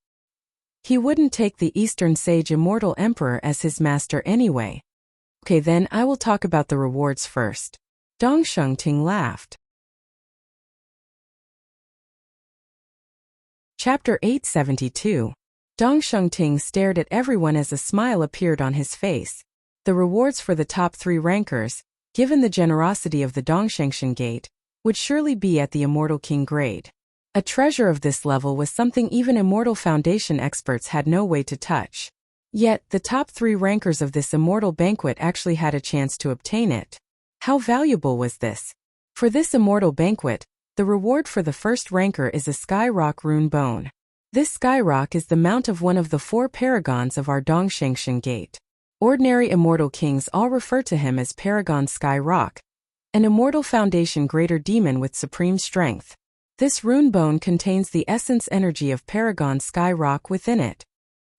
He wouldn't take the Eastern Sage Immortal Emperor as his master anyway. Okay, then I will talk about the rewards first. Dong Shangting laughed. Chapter 872. Dong Shangting stared at everyone as a smile appeared on his face. The rewards for the top 3 rankers, given the generosity of the Dongshangshan Gate, would surely be at the Immortal King grade. A treasure of this level was something even Immortal Foundation experts had no way to touch. Yet, the top 3 rankers of this immortal banquet actually had a chance to obtain it. How valuable was this? For this immortal banquet, the reward for the first ranker is a Sky Rock Rune Bone. This Sky Rock is the mount of one of the 4 paragons of our Dongshangshan Gate. Ordinary immortal kings all refer to him as Paragon Sky Rock, an Immortal Foundation greater demon with supreme strength. This rune bone contains the essence energy of Paragon Sky Rock within it.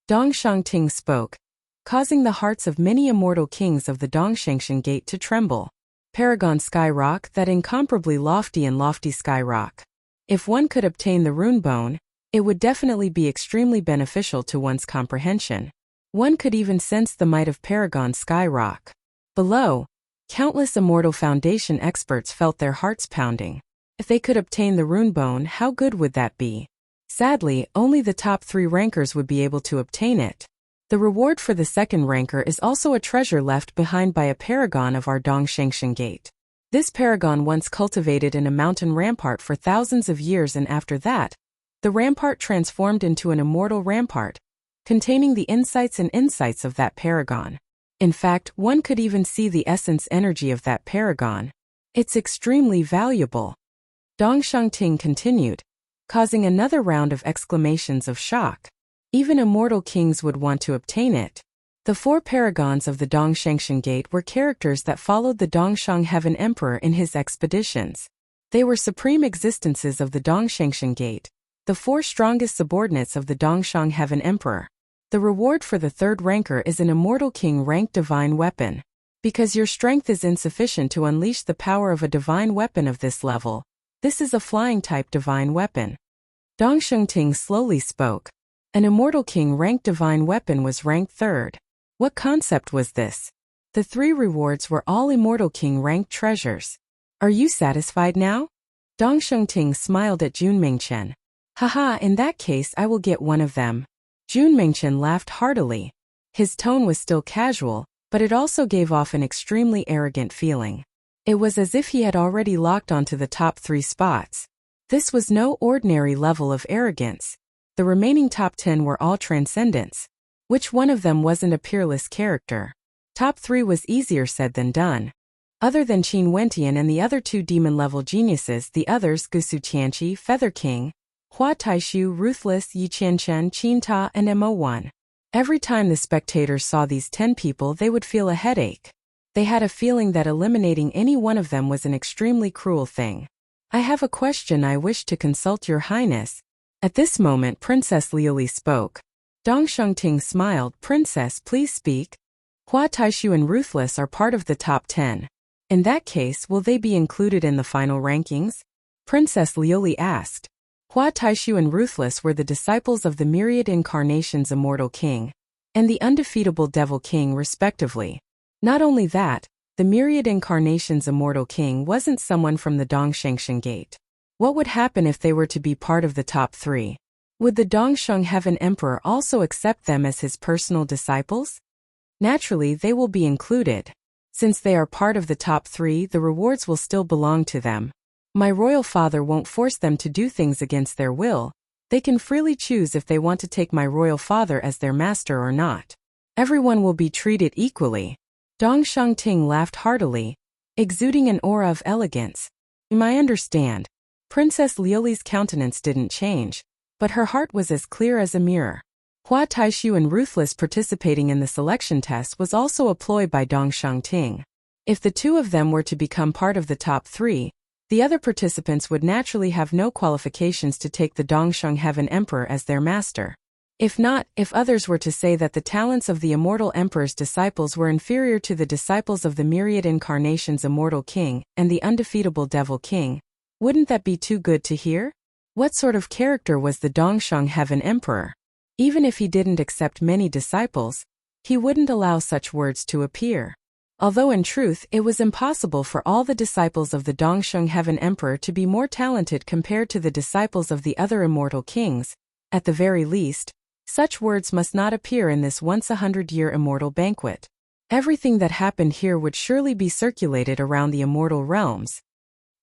Dong Shangting spoke, causing the hearts of many immortal kings of the Dongshangshan Gate to tremble. Paragon Sky Rock, that incomparably lofty Sky Rock. If one could obtain the rune bone, it would definitely be extremely beneficial to one's comprehension. One could even sense the might of Paragon Sky Rock. Below, countless Immortal Foundation experts felt their hearts pounding. If they could obtain the rune bone, how good would that be? Sadly, only the top 3 rankers would be able to obtain it. The reward for the second ranker is also a treasure left behind by a paragon of our Dongshangshan Gate. This paragon once cultivated in a mountain rampart for thousands of years, and after that, the rampart transformed into an immortal rampart, containing the insights of that paragon. In fact, one could even see the essence energy of that paragon. It's extremely valuable. Dong Shangting continued, causing another round of exclamations of shock. Even immortal kings would want to obtain it. The 4 paragons of the Dongshangshan Gate were characters that followed the Dongshang Heaven Emperor in his expeditions. They were supreme existences of the Dongshangshan Gate, the 4 strongest subordinates of the Dongshang Heaven Emperor. The reward for the third ranker is an Immortal King ranked divine weapon. Because your strength is insufficient to unleash the power of a divine weapon of this level, this is a flying type divine weapon. Dong Shengting slowly spoke. An immortal king ranked divine weapon was ranked 3rd. What concept was this? The 3 rewards were all immortal king ranked treasures. Are you satisfied now? Dong Shengting smiled at Jun Mingchen. Haha, in that case I will get one of them. Jun Mingchen laughed heartily. His tone was still casual, but it also gave off an extremely arrogant feeling. It was as if he had already locked onto the top 3 spots. This was no ordinary level of arrogance. The remaining top 10 were all transcendents. Which one of them wasn't a peerless character? Top 3 was easier said than done. Other than Qin Wentian and the other 2 demon-level geniuses, the others Gusu Tianqi, Feather King, Hua Taishu, Ruthless, Yi Qianchen, Qin Ta, and Mo1. Every time the spectators saw these 10 people they would feel a headache. They had a feeling that eliminating any one of them was an extremely cruel thing. I have a question I wish to consult your highness. At this moment Princess Liuli spoke. Dong Shengting smiled. Princess, please speak. Hua Taishu and Ruthless are part of the top 10. In that case, will they be included in the final rankings? Princess Liuli asked. Hua Taishu and Ruthless were the disciples of the Myriad Incarnations Immortal King and the Undefeatable Devil King respectively. Not only that, the Myriad Incarnations Immortal King wasn't someone from the Dongshengshen Gate. What would happen if they were to be part of the top 3? Would the Dongsheng Heaven Emperor also accept them as his personal disciples? Naturally, they will be included. Since they are part of the top 3, the rewards will still belong to them. My royal father won't force them to do things against their will. They can freely choose if they want to take my royal father as their master or not. Everyone will be treated equally. Dong Shengting laughed heartily, exuding an aura of elegance. I understand. Princess Liuli's countenance didn't change, but her heart was as clear as a mirror. Hua Taishu and Ruthless participating in the selection test was also a ploy by Dong Shengting. If the 2 of them were to become part of the top 3, the other participants would naturally have no qualifications to take the Dongsheng Heaven Emperor as their master. If not, if others were to say that the talents of the Immortal Emperor's disciples were inferior to the disciples of the Myriad Incarnations Immortal King and the Undefeatable Devil King, wouldn't that be too good to hear? What sort of character was the Dongsheng Heaven Emperor? Even if he didn't accept many disciples, he wouldn't allow such words to appear. Although in truth it was impossible for all the disciples of the Dongsheng Heaven Emperor to be more talented compared to the disciples of the other immortal kings, at the very least, such words must not appear in this once-a-100-year immortal banquet. Everything that happened here would surely be circulated around the immortal realms.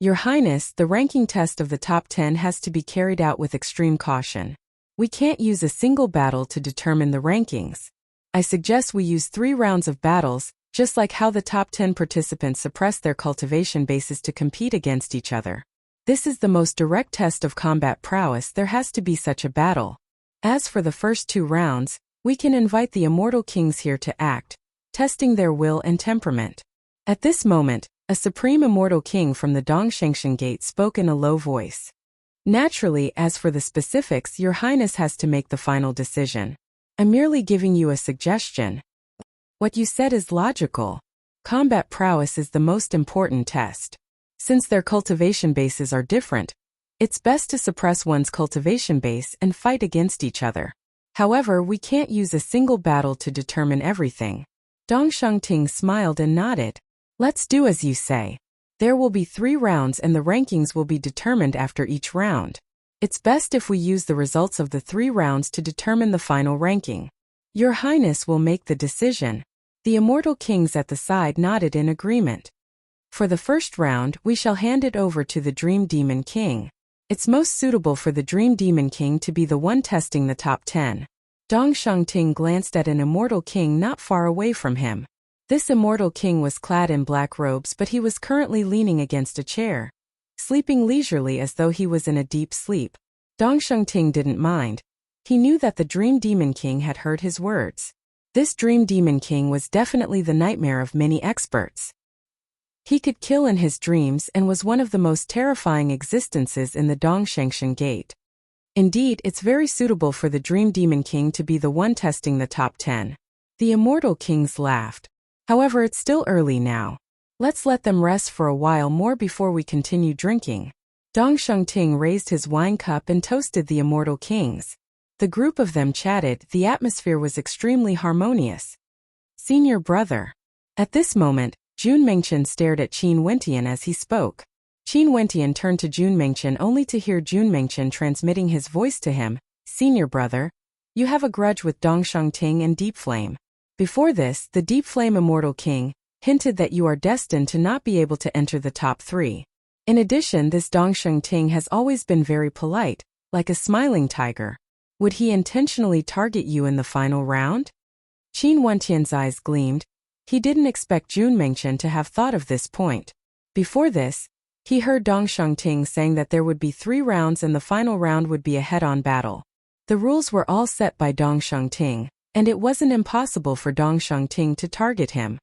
Your Highness, the ranking test of the top 10 has to be carried out with extreme caution. We can't use a single battle to determine the rankings. I suggest we use 3 rounds of battles, just like how the top 10 participants suppress their cultivation bases to compete against each other. This is the most direct test of combat prowess. There has to be such a battle. As for the first 2 rounds, we can invite the immortal kings here to act, testing their will and temperament. At this moment, a supreme immortal king from the Dongshengshen Gate spoke in a low voice. Naturally, as for the specifics, Your Highness has to make the final decision. I'm merely giving you a suggestion. What you said is logical. Combat prowess is the most important test. Since their cultivation bases are different, it's best to suppress one's cultivation base and fight against each other. However, we can't use a single battle to determine everything. Dong Shengting smiled and nodded. Let's do as you say. There will be 3 rounds and the rankings will be determined after each round. It's best if we use the results of the 3 rounds to determine the final ranking. Your Highness will make the decision. The immortal kings at the side nodded in agreement. For the first round, we shall hand it over to the Dream Demon King. It's most suitable for the Dream Demon King to be the one testing the top 10. Dong Shengting glanced at an immortal king not far away from him. This immortal king was clad in black robes, but he was currently leaning against a chair, sleeping leisurely as though he was in a deep sleep. Dong Shengting didn't mind. He knew that the Dream Demon King had heard his words. This Dream Demon King was definitely the nightmare of many experts. He could kill in his dreams and was one of the most terrifying existences in the Dongshengshen Gate. Indeed, it's very suitable for the Dream Demon King to be the one testing the top 10. The immortal kings laughed. However, it's still early now. Let's let them rest for a while more before we continue drinking. Dong Shengting raised his wine cup and toasted the immortal kings. The group of them chatted, the atmosphere was extremely harmonious. Senior brother. At this moment, Jun Mengchen stared at Qin Wentian as he spoke. Qin Wentian turned to Jun Mengchen only to hear Jun Mengchen transmitting his voice to him. Senior brother, you have a grudge with Dong Shengting and Deep Flame. Before this, the Deep Flame Immortal King hinted that you are destined to not be able to enter the top 3. In addition, this Dong Shengting has always been very polite, like a smiling tiger. Would he intentionally target you in the final round? Qin Wentian's eyes gleamed. He didn't expect Jun Mengchen to have thought of this point. Before this, he heard Dong Shengting saying that there would be 3 rounds and the final round would be a head-on battle. The rules were all set by Dong Shengting, and it wasn't impossible for Dong Shengting to target him.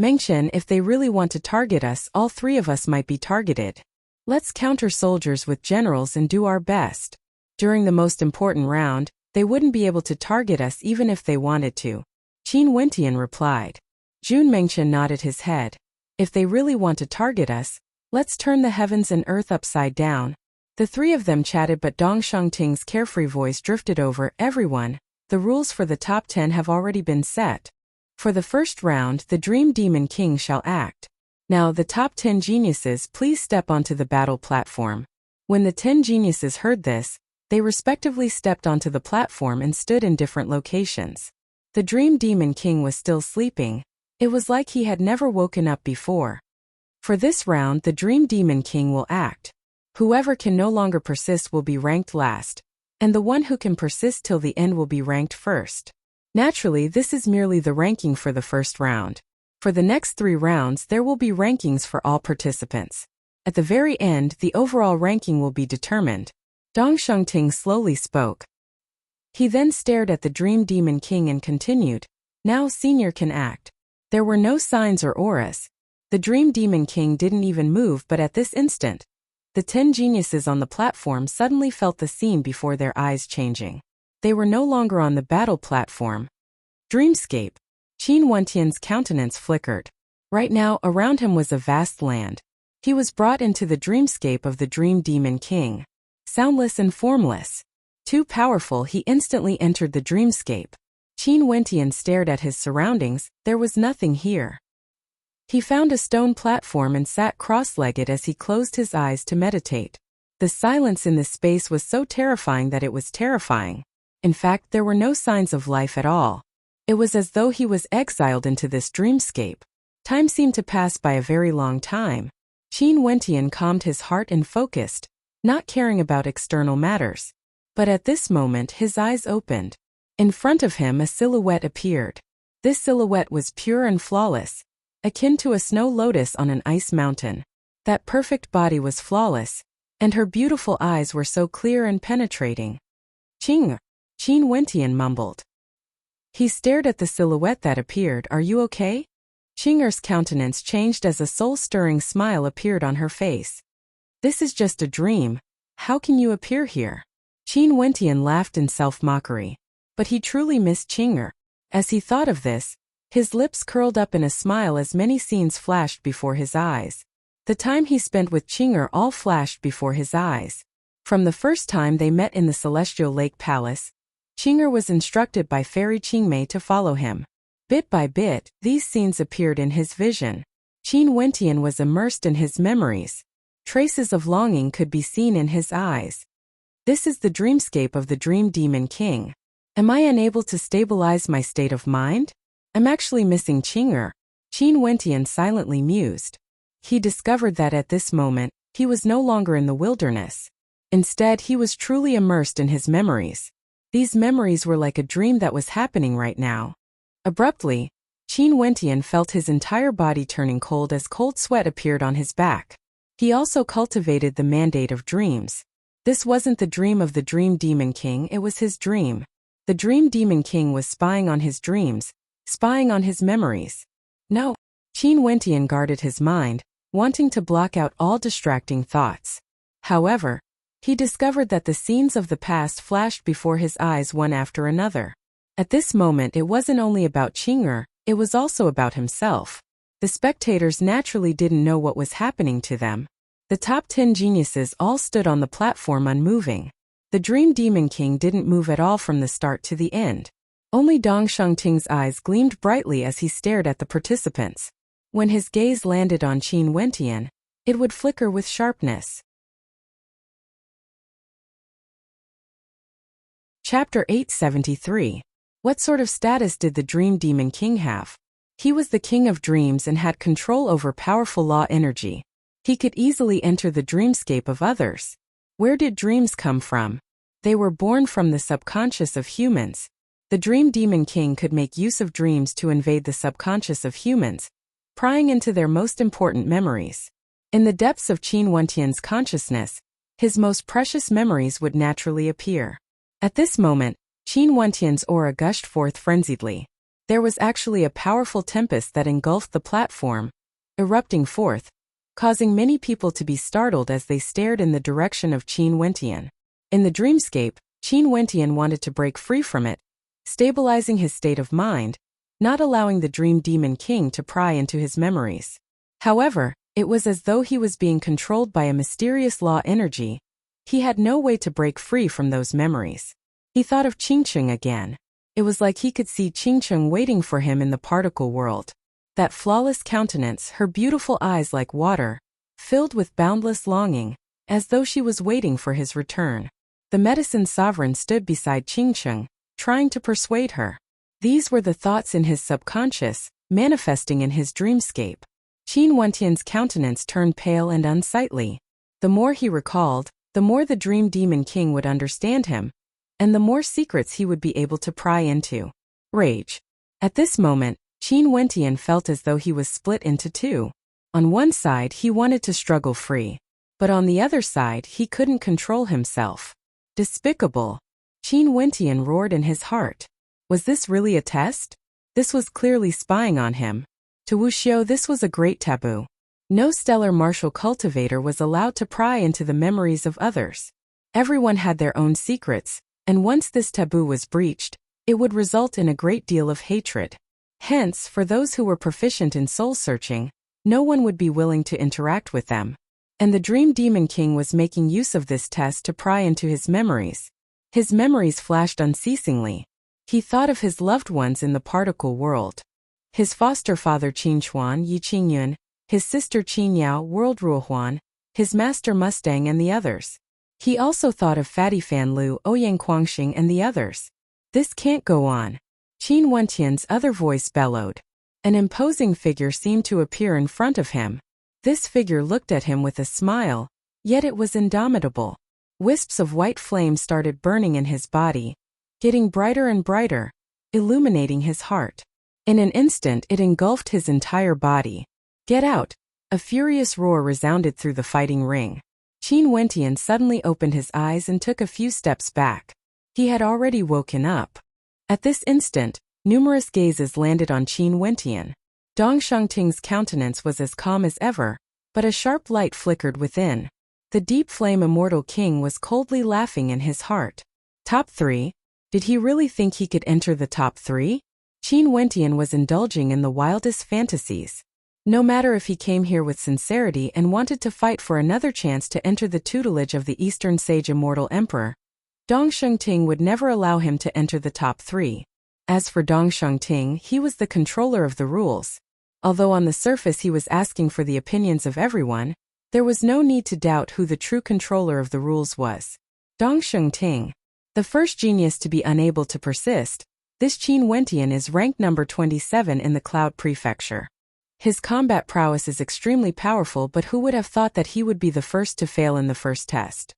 Mengchen, if they really want to target us, all 3 of us might be targeted. Let's counter soldiers with generals and do our best. During the most important round, they wouldn't be able to target us even if they wanted to. Qin Wentian replied. Jun Mengchen nodded his head. If they really want to target us, let's turn the heavens and earth upside down. The 3 of them chatted, but Dong Shengting's carefree voice drifted over everyone. The rules for the top 10 have already been set. For the first round, the Dream Demon King shall act. Now, the top 10 geniuses, please step onto the battle platform. When the 10 geniuses heard this, they respectively stepped onto the platform and stood in different locations. The Dream Demon King was still sleeping. It was like he had never woken up before. For this round, the Dream Demon King will act. Whoever can no longer persist will be ranked last, and the one who can persist till the end will be ranked first. Naturally, this is merely the ranking for the first round. For the next 3 rounds, there will be rankings for all participants. At the very end, the overall ranking will be determined. Dong Shengting slowly spoke. He then stared at the Dream Demon King and continued, now Senior can act. There were no signs or auras. The Dream Demon King didn't even move, but at this instant, the 10 geniuses on the platform suddenly felt the scene before their eyes changing. They were no longer on the battle platform. Dreamscape. Qin Wentian's countenance flickered. Right now, around him was a vast land. He was brought into the dreamscape of the Dream Demon King. Soundless and formless. Too powerful, he instantly entered the dreamscape. Qin Wentian stared at his surroundings. There was nothing here. He found a stone platform and sat cross-legged as he closed his eyes to meditate. The silence in this space was so terrifying that it was terrifying. In fact, there were no signs of life at all. It was as though he was exiled into this dreamscape. Time seemed to pass by a very long time. Qin Wentian calmed his heart and focused, not caring about external matters. But at this moment his eyes opened. In front of him a silhouette appeared. This silhouette was pure and flawless, akin to a snow lotus on an ice mountain. That perfect body was flawless, and her beautiful eyes were so clear and penetrating. Qin Wentian mumbled. He stared at the silhouette that appeared. Are you okay? Qing'er's countenance changed as a soul-stirring smile appeared on her face. This is just a dream. How can you appear here? Qin Wentian laughed in self-mockery. But he truly missed Qing'er. As he thought of this, his lips curled up in a smile as many scenes flashed before his eyes. The time he spent with Qing'er all flashed before his eyes. From the first time they met in the Celestial Lake Palace, Qing'er was instructed by Fairy Qingmei to follow him. Bit by bit, these scenes appeared in his vision. Qin Wentian was immersed in his memories. Traces of longing could be seen in his eyes. This is the dreamscape of the Dream Demon King. Am I unable to stabilize my state of mind? I'm actually missing Qing'er. Qin Wentian silently mused. He discovered that at this moment, he was no longer in the wilderness. Instead, he was truly immersed in his memories. These memories were like a dream that was happening right now. Abruptly, Qin Wentian felt his entire body turning cold as cold sweat appeared on his back. He also cultivated the mandate of dreams. This wasn't the dream of the Dream Demon King, it was his dream. The Dream Demon King was spying on his dreams, spying on his memories. No. Qin Wentian guarded his mind, wanting to block out all distracting thoughts. However, he discovered that the scenes of the past flashed before his eyes one after another. At this moment it wasn't only about Qing'er, it was also about himself. The spectators naturally didn't know what was happening to them. The top 10 geniuses all stood on the platform unmoving. The Dream Demon King didn't move at all from the start to the end. Only Dong Shengting's eyes gleamed brightly as he stared at the participants. When his gaze landed on Qin Wentian, it would flicker with sharpness. Chapter 873. What sort of status did the Dream Demon King have? He was the king of dreams and had control over powerful law energy. He could easily enter the dreamscape of others. Where did dreams come from? They were born from the subconscious of humans. The Dream Demon King could make use of dreams to invade the subconscious of humans, prying into their most important memories. In the depths of Qin Wentian's consciousness, his most precious memories would naturally appear. At this moment, Qin Wentian's aura gushed forth frenziedly. There was actually a powerful tempest that engulfed the platform, erupting forth, causing many people to be startled as they stared in the direction of Qin Wentian. In the dreamscape, Qin Wentian wanted to break free from it, stabilizing his state of mind, not allowing the Dream Demon King to pry into his memories. However, it was as though he was being controlled by a mysterious law energy. He had no way to break free from those memories. He thought of Qingcheng again. It was like he could see Qingcheng waiting for him in the particle world. That flawless countenance, her beautiful eyes like water, filled with boundless longing, as though she was waiting for his return. The medicine sovereign stood beside Qingcheng, trying to persuade her. These were the thoughts in his subconscious, manifesting in his dreamscape. Qin Wentian's countenance turned pale and unsightly. The more he recalled, the more the Dream Demon King would understand him, and the more secrets he would be able to pry into. Rage. At this moment, Qin Wentian felt as though he was split into two. On one side he wanted to struggle free, but on the other side he couldn't control himself. Despicable. Qin Wentian roared in his heart. Was this really a test? This was clearly spying on him. To Wuxiu this was a great taboo. No stellar martial cultivator was allowed to pry into the memories of others. Everyone had their own secrets, and once this taboo was breached, it would result in a great deal of hatred. Hence, for those who were proficient in soul-searching, no one would be willing to interact with them. And the Dream Demon King was making use of this test to pry into his memories. His memories flashed unceasingly. He thought of his loved ones in the particle world. His foster father Qin Chuan Yi Qingyun, his sister Qin Yao World Ruohuan, his master Mustang and the others. He also thought of Fatty Fan Lu Ouyang Guangxing and the others. This can't go on. Qin Wentian's other voice bellowed. An imposing figure seemed to appear in front of him. This figure looked at him with a smile, yet it was indomitable. Wisps of white flame started burning in his body, getting brighter and brighter, illuminating his heart. In an instant it engulfed his entire body. Get out! A furious roar resounded through the fighting ring. Qin Wentian suddenly opened his eyes and took a few steps back. He had already woken up. At this instant, numerous gazes landed on Qin Wentian. Dong Shengting's countenance was as calm as ever, but a sharp light flickered within. The deep flame immortal king was coldly laughing in his heart. Top 3? Did he really think he could enter the top 3? Qin Wentian was indulging in the wildest fantasies. No matter if he came here with sincerity and wanted to fight for another chance to enter the tutelage of the Eastern Sage Immortal Emperor, Dong Shengting would never allow him to enter the top 3. As for Dong Shengting, he was the controller of the rules. Although on the surface he was asking for the opinions of everyone, there was no need to doubt who the true controller of the rules was. Dong Shengting, the first genius to be unable to persist. This Qin Wentian is ranked number 27 in the Cloud Prefecture. His combat prowess is extremely powerful, but who would have thought that he would be the first to fail in the first test?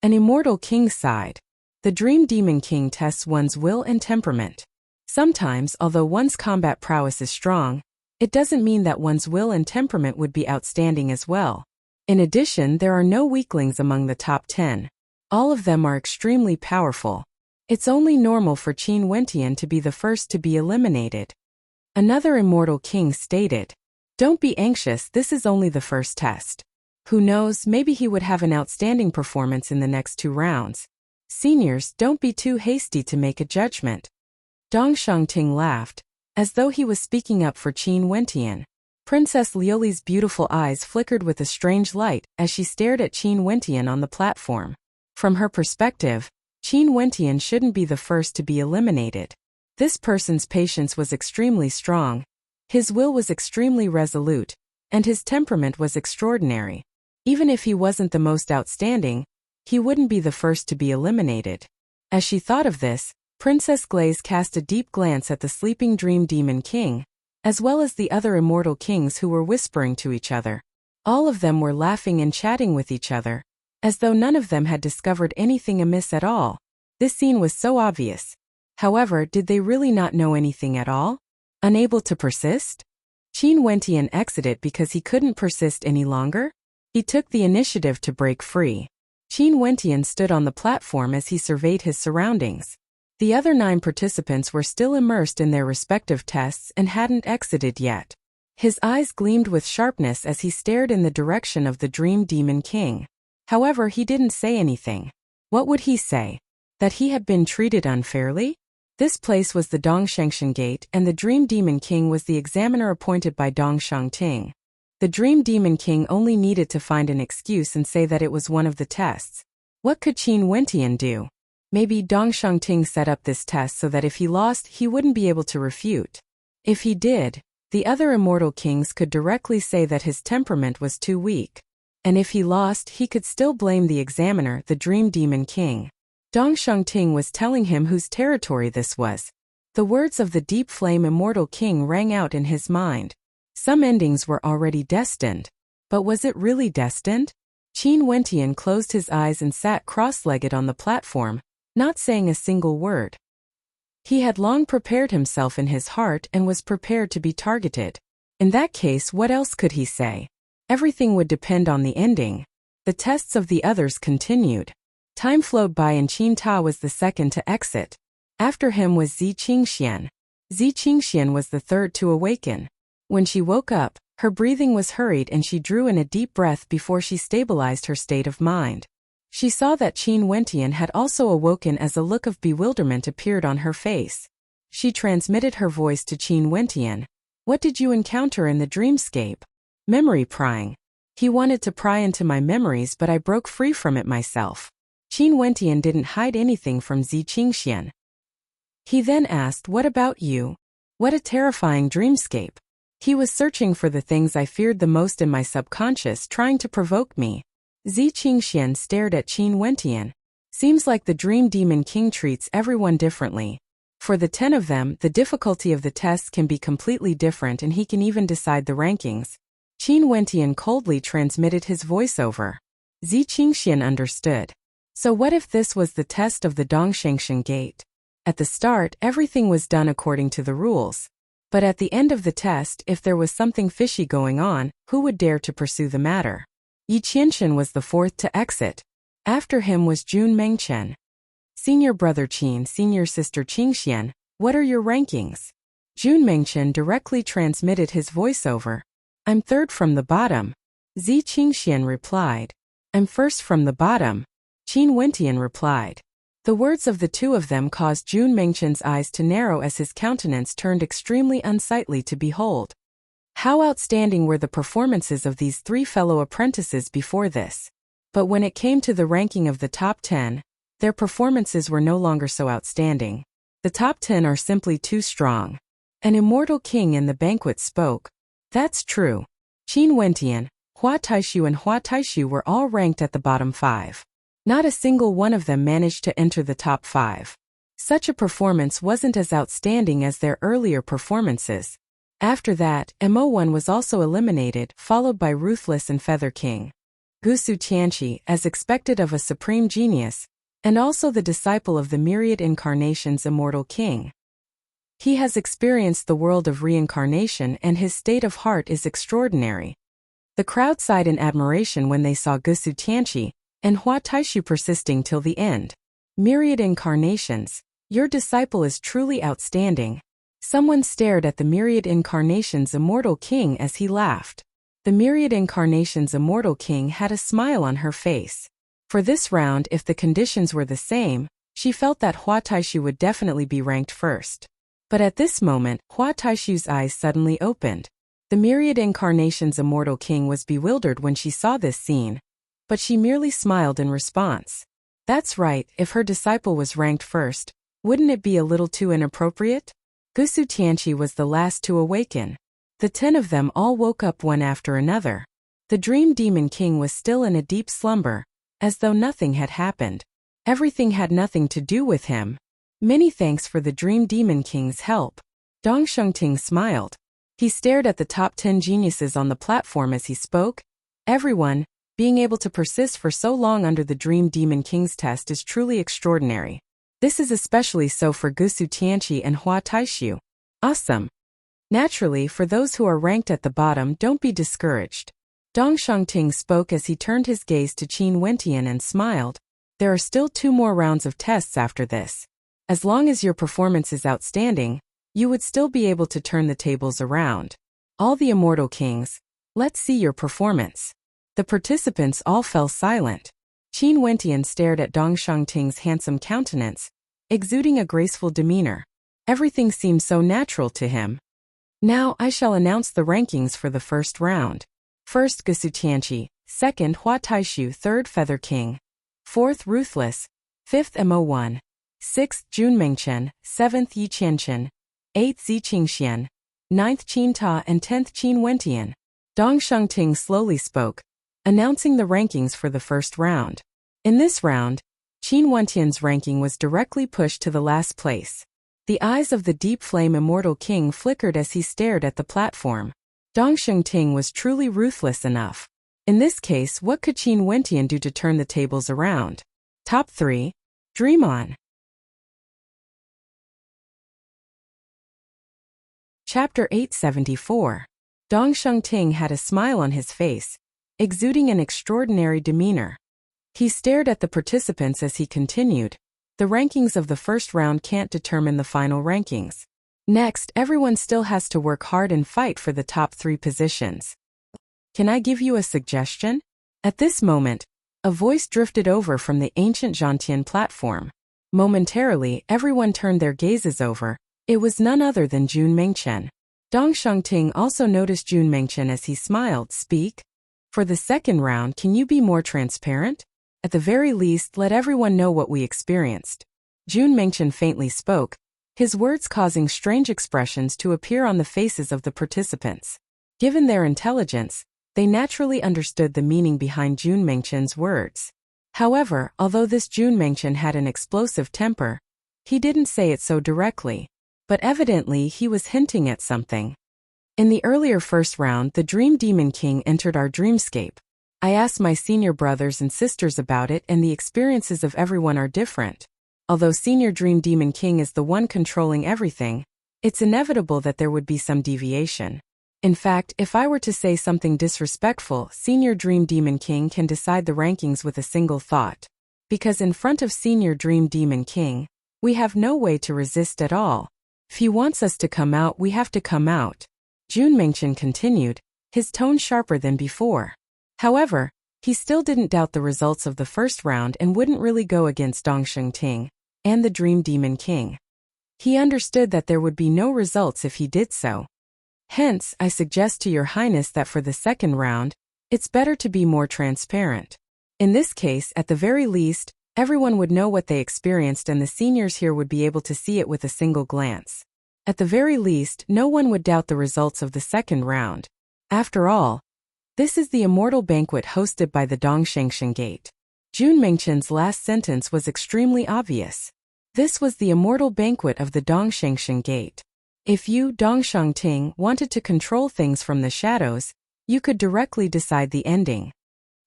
An immortal king sighed. The Dream Demon King tests one's will and temperament. Sometimes, although one's combat prowess is strong, it doesn't mean that one's will and temperament would be outstanding as well. In addition, there are no weaklings among the top 10. All of them are extremely powerful. It's only normal for Qin Wentian to be the first to be eliminated. Another immortal king stated, "Don't be anxious, this is only the first test. Who knows, maybe he would have an outstanding performance in the next 2 rounds. Seniors, don't be too hasty to make a judgment." Dong Shengting laughed, as though he was speaking up for Qin Wentian. Princess Lioli's beautiful eyes flickered with a strange light as she stared at Qin Wentian on the platform. From her perspective, Qin Wentian shouldn't be the first to be eliminated. This person's patience was extremely strong. His will was extremely resolute, and his temperament was extraordinary. Even if he wasn't the most outstanding, he wouldn't be the first to be eliminated. As she thought of this, Princess Glaze cast a deep glance at the sleeping Dream Demon King, as well as the other immortal kings who were whispering to each other. All of them were laughing and chatting with each other, as though none of them had discovered anything amiss at all. This scene was so obvious. However, did they really not know anything at all? Unable to persist? Qin Wentian exited because he couldn't persist any longer? He took the initiative to break free. Qin Wentian stood on the platform as he surveyed his surroundings. The other 9 participants were still immersed in their respective tests and hadn't exited yet. His eyes gleamed with sharpness as he stared in the direction of the Dream Demon King. However, he didn't say anything. What would he say? That he had been treated unfairly? This place was the Dongshangshan Gate, and the Dream Demon King was the examiner appointed by Dongshangting. The Dream Demon King only needed to find an excuse and say that it was one of the tests. What could Qin Wentian do? Maybe Dongshangting set up this test so that if he lost, he wouldn't be able to refute. If he did, the other immortal kings could directly say that his temperament was too weak. And if he lost, he could still blame the examiner, the Dream Demon King. Dongshangting was telling him whose territory this was. The words of the Deep Flame Immortal King rang out in his mind. Some endings were already destined. But was it really destined? Qin Wentian closed his eyes and sat cross-legged on the platform, not saying a single word. He had long prepared himself in his heart and was prepared to be targeted. In that case, what else could he say? Everything would depend on the ending. The tests of the others continued. Time flowed by and Qin Ta was the second to exit. After him was Zi Qingxian. Zi Qingxian was the third to awaken. When she woke up, her breathing was hurried and she drew in a deep breath before she stabilized her state of mind. She saw that Qin Wentian had also awoken as a look of bewilderment appeared on her face. She transmitted her voice to Qin Wentian. What did you encounter in the dreamscape? Memory prying. He wanted to pry into my memories, but I broke free from it myself. Qin Wentian didn't hide anything from Zi Qingxian. He then asked, what about you? What a terrifying dreamscape. He was searching for the things I feared the most in my subconscious, trying to provoke me. Zi Qingxian stared at Qin Wentian. Seems like the Dream Demon King treats everyone differently. For the 10 of them, the difficulty of the tests can be completely different and he can even decide the rankings. Qin Wentian coldly transmitted his voiceover. Zi Qingxian understood. So what if this was the test of the Dongshangshan Gate? At the start, everything was done according to the rules. But at the end of the test, if there was something fishy going on, who would dare to pursue the matter? Yi Qianchen was the fourth to exit. After him was Jun Mengchen. Senior brother Qin, senior sister Qingxian, what are your rankings? Jun Mengchen directly transmitted his voiceover. I'm third from the bottom. Zi Qingxian replied. I'm first from the bottom. Qin Wentian replied. The words of the two of them caused Jun Mengchen's eyes to narrow as his countenance turned extremely unsightly to behold. How outstanding were the performances of these 3 fellow apprentices before this. But when it came to the ranking of the top 10, their performances were no longer so outstanding. The top 10 are simply too strong. An immortal king in the banquet spoke. That's true. Qin Wentian, Hua Taishu and Hua Taishu were all ranked at the bottom 5. Not a single one of them managed to enter the top 5. Such a performance wasn't as outstanding as their earlier performances. After that, Mo1 was also eliminated, followed by Ruthless and Feather King. Gusu Tianqi, as expected of a supreme genius, and also the disciple of the myriad incarnations immortal king. He has experienced the world of reincarnation and his state of heart is extraordinary. The crowd sighed in admiration when they saw Gusu Tianqi and Hua Taishu persisting till the end. Myriad incarnations, your disciple is truly outstanding. Someone stared at the myriad incarnations immortal king as he laughed. The myriad incarnations immortal king had a smile on her face. For this round, if the conditions were the same, she felt that Hua Taishu would definitely be ranked first. But at this moment, Hua Taishu's eyes suddenly opened. The myriad incarnations immortal king was bewildered when she saw this scene, but she merely smiled in response. That's right, if her disciple was ranked first, wouldn't it be a little too inappropriate? Gusu Tianqi was the last to awaken. The 10 of them all woke up one after another. The Dream Demon King was still in a deep slumber, as though nothing had happened. Everything had nothing to do with him. Many thanks for the Dream Demon King's help. Dong Shengting smiled. He stared at the top 10 geniuses on the platform as he spoke. Everyone, being able to persist for so long under the Dream Demon King's test is truly extraordinary. This is especially so for Gusu Tianqi and Hua Taishu. Awesome. Naturally, for those who are ranked at the bottom, don't be discouraged. Dong Shengting spoke as he turned his gaze to Qin Wentian and smiled. There are still 2 more rounds of tests after this. As long as your performance is outstanding, you would still be able to turn the tables around. All the immortal kings, let's see your performance. The participants all fell silent. Qin Wentian stared at Dong Shengting's handsome countenance, exuding a graceful demeanor. Everything seemed so natural to him. Now I shall announce the rankings for the first round. First Gusu Tianqi, second Hua Taishu, third Feather King, fourth Ruthless, fifth Mo1, sixth Jun Mengchen, seventh Yi Qianchen, eighth Zi Qingxian, ninth Qin Ta and 10th Qin Wentian. Dong Shengting slowly spoke, announcing the rankings for the first round. In this round, Qin Wentian's ranking was directly pushed to the last place. The eyes of the Deep Flame Immortal King flickered as he stared at the platform. Dong Shengting was truly ruthless enough. In this case, what could Qin Wentian do to turn the tables around? Top 3. Dream On. Chapter 874. Dong Shengting had a smile on his face, exuding an extraordinary demeanor. He stared at the participants as he continued. The rankings of the first round can't determine the final rankings. Next, everyone still has to work hard and fight for the top 3 positions. Can I give you a suggestion? At this moment, a voice drifted over from the ancient Zhantian platform. Momentarily, everyone turned their gazes over. It was none other than Jun Mengchen. Dong Shengting also noticed Jun Mengchen as he smiled. Speak. For the second round, can you be more transparent? At the very least, let everyone know what we experienced. Jun Mengchen faintly spoke, his words causing strange expressions to appear on the faces of the participants. Given their intelligence, they naturally understood the meaning behind Jun Mengchen's words. However, although this Jun Mengchen had an explosive temper, he didn't say it so directly, but evidently he was hinting at something. In the earlier first round, the Dream Demon King entered our dreamscape. I asked my senior brothers and sisters about it, and the experiences of everyone are different. Although Senior Dream Demon King is the one controlling everything, it's inevitable that there would be some deviation. In fact, if I were to say something disrespectful, Senior Dream Demon King can decide the rankings with a single thought. Because in front of Senior Dream Demon King, we have no way to resist at all. If he wants us to come out, we have to come out. Jun Mengchen continued, his tone sharper than before. However, he still didn't doubt the results of the first round and wouldn't really go against Dong Shengting and the Dream Demon King. He understood that there would be no results if he did so. Hence, I suggest to your highness that for the second round, it's better to be more transparent. In this case, at the very least, everyone would know what they experienced and the seniors here would be able to see it with a single glance. At the very least, no one would doubt the results of the second round. After all, this is the immortal banquet hosted by the Dongshengshen Gate. Jun Mengchen's last sentence was extremely obvious. This was the immortal banquet of the Dongshengshen Gate. If you, Dong Shengting, wanted to control things from the shadows, you could directly decide the ending.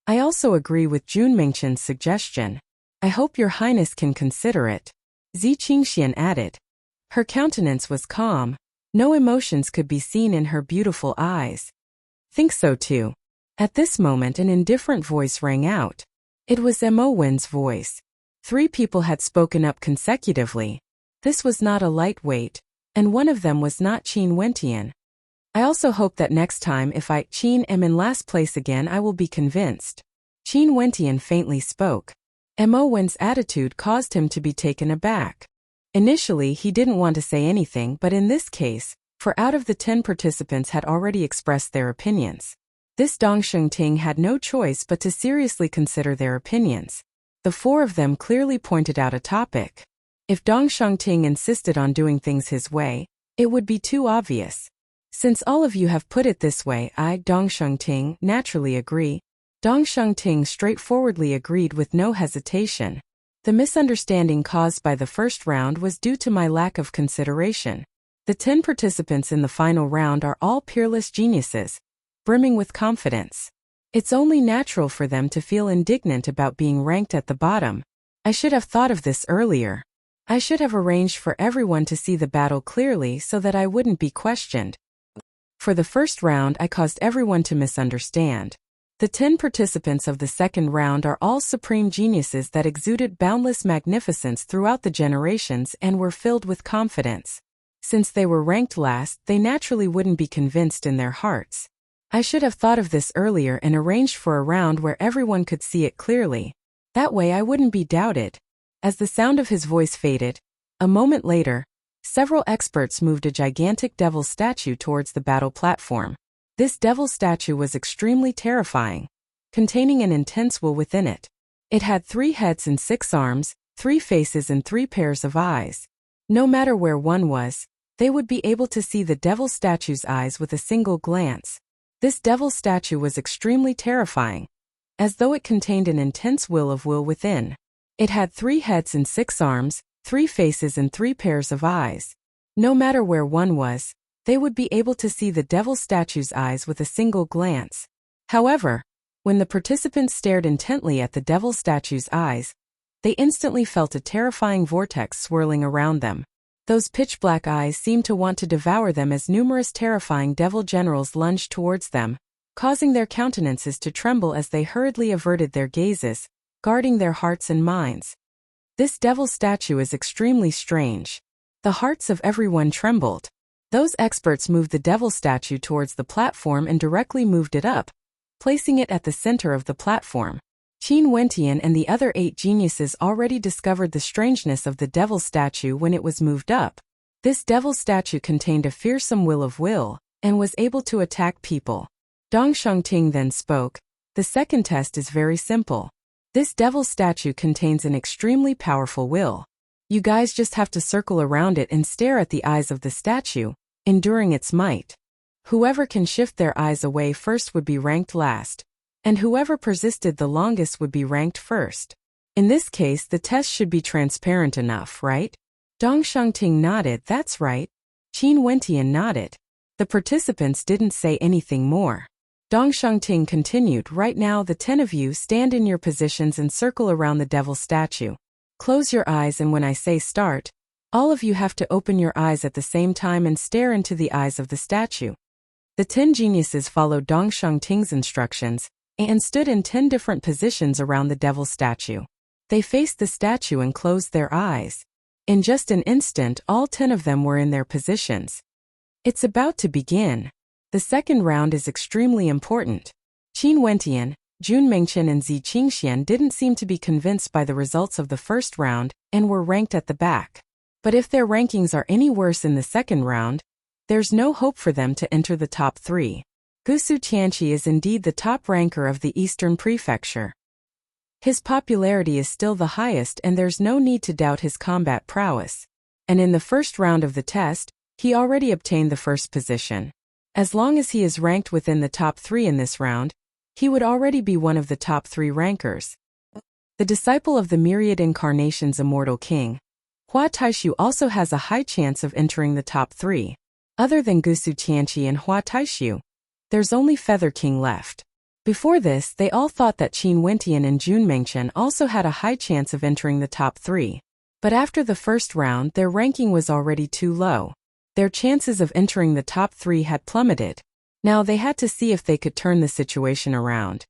I also agree with Jun Mengchen's suggestion. I hope your highness can consider it. Zi Qingxian added. Her countenance was calm. No emotions could be seen in her beautiful eyes. Think so too. At this moment an indifferent voice rang out. It was Mo Wen's voice. 3 people had spoken up consecutively. This was not a lightweight, and one of them was not Qin Wentian. I also hope that next time if I, Qin, am in last place again I will be convinced. Qin Wentian faintly spoke. Mo Wen's attitude caused him to be taken aback. Initially he didn't want to say anything, but in this case, for out of the 10 participants had already expressed their opinions. This Dong Shengting had no choice but to seriously consider their opinions. The 4 of them clearly pointed out a topic. If Dong Shengting insisted on doing things his way, it would be too obvious. Since all of you have put it this way, I, Dong Shengting, naturally agree. Dong Shengting straightforwardly agreed with no hesitation. The misunderstanding caused by the first round was due to my lack of consideration. The 10 participants in the final round are all peerless geniuses, brimming with confidence. It's only natural for them to feel indignant about being ranked at the bottom. I should have thought of this earlier. I should have arranged for everyone to see the battle clearly so that I wouldn't be questioned. For the first round, I caused everyone to misunderstand. The 10 participants of the second round are all supreme geniuses that exuded boundless magnificence throughout the generations and were filled with confidence. Since they were ranked last, they naturally wouldn't be convinced in their hearts. I should have thought of this earlier and arranged for a round where everyone could see it clearly. That way I wouldn't be doubted. As the sound of his voice faded, a moment later, several experts moved a gigantic devil statue towards the battle platform. This devil statue was extremely terrifying, containing an intense will within it. It had 3 heads and 6 arms, 3 faces and 3 pairs of eyes. No matter where one was, they would be able to see the devil statue's eyes with a single glance. This devil statue was extremely terrifying, as though it contained an intense will within. It had 3 heads and 6 arms, 3 faces and 3 pairs of eyes. No matter where one was, they would be able to see the devil statue's eyes with a single glance. However, when the participants stared intently at the devil statue's eyes, they instantly felt a terrifying vortex swirling around them. Those pitch-black eyes seemed to want to devour them as numerous terrifying devil generals lunged towards them, causing their countenances to tremble as they hurriedly averted their gazes, guarding their hearts and minds. This devil statue is extremely strange. The hearts of everyone trembled. Those experts moved the devil statue towards the platform and directly moved it up, placing it at the center of the platform. Qin Wentian and the other 8 geniuses already discovered the strangeness of the devil statue when it was moved up. This devil statue contained a fearsome will and was able to attack people. Dong Shengting then spoke. The second test is very simple. This devil statue contains an extremely powerful will. You guys just have to circle around it and stare at the eyes of the statue, enduring its might. Whoever can shift their eyes away first would be ranked last, and whoever persisted the longest would be ranked first. In this case, the test should be transparent enough, right? Dong Shengting nodded. That's right. Qin Wentian nodded. The participants didn't say anything more. Dong Shengting continued. Right now, the 10 of you stand in your positions and circle around the devil statue. Close your eyes, and when I say start, all of you have to open your eyes at the same time and stare into the eyes of the statue. The 10 geniuses followed Dong Shengting's instructions and stood in 10 different positions around the devil statue. They faced the statue and closed their eyes. In just an instant, all 10 of them were in their positions. It's about to begin. The second round is extremely important. Qin Wentian, Jun Mengchen and Zi Qingxian didn't seem to be convinced by the results of the first round and were ranked at the back. But if their rankings are any worse in the second round, there's no hope for them to enter the top 3. Gusu Tianqi is indeed the top ranker of the Eastern Prefecture. His popularity is still the highest and there's no need to doubt his combat prowess. And in the first round of the test, he already obtained the first position. As long as he is ranked within the top 3 in this round, he would already be one of the top 3 rankers. The disciple of the myriad incarnations immortal king, Hua Taishu, also has a high chance of entering the top 3. Other than Gusu Tianqi and Hua Taishu, there's only Feather King left. Before this, they all thought that Qin Wentian and Jun Mengchen also had a high chance of entering the top 3. But after the first round, their ranking was already too low. Their chances of entering the top 3 had plummeted. Now they had to see if they could turn the situation around.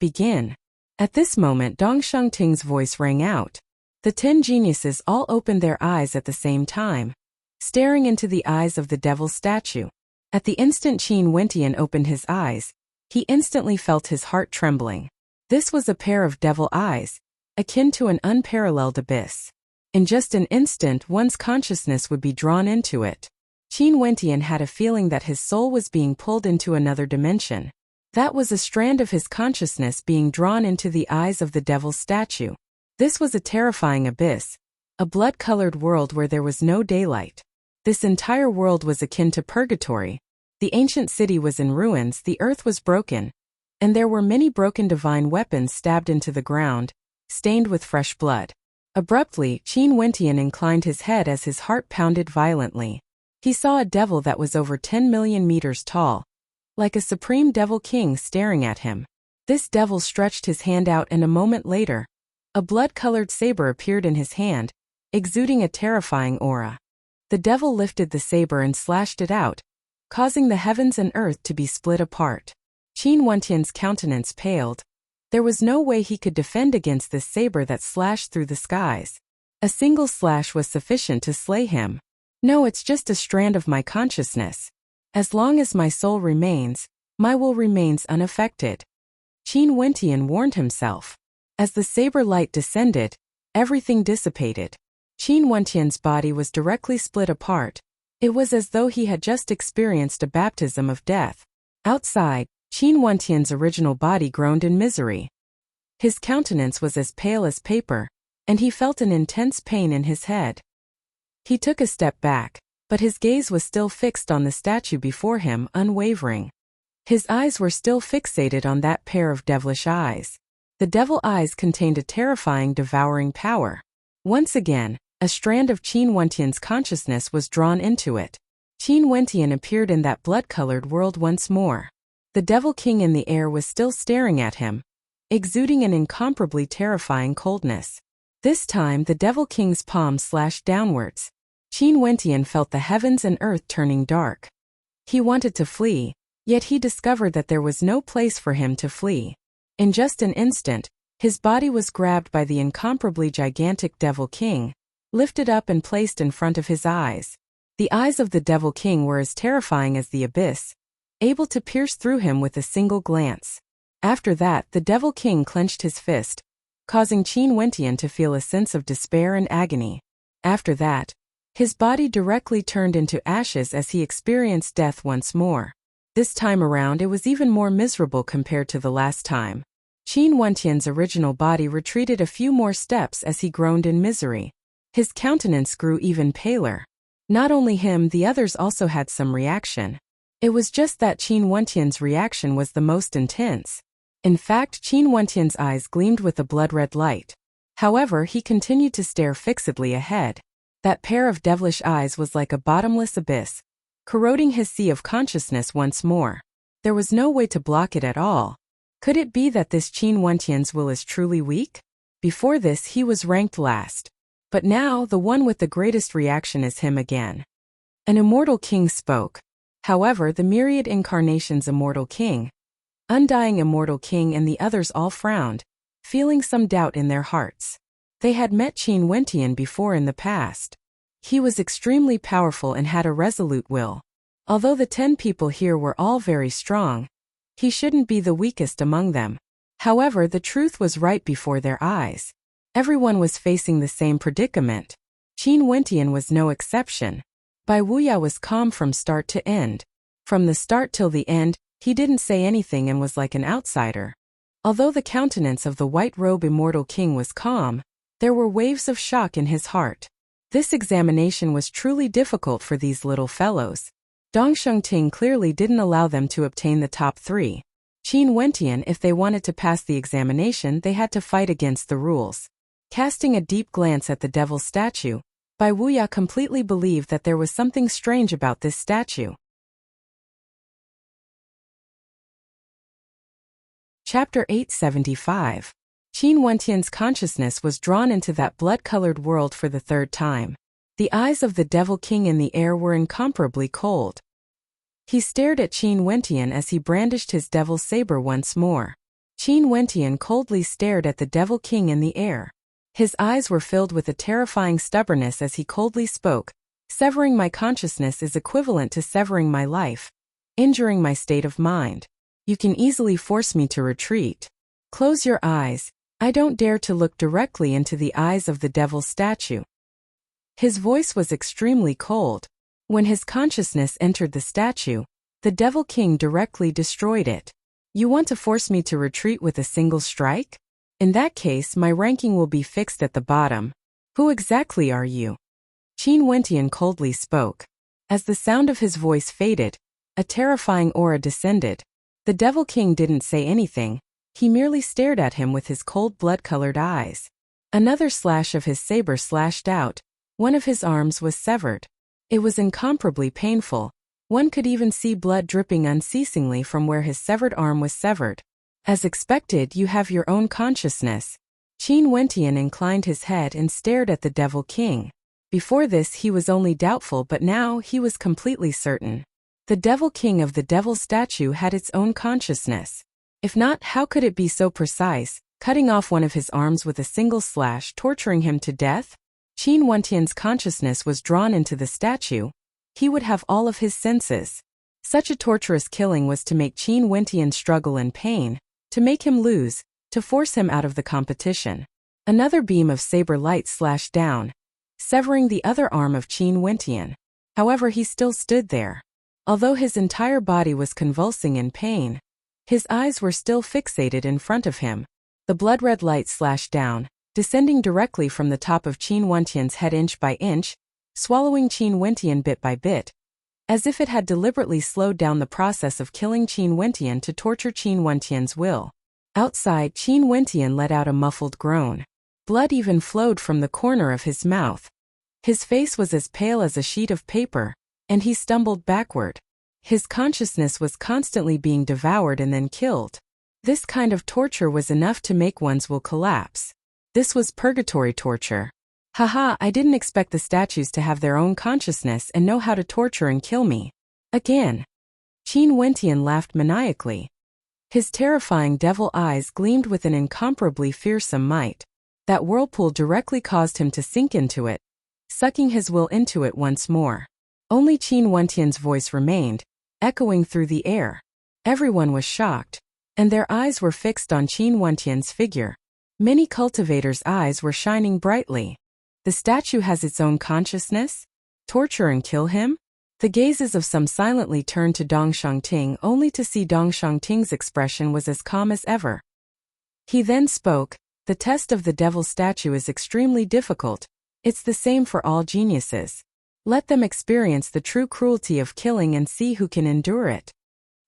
Begin. At this moment, Dong Shengting's voice rang out. The 10 geniuses all opened their eyes at the same time, staring into the eyes of the devil statue. At the instant Qin Wentian opened his eyes, he instantly felt his heart trembling. This was a pair of devil eyes, akin to an unparalleled abyss. In just an instant, one's consciousness would be drawn into it. Qin Wentian had a feeling that his soul was being pulled into another dimension. That was a strand of his consciousness being drawn into the eyes of the devil's statue. This was a terrifying abyss, a blood-colored world where there was no daylight. This entire world was akin to purgatory. The ancient city was in ruins, the earth was broken, and there were many broken divine weapons stabbed into the ground, stained with fresh blood. Abruptly, Qin Wentian inclined his head as his heart pounded violently. He saw a devil that was over 10 million meters tall, like a supreme devil king staring at him. This devil stretched his hand out, and a moment later, a blood-colored saber appeared in his hand, exuding a terrifying aura. The devil lifted the saber and slashed it out, causing the heavens and earth to be split apart. Qin Wentian's countenance paled. There was no way he could defend against this saber that slashed through the skies. A single slash was sufficient to slay him. No, it's just a strand of my consciousness. As long as my soul remains, my will remains unaffected. Qin Wentian warned himself. As the saber light descended, everything dissipated. Qin Wentian's body was directly split apart. It was as though he had just experienced a baptism of death. Outside, Qin Wentian's original body groaned in misery. His countenance was as pale as paper, and he felt an intense pain in his head. He took a step back, but his gaze was still fixed on the statue before him, unwavering. His eyes were still fixated on that pair of devilish eyes. The devil eyes contained a terrifying, devouring power. Once again, a strand of Qin Wentian's consciousness was drawn into it. Qin Wentian appeared in that blood-colored world once more. The Devil King in the air was still staring at him, exuding an incomparably terrifying coldness. This time the Devil King's palm slashed downwards. Qin Wentian felt the heavens and earth turning dark. He wanted to flee, yet he discovered that there was no place for him to flee. In just an instant, his body was grabbed by the incomparably gigantic Devil King, lifted up and placed in front of his eyes. The eyes of the Devil King were as terrifying as the abyss, able to pierce through him with a single glance. After that, the Devil King clenched his fist, causing Qin Wentian to feel a sense of despair and agony. After that, his body directly turned into ashes as he experienced death once more. This time around it was even more miserable compared to the last time. Qin Wentian's original body retreated a few more steps as he groaned in misery. His countenance grew even paler. Not only him, the others also had some reaction. It was just that Qin Wentian's reaction was the most intense. In fact, Qin Wentian's eyes gleamed with a blood-red light. However, he continued to stare fixedly ahead. That pair of devilish eyes was like a bottomless abyss, corroding his sea of consciousness once more. There was no way to block it at all. Could it be that this Qin Wentian's will is truly weak? Before this he was ranked last. But now the one with the greatest reaction is him again. An immortal king spoke. However, the myriad incarnations immortal king, undying immortal king and the others all frowned, feeling some doubt in their hearts. They had met Qin Wentian before in the past. He was extremely powerful and had a resolute will. Although the 10 people here were all very strong, he shouldn't be the weakest among them. However, the truth was right before their eyes. Everyone was facing the same predicament. Qin Wentian was no exception. Bai Wuya was calm from start to end. From the start till the end, he didn't say anything and was like an outsider. Although the countenance of the white-robe immortal king was calm, there were waves of shock in his heart. This examination was truly difficult for these little fellows. Dongsheng Ting clearly didn't allow them to obtain the top 3. Qin Wentian, if they wanted to pass the examination, they had to fight against the rules. Casting a deep glance at the devil's statue, Bai Wuya completely believed that there was something strange about this statue. Chapter 875. Qin Wentian's consciousness was drawn into that blood-colored world for the 3rd time. The eyes of the Devil King in the air were incomparably cold. He stared at Qin Wentian as he brandished his devil saber once more. Qin Wentian coldly stared at the Devil King in the air. His eyes were filled with a terrifying stubbornness as he coldly spoke. Severing my consciousness is equivalent to severing my life, injuring my state of mind. You can easily force me to retreat. Close your eyes. I don't dare to look directly into the eyes of the devil's statue. His voice was extremely cold. When his consciousness entered the statue, the Devil King directly destroyed it. You want to force me to retreat with a single strike? In that case, my ranking will be fixed at the bottom. Who exactly are you? Qin Wentian coldly spoke. As the sound of his voice faded, a terrifying aura descended. The Devil King didn't say anything, he merely stared at him with his cold blood-colored eyes. Another slash of his saber slashed out, one of his arms was severed. It was incomparably painful, one could even see blood dripping unceasingly from where his severed arm was severed. As expected, you have your own consciousness. Qin Wentian inclined his head and stared at the Devil King. Before this he was only doubtful, but now he was completely certain. The Devil King of the Devil statue had its own consciousness. If not, how could it be so precise, cutting off one of his arms with a single slash, torturing him to death? Qin Wentian's consciousness was drawn into the statue. He would have all of his senses. Such a torturous killing was to make Qin Wentian struggle in pain, to make him lose, to force him out of the competition. Another beam of saber light slashed down, severing the other arm of Qin Wentian. However, he still stood there. Although his entire body was convulsing in pain, his eyes were still fixated in front of him. The blood-red light slashed down, descending directly from the top of Qin Wentian's head inch by inch, swallowing Qin Wentian bit by bit, as if it had deliberately slowed down the process of killing Qin Wentian to torture Qin Wentian's will. Outside, Qin Wentian let out a muffled groan. Blood even flowed from the corner of his mouth. His face was as pale as a sheet of paper, and he stumbled backward. His consciousness was constantly being devoured and then killed. This kind of torture was enough to make one's will collapse. This was purgatory torture. Haha, I didn't expect the statues to have their own consciousness and know how to torture and kill me. Again. Qin Wentian laughed maniacally. His terrifying devil eyes gleamed with an incomparably fearsome might. That whirlpool directly caused him to sink into it, sucking his will into it once more. Only Qin Wentian's voice remained, echoing through the air. Everyone was shocked, and their eyes were fixed on Qin Wentian's figure. Many cultivators' eyes were shining brightly. The statue has its own consciousness? Torture and kill him? The gazes of some silently turned to Dong Shangting, only to see Dong Shangting's expression was as calm as ever. He then spoke, "The test of the devil statue is extremely difficult. It's the same for all geniuses. Let them experience the true cruelty of killing and see who can endure it."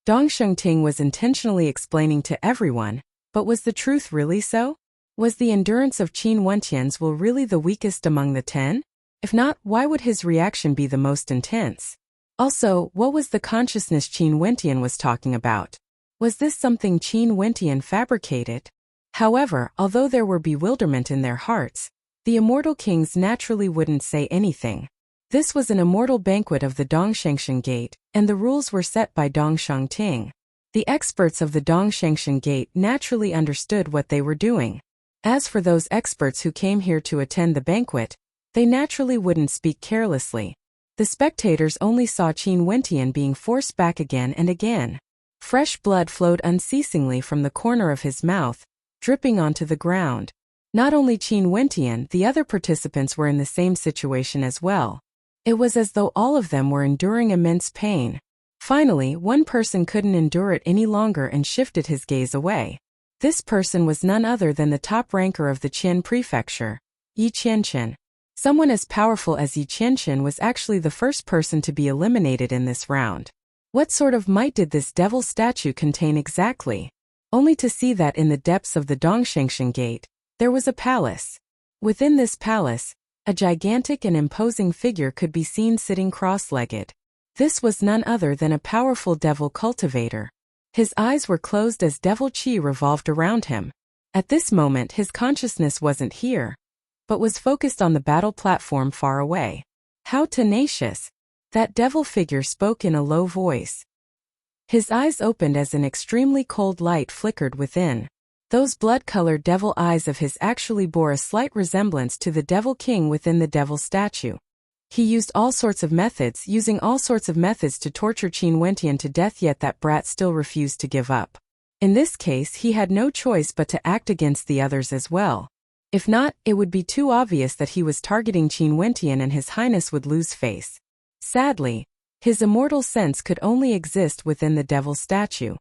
Dong Shangting was intentionally explaining to everyone, but was the truth really so? Was the endurance of Qin Wentian's will really the weakest among the 10? If not, why would his reaction be the most intense? Also, what was the consciousness Qin Wentian was talking about? Was this something Qin Wentian fabricated? However, although there were bewilderment in their hearts, the immortal kings naturally wouldn't say anything. This was an immortal banquet of the Dongshangshan Gate, and the rules were set by Dong Shangting. The experts of the Dongshangshan Gate naturally understood what they were doing. As for those experts who came here to attend the banquet, they naturally wouldn't speak carelessly. The spectators only saw Qin Wentian being forced back again and again. Fresh blood flowed unceasingly from the corner of his mouth, dripping onto the ground. Not only Qin Wentian, the other participants were in the same situation as well. It was as though all of them were enduring immense pain. Finally, one person couldn't endure it any longer and shifted his gaze away. This person was none other than the top ranker of the Qian prefecture, Yi Qianqian. Someone as powerful as Yi Qianqian was actually the first person to be eliminated in this round. What sort of might did this devil statue contain exactly? Only to see that in the depths of the Dongshangshan Gate, there was a palace. Within this palace, a gigantic and imposing figure could be seen sitting cross-legged. This was none other than a powerful devil cultivator. His eyes were closed as devil chi revolved around him. At this moment his consciousness wasn't here, but was focused on the battle platform far away. How tenacious! That devil figure spoke in a low voice. His eyes opened as an extremely cold light flickered within. Those blood-colored devil eyes of his actually bore a slight resemblance to the Devil King within the devil statue. He used all sorts of methods, using all sorts of methods to torture Qin Wentian to death, yet that brat still refused to give up. In this case, he had no choice but to act against the others as well. If not, it would be too obvious that he was targeting Qin Wentian and His Highness would lose face. Sadly, his immortal sense could only exist within the devil's statue.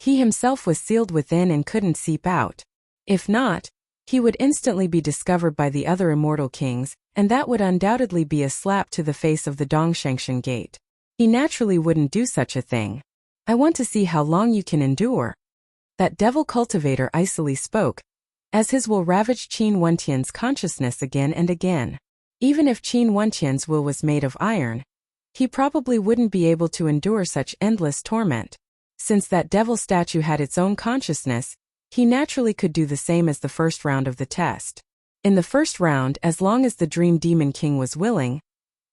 He himself was sealed within and couldn't seep out. If not, he would instantly be discovered by the other immortal kings, and that would undoubtedly be a slap to the face of the Dongshangshan Gate. He naturally wouldn't do such a thing. I want to see how long you can endure. That devil cultivator icily spoke, as his will ravaged Qin Wentian's consciousness again and again. Even if Qin Wentian's will was made of iron, he probably wouldn't be able to endure such endless torment. Since that devil statue had its own consciousness, he naturally could do the same as the first round of the test. In the first round, as long as the Dream Demon King was willing,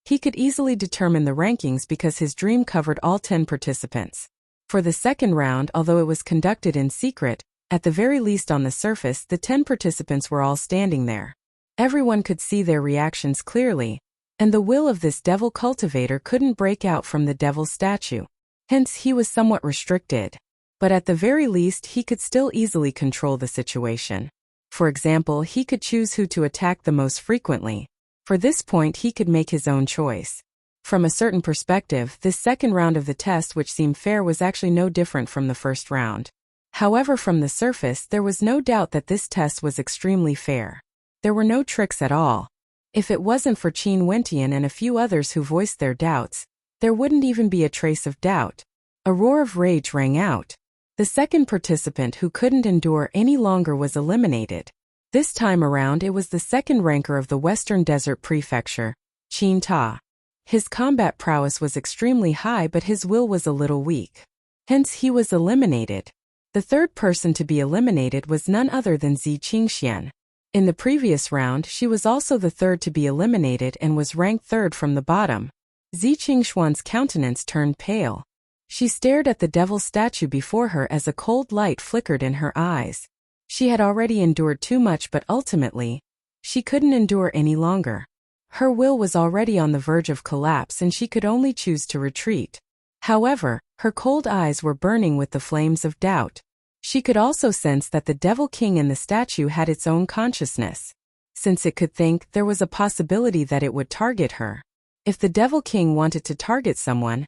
he could easily determine the rankings because his dream covered all 10 participants. For the second round, although it was conducted in secret, at the very least on the surface the 10 participants were all standing there. Everyone could see their reactions clearly, and the will of this devil cultivator couldn't break out from the devil statue. Hence he was somewhat restricted. But at the very least he could still easily control the situation. For example, he could choose who to attack the most frequently. For this point he could make his own choice. From a certain perspective, this second round of the test, which seemed fair, was actually no different from the first round. However, from the surface there was no doubt that this test was extremely fair. There were no tricks at all. If it wasn't for Qin Wentian and a few others who voiced their doubts, there wouldn't even be a trace of doubt. A roar of rage rang out. The second participant who couldn't endure any longer was eliminated. This time around it was the second ranker of the Western Desert Prefecture, Qin Ta. His combat prowess was extremely high, but his will was a little weak. Hence he was eliminated. The third person to be eliminated was none other than Zi Qingxian. In the previous round she was also the third to be eliminated and was ranked third from the bottom. Zi Qingxuan's countenance turned pale. She stared at the devil statue before her as a cold light flickered in her eyes. She had already endured too much, but ultimately, she couldn't endure any longer. Her will was already on the verge of collapse and she could only choose to retreat. However, her cold eyes were burning with the flames of doubt. She could also sense that the Devil King in the statue had its own consciousness. Since it could think, there was a possibility that it would target her. If the Devil King wanted to target someone,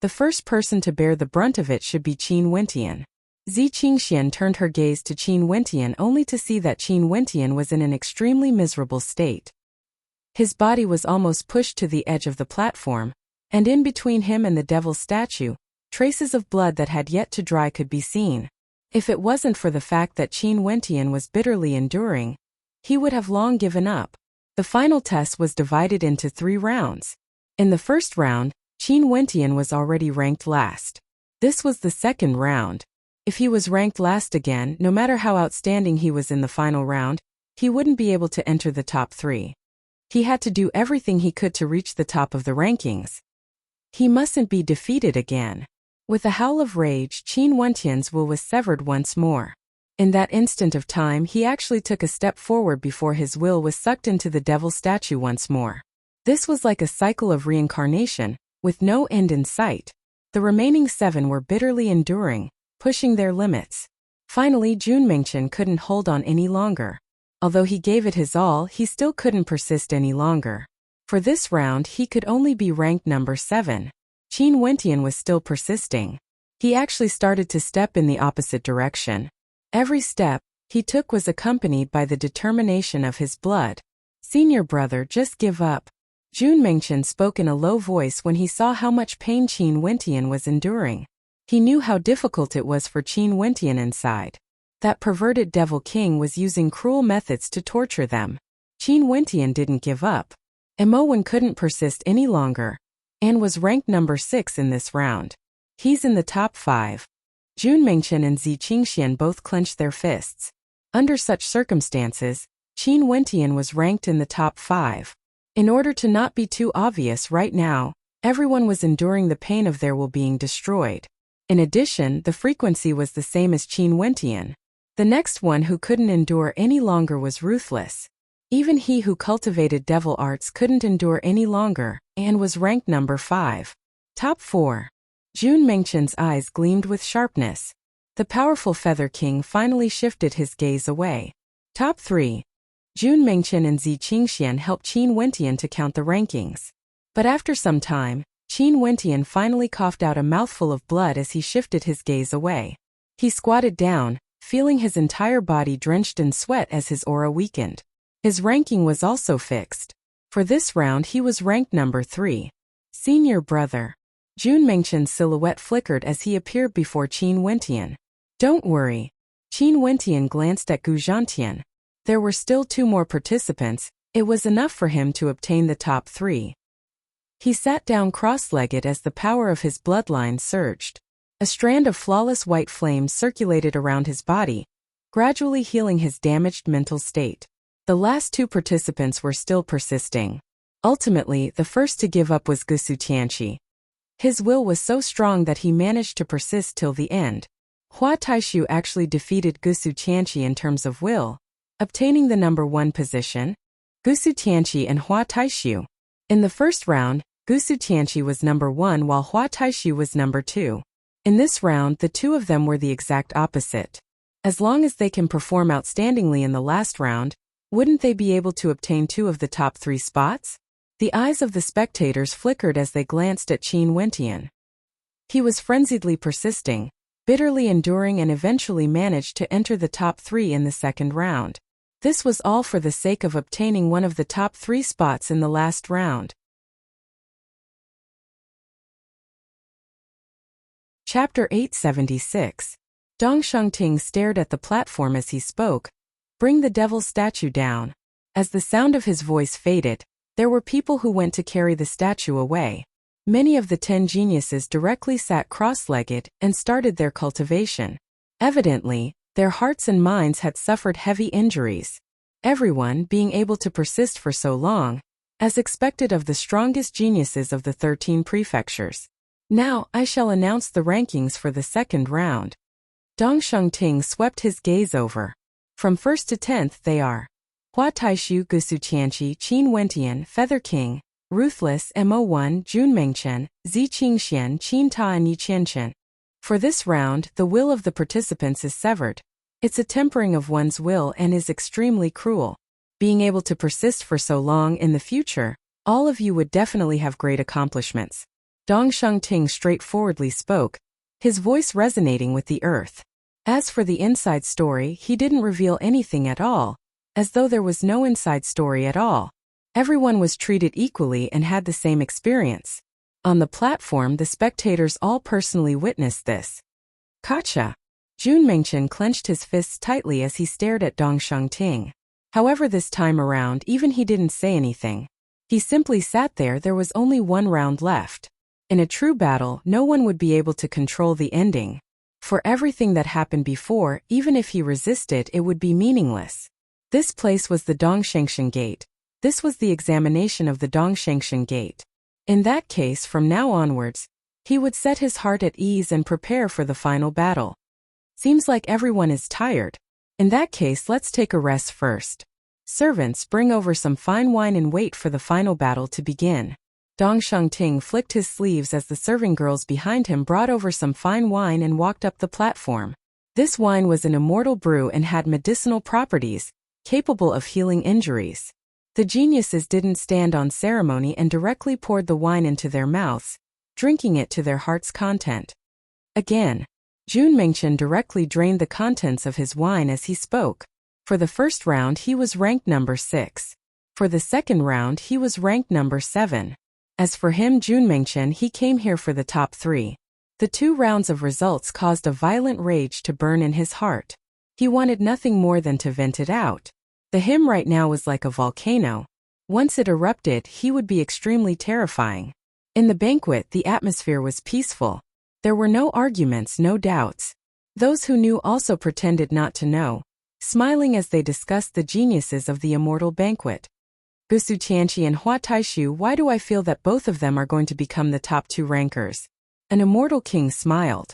the first person to bear the brunt of it should be Qin Wentian. Zi Qingxian turned her gaze to Qin Wentian only to see that Qin Wentian was in an extremely miserable state. His body was almost pushed to the edge of the platform, and in between him and the devil's statue, traces of blood that had yet to dry could be seen. If it wasn't for the fact that Qin Wentian was bitterly enduring, he would have long given up. The final test was divided into 3 rounds. In the first round, Qin Wentian was already ranked last. This was the second round. If he was ranked last again, no matter how outstanding he was in the final round, he wouldn't be able to enter the top 3. He had to do everything he could to reach the top of the rankings. He mustn't be defeated again. With a howl of rage, Qin Wentian's will was severed once more. In that instant of time he actually took a step forward before his will was sucked into the devil statue once more. This was like a cycle of reincarnation, with no end in sight. The remaining 7 were bitterly enduring, pushing their limits. Finally, Junmengchen couldn't hold on any longer. Although he gave it his all, he still couldn't persist any longer. For this round he could only be ranked number 7. Qin Wentian was still persisting. He actually started to step in the opposite direction. Every step he took was accompanied by the determination of his blood. "Senior brother, just give up." Junmengchen spoke in a low voice when he saw how much pain Qin Wentian was enduring. He knew how difficult it was for Qin Wentian inside. That perverted Devil King was using cruel methods to torture them. Qin Wentian didn't give up. Emowen couldn't persist any longer, and was ranked number 6 in this round. He's in the top 5. Junmengchen and Zi Qingxian both clenched their fists. Under such circumstances, Qin Wentian was ranked in the top 5. In order to not be too obvious right now, everyone was enduring the pain of their will being destroyed. In addition, the frequency was the same as Qin Wentian. The next one who couldn't endure any longer was Ruthless. Even he who cultivated devil arts couldn't endure any longer, and was ranked number 5. Top 4. Junmengchen's eyes gleamed with sharpness. The powerful Feather King finally shifted his gaze away. Top 3. Junmengchen and Zi Qingxian helped Qin Wentian to count the rankings. But after some time, Qin Wentian finally coughed out a mouthful of blood as he shifted his gaze away. He squatted down, feeling his entire body drenched in sweat as his aura weakened. His ranking was also fixed. For this round he was ranked number 3. Senior brother. Jun Mengchen's silhouette flickered as he appeared before Qin Wentian. Don't worry. Qin Wentian glanced at Gu Zhantian. There were still 2 more participants. It was enough for him to obtain the top 3. He sat down cross-legged as the power of his bloodline surged. A strand of flawless white flame circulated around his body, gradually healing his damaged mental state. The last 2 participants were still persisting. Ultimately, the first to give up was Gusu Tianqi. His will was so strong that he managed to persist till the end. Hua Taishu actually defeated Gusu Tianqi in terms of will, obtaining the number 1 position. Gusu Tianqi and Hua Taishu. In the first round, Gusu Tianqi was number 1 while Hua Taishu was number 2. In this round, the 2 of them were the exact opposite. As long as they can perform outstandingly in the last round, wouldn't they be able to obtain 2 of the top 3 spots? The eyes of the spectators flickered as they glanced at Qin Wentian. He was frenziedly persisting, bitterly enduring, and eventually managed to enter the top 3 in the second round. This was all for the sake of obtaining one of the top 3 spots in the last round. Chapter 876. Dong Shengting stared at the platform as he spoke. Bring the devil's statue down. As the sound of his voice faded, there were people who went to carry the statue away. Many of the 10 geniuses directly sat cross-legged and started their cultivation. Evidently, their hearts and minds had suffered heavy injuries. Everyone being able to persist for so long, as expected of the strongest geniuses of the 13 prefectures. Now, I shall announce the rankings for the second round. Dong Shengting swept his gaze over. From 1st to 10th they are Hua Taishu, Gusu Tianqi, Qin Wentian, Feather King, Ruthless, Mo1, Jun Mengchen, Zi Qingxian, Qin Ta and Yi Qianchen. For this round, the will of the participants is severed. It's a tempering of one's will and is extremely cruel. Being able to persist for so long in the future, all of you would definitely have great accomplishments. Dong Shengting straightforwardly spoke, his voice resonating with the earth. As for the inside story, he didn't reveal anything at all, as though there was no inside story at all. Everyone was treated equally and had the same experience. On the platform, the spectators all personally witnessed this. Gotcha! Jun Mengchen clenched his fists tightly as he stared at Dong Shengting. However, this time around, even he didn't say anything. He simply sat there. There was only 1 round left. In a true battle, no one would be able to control the ending. For everything that happened before, even if he resisted, it would be meaningless. This place was the Dongshengshan Gate. This was the examination of the Dongshengshan Gate. In that case, from now onwards, he would set his heart at ease and prepare for the final battle. Seems like everyone is tired. In that case, let's take a rest first. Servants, bring over some fine wine and wait for the final battle to begin. Dong Shengting flicked his sleeves as the serving girls behind him brought over some fine wine and walked up the platform. This wine was an immortal brew and had medicinal properties, capable of healing injuries. The geniuses didn't stand on ceremony and directly poured the wine into their mouths, drinking it to their heart's content. Again, Jun Mengchen directly drained the contents of his wine as he spoke. For the first round he was ranked number 6. For the second round he was ranked number 7. As for him, Jun Mengchen, he came here for the top 3. The 2 rounds of results caused a violent rage to burn in his heart. He wanted nothing more than to vent it out. The him right now was like a volcano. Once it erupted, he would be extremely terrifying. In the banquet, the atmosphere was peaceful. There were no arguments, no doubts. Those who knew also pretended not to know, smiling as they discussed the geniuses of the immortal banquet. Gusu Tianqi and Hua Taishu, why do I feel that both of them are going to become the top 2 rankers? An immortal king smiled.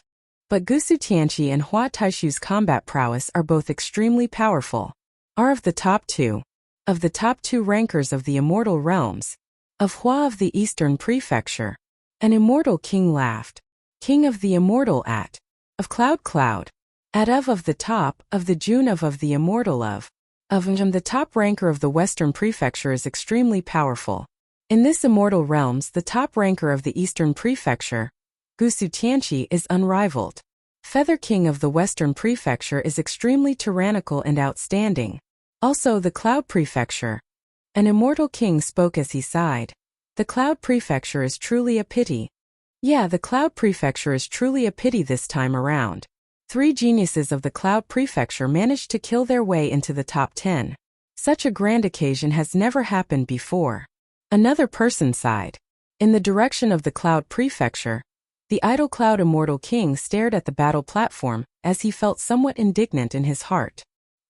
But Gusu Tianqi and Hua Taishu's combat prowess are both extremely powerful. Are of the top 2. Of the top 2 rankers of the immortal realms. Of Hua of the Eastern Prefecture. An immortal king laughed. King of the immortal at. Of Cloud. At of the top, of the June of the immortal of. The top ranker of the Western Prefecture is extremely powerful. In this immortal realms, the top ranker of the Eastern Prefecture, Gusu Tianqi, is unrivaled. Feather King of the Western Prefecture is extremely tyrannical and outstanding. Also the Cloud Prefecture. An immortal king spoke as he sighed. The Cloud Prefecture is truly a pity. Yeah, the Cloud Prefecture is truly a pity this time around. 3 geniuses of the Cloud Prefecture managed to kill their way into the top 10. Such a grand occasion has never happened before. Another person sighed. In the direction of the Cloud Prefecture, the idle Cloud Immortal King stared at the battle platform as he felt somewhat indignant in his heart.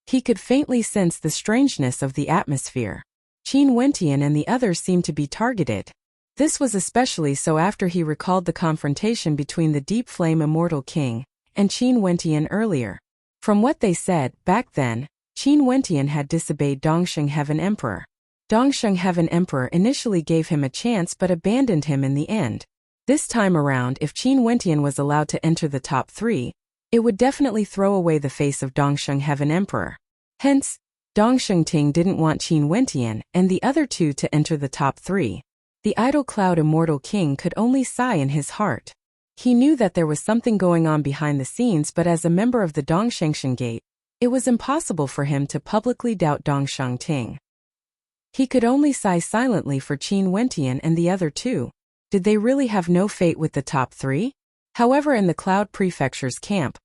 He could faintly sense the strangeness of the atmosphere. Qin Wentian and the others seemed to be targeted. This was especially so after he recalled the confrontation between the Deep Flame Immortal King and Qin Wentian earlier. From what they said, back then, Qin Wentian had disobeyed Dongsheng Heaven Emperor. Dongsheng Heaven Emperor initially gave him a chance but abandoned him in the end. This time around, if Qin Wentian was allowed to enter the top 3, it would definitely throw away the face of Dongsheng Heaven Emperor. Hence, Dongsheng Ting didn't want Qin Wentian and the other 2 to enter the top 3. The idle Cloud Immortal King could only sigh in his heart. He knew that there was something going on behind the scenes, but as a member of the Dongshengshan Gate, it was impossible for him to publicly doubt Dongsheng Ting. He could only sigh silently for Qin Wentian and the other 2. Did they really have no fate with the top 3? However, in the Cloud Prefecture's camp,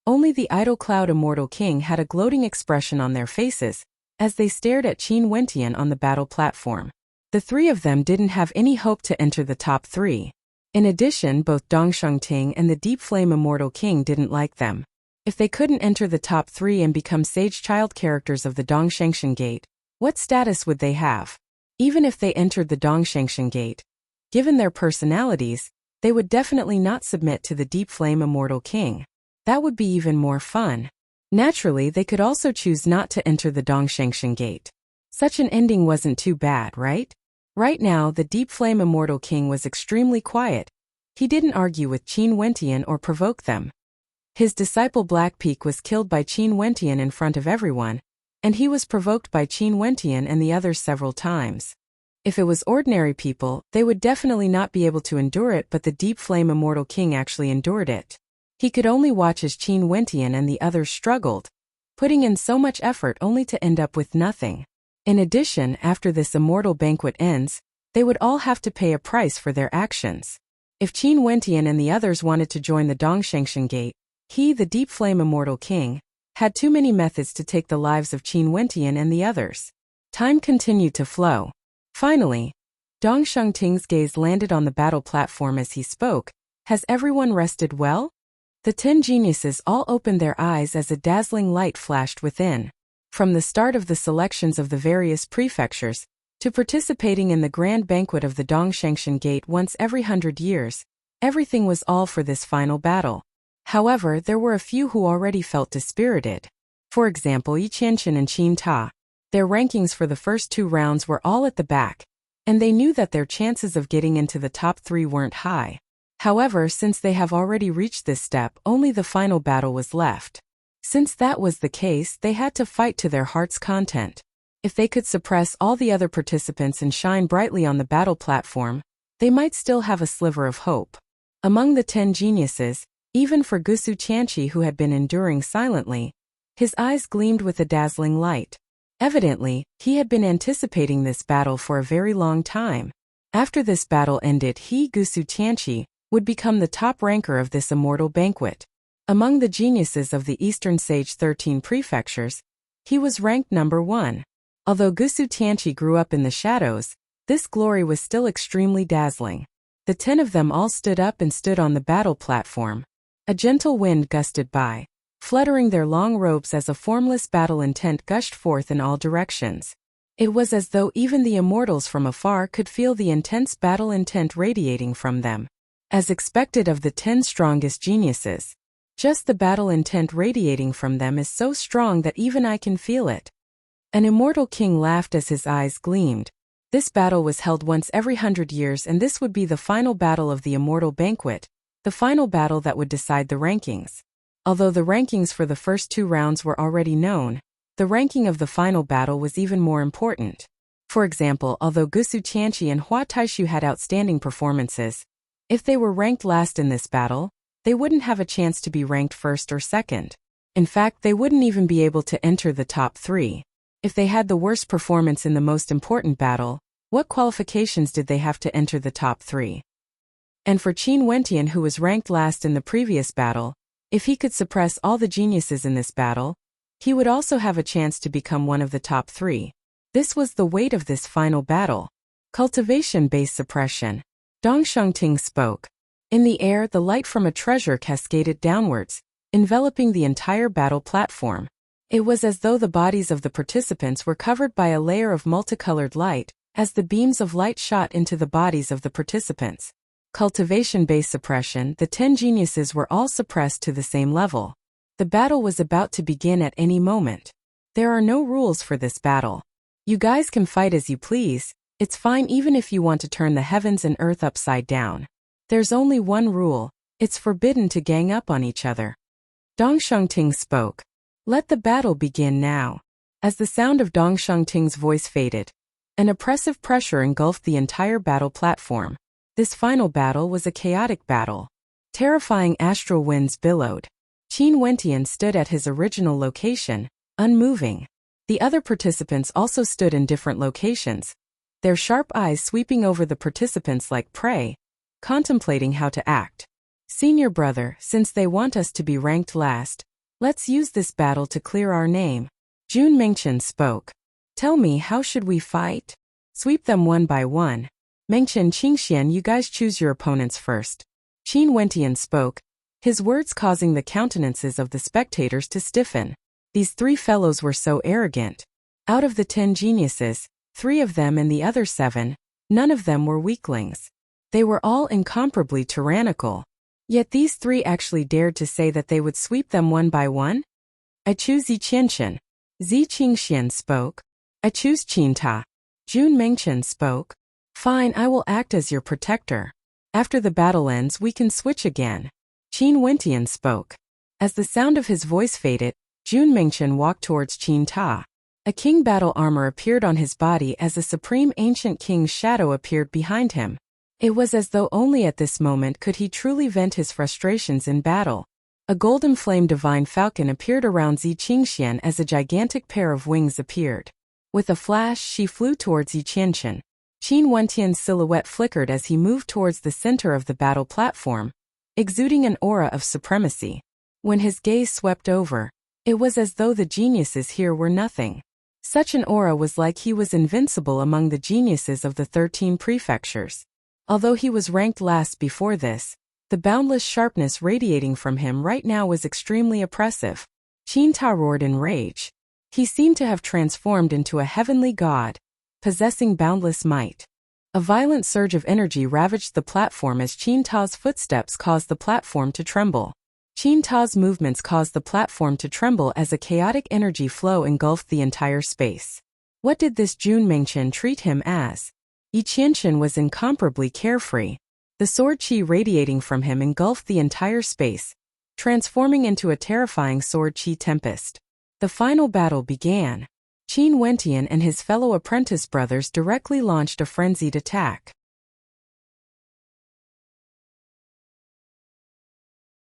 only the idle Cloud Immortal King had a gloating expression on their faces as they stared at Qin Wentian on the battle platform. The 3 of them didn't have any hope to enter the top 3. In addition, both Dongsheng Ting and the Deep Flame Immortal King didn't like them. If they couldn't enter the top 3 and become sage child characters of the Dongshengshan Gate, what status would they have? Even if they entered the Dongshengshan Gate, given their personalities, they would definitely not submit to the Deep Flame Immortal King. That would be even more fun. Naturally, they could also choose not to enter the Dongshengshan Gate. Such an ending wasn't too bad, right? Right now, the Deep Flame Immortal King was extremely quiet. He didn't argue with Qin Wentian or provoke them. His disciple Blackpeak was killed by Qin Wentian in front of everyone, and he was provoked by Qin Wentian and the others several times. If it was ordinary people, they would definitely not be able to endure it, but the Deep Flame Immortal King actually endured it. He could only watch as Qin Wentian and the others struggled, putting in so much effort only to end up with nothing. In addition, after this immortal banquet ends, they would all have to pay a price for their actions. If Qin Wentian and the others wanted to join the Dongshengshan Gate, he, the Deep Flame Immortal King, had too many methods to take the lives of Qin Wentian and the others. Time continued to flow. Finally, Dongsheng Ting's gaze landed on the battle platform as he spoke. Has everyone rested well? The 10 geniuses all opened their eyes as a dazzling light flashed within. From the start of the selections of the various prefectures, to participating in the grand banquet of the Dongshengshan Gate once every 100 years, everything was all for this final battle. However, there were a few who already felt dispirited. For example, Yi Qianchen and Qin Ta. Their rankings for the first 2 rounds were all at the back, and they knew that their chances of getting into the top 3 weren't high. However, since they have already reached this step, only the final battle was left. Since that was the case, they had to fight to their heart's content. If they could suppress all the other participants and shine brightly on the battle platform, they might still have a sliver of hope. Among the 10 geniuses, even for Gusu Tianqi, who had been enduring silently, his eyes gleamed with a dazzling light. Evidently, he had been anticipating this battle for a very long time. After this battle ended, he, Gusu Tianqi, would become the top ranker of this immortal banquet. Among the geniuses of the Eastern Sage 13 prefectures, he was ranked number 1. Although Gusu Tianqi grew up in the shadows, this glory was still extremely dazzling. The 10 of them all stood up and stood on the battle platform. A gentle wind gusted by, fluttering their long robes as a formless battle intent gushed forth in all directions. It was as though even the immortals from afar could feel the intense battle intent radiating from them. As expected of the 10 strongest geniuses, just the battle intent radiating from them is so strong that even I can feel it. An immortal king laughed as his eyes gleamed. This battle was held once every 100 years, and this would be the final battle of the immortal banquet, the final battle that would decide the rankings. Although the rankings for the first 2 rounds were already known, the ranking of the final battle was even more important. For example, although Gusu Tianqi and Hua Taishu had outstanding performances, if they were ranked last in this battle, they wouldn't have a chance to be ranked first or second. In fact, they wouldn't even be able to enter the top 3. If they had the worst performance in the most important battle, what qualifications did they have to enter the top 3? And for Qin Wentian, who was ranked last in the previous battle, if he could suppress all the geniuses in this battle, he would also have a chance to become one of the top 3. This was the weight of this final battle. Cultivation-based suppression. Dong Shengting spoke. In the air, the light from a treasure cascaded downwards, enveloping the entire battle platform. It was as though the bodies of the participants were covered by a layer of multicolored light, as the beams of light shot into the bodies of the participants. Cultivation-based suppression. The 10 geniuses were all suppressed to the same level. The battle was about to begin at any moment. There are no rules for this battle. You guys can fight as you please. It's fine even if you want to turn the heavens and earth upside down. There's only one rule. It's forbidden to gang up on each other. Dong Shengting spoke. Let the battle begin now. As the sound of Dong Shengting's voice faded, an oppressive pressure engulfed the entire battle platform. This final battle was a chaotic battle. Terrifying astral winds billowed. Qin Wentian stood at his original location, unmoving. The other participants also stood in different locations, their sharp eyes sweeping over the participants like prey, contemplating how to act. Senior brother, since they want us to be ranked last, let's use this battle to clear our name. Jun Mengchen spoke. Tell me, how should we fight? Sweep them one by one. Mengchen Qingxian, you guys choose your opponents first. Qin Wentian spoke, his words causing the countenances of the spectators to stiffen. These 3 fellows were so arrogant. Out of the 10 geniuses, 3 of them and the other 7, none of them were weaklings. They were all incomparably tyrannical. Yet these 3 actually dared to say that they would sweep them one by one? I choose Yi Qianqian. Zi Qingxian spoke. I choose Qin Ta. Jun Mengchen spoke. Fine, I will act as your protector. After the battle ends, we can switch again. Qin Wentian spoke. As the sound of his voice faded, Jun Mengchen walked towards Qin Ta. A king battle armor appeared on his body as a supreme ancient king's shadow appeared behind him. It was as though only at this moment could he truly vent his frustrations in battle. A golden flame divine falcon appeared around Zi Qingxian as a gigantic pair of wings appeared. With a flash, she flew towards Yi Qianqian. Qin Wentian's silhouette flickered as he moved towards the center of the battle platform, exuding an aura of supremacy. When his gaze swept over, it was as though the geniuses here were nothing. Such an aura was like he was invincible among the geniuses of the 13 prefectures. Although he was ranked last before this, the boundless sharpness radiating from him right now was extremely oppressive. Qin Ta roared in rage. He seemed to have transformed into a heavenly god, possessing boundless might. A violent surge of energy ravaged the platform as Qin Ta's footsteps caused the platform to tremble. Qin Ta's movements caused the platform to tremble as a chaotic energy flow engulfed the entire space. What did this Jun Mengchen treat him as? Yi Qianqian was incomparably carefree. The sword qi radiating from him engulfed the entire space, transforming into a terrifying sword qi tempest. The final battle began. Qin Wentian and his fellow apprentice brothers directly launched a frenzied attack.